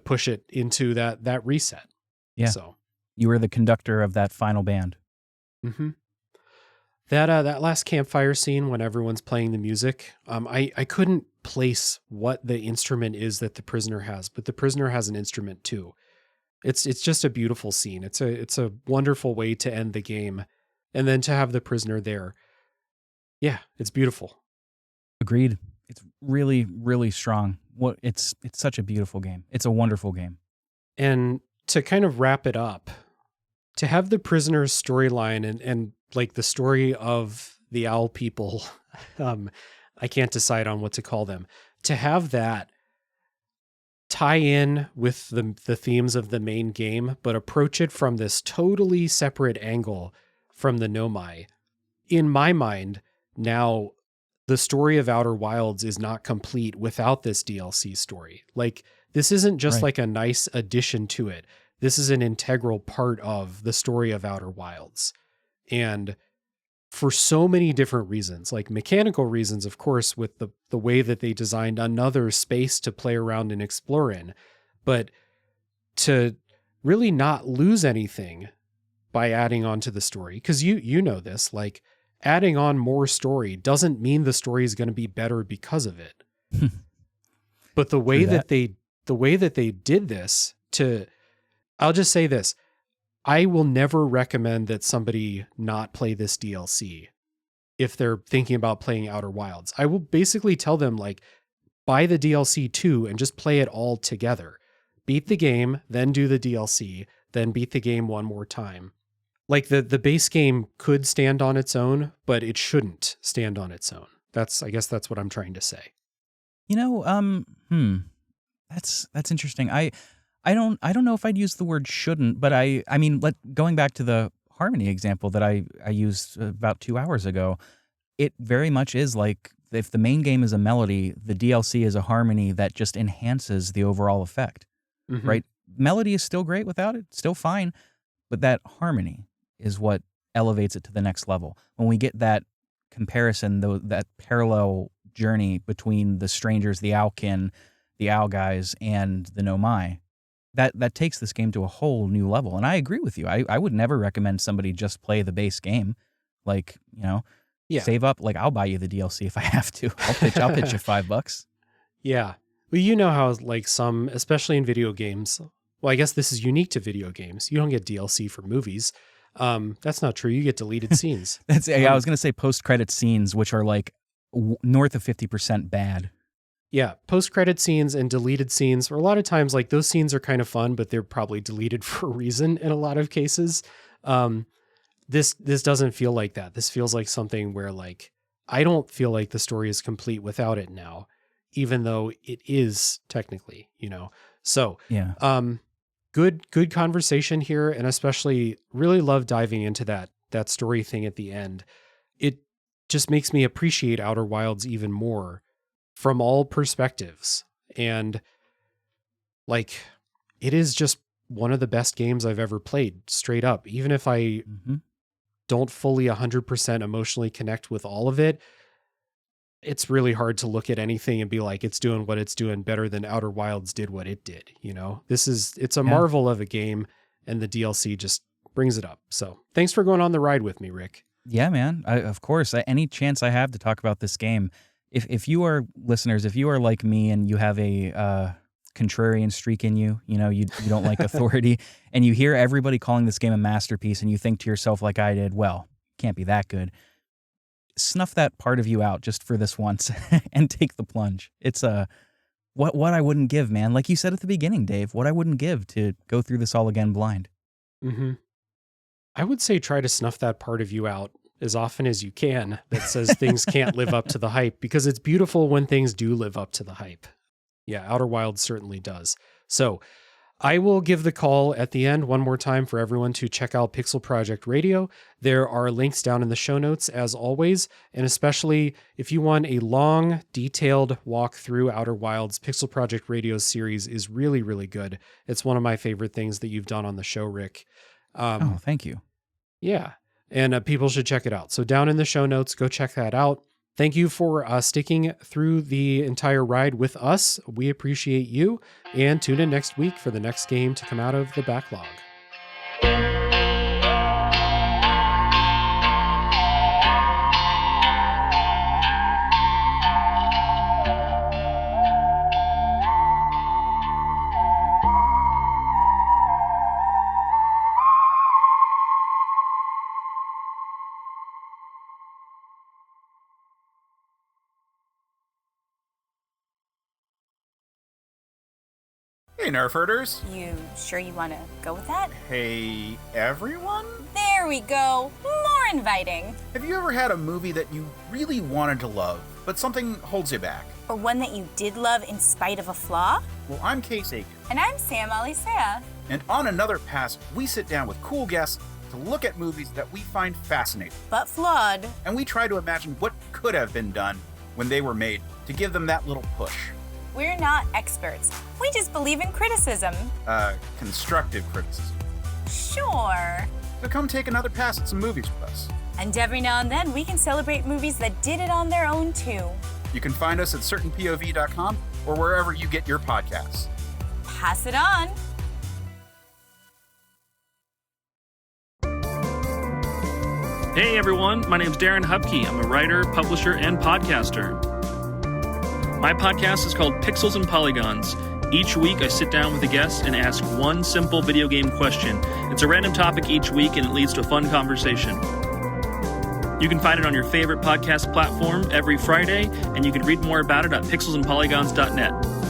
A: push it into that reset.
B: Yeah. So you were the conductor of that final band.
A: Mm-hmm. That last campfire scene when everyone's playing the music, I couldn't place what the instrument is that the prisoner has, but the prisoner has an instrument too. It's just a beautiful scene. It's a wonderful way to end the game, and then to have the prisoner there. Yeah, it's beautiful.
B: Agreed. It's really, really strong. It's such a beautiful game. It's a wonderful game.
A: And to kind of wrap it up, to have the prisoner's storyline and like the story of the owl people, I can't decide on what to call them. To have that tie in with the themes of the main game, but approach it from this totally separate angle from the Nomai. In my mind, now the story of Outer Wilds is not complete without this DLC story. Like, this isn't just
B: Right.
A: like a nice addition to it. This is an integral part of the story of Outer Wilds. And for so many different reasons, like mechanical reasons, of course, with the way that they designed another space to play around and explore in, but to really not lose anything by adding on to the story. Because you know this, like, adding on more story doesn't mean the story is going to be better because of it. But the way that they did this I'll just say this. I will never recommend that somebody not play this DLC if they're thinking about playing Outer Wilds. I will basically tell them, like, buy the DLC too and just play it all together. Beat the game, then do the DLC, then beat the game one more time. Like, the base game could stand on its own, but it shouldn't stand on its own. I guess that's what I'm trying to say.
B: You know, that's interesting. I don't know if I'd use the word shouldn't, but I mean, going back to the harmony example that I used about 2 hours ago, it very much is like, if the main game is a melody, the DLC is a harmony that just enhances the overall effect, right? Melody is still great without it, still fine, but that harmony is what elevates it to the next level. When we get that comparison, though, that parallel journey between the strangers, the Owlkin, the Owl guys, and the Nomai, that takes this game to a whole new level. And I agree with you. I would never recommend somebody just play the base game. Like, save up. Like, I'll buy you the DLC if I have to. I'll pitch you $5.
A: Yeah. Well, you know how, like, some, especially in video games, well, I guess this is unique to video games. You don't get DLC for movies. That's not true. You get deleted scenes.
B: I was going to say post-credit scenes, which are like north of 50% bad.
A: Yeah, post-credit scenes and deleted scenes, or a lot of times, like, those scenes are kind of fun, but they're probably deleted for a reason in a lot of cases. This doesn't feel like that. This feels like something where, like, I don't feel like the story is complete without it now, even though it is technically, So,
B: yeah.
A: Good conversation here, and especially really love diving into that story thing at the end. It just makes me appreciate Outer Wilds even more from all perspectives. And, like, it is just one of the best games I've ever played, straight up. Even if I don't fully 100% emotionally connect with all of it, it's really hard to look at anything and be like, it's doing what it's doing better than Outer Wilds did what it did. It's a marvel of a game, and the DLC just brings it up. So thanks for going on the ride with me, Rick.
B: Yeah, man. Of course, any chance I have to talk about this game. If you are listeners, if you are like me and you have a contrarian streak in you, you don't like authority, and you hear everybody calling this game a masterpiece, and you think to yourself, like I did, well, can't be that good. Snuff that part of you out just for this once and take the plunge. It's what I wouldn't give, man. Like you said at the beginning, Dave, what I wouldn't give to go through this all again blind.
A: I would say try to snuff that part of you out as often as you can that says things can't live up to the hype, because it's beautiful when things do live up to the hype. Yeah, Outer Wilds certainly does. So I will give the call at the end one more time for everyone to check out Pixel Project Radio. There are links down in the show notes, as always, and especially if you want a long, detailed walk through Outer Wilds, Pixel Project Radio's series is really, really good. It's one of my favorite things that you've done on the show, Rick.
B: Thank you.
A: Yeah, and people should check it out. So down in the show notes, go check that out. Thank you for sticking through the entire ride with us. We appreciate you, and tune in next week for the next game to come out of the backlog.
C: Hey, Nerf herders.
D: You sure you want to go with that?
C: Hey, everyone?
D: There we go. More inviting.
C: Have you ever had a movie that you really wanted to love, but something holds you back?
D: Or one that you did love in spite of a flaw?
C: Well, I'm Case Aiken.
D: And I'm Sam Alisea.
C: And on Another Pass, we sit down with cool guests to look at movies that we find fascinating.
D: But flawed.
C: And we try to imagine what could have been done when they were made to give them that little push.
D: We're not experts. We just believe in criticism.
C: Constructive criticism.
D: Sure.
C: So come take another pass at some movies with us.
D: And every now and then, we can celebrate movies that did it on their own, too.
C: You can find us at certainpov.com or wherever you get your podcasts.
D: Pass it on.
E: Hey everyone, my name's Darren Hupke. I'm a writer, publisher, and podcaster. My podcast is called Pixels and Polygons. Each week I sit down with a guest and ask one simple video game question. It's a random topic each week and it leads to a fun conversation. You can find it on your favorite podcast platform every Friday, and you can read more about it at pixelsandpolygons.net.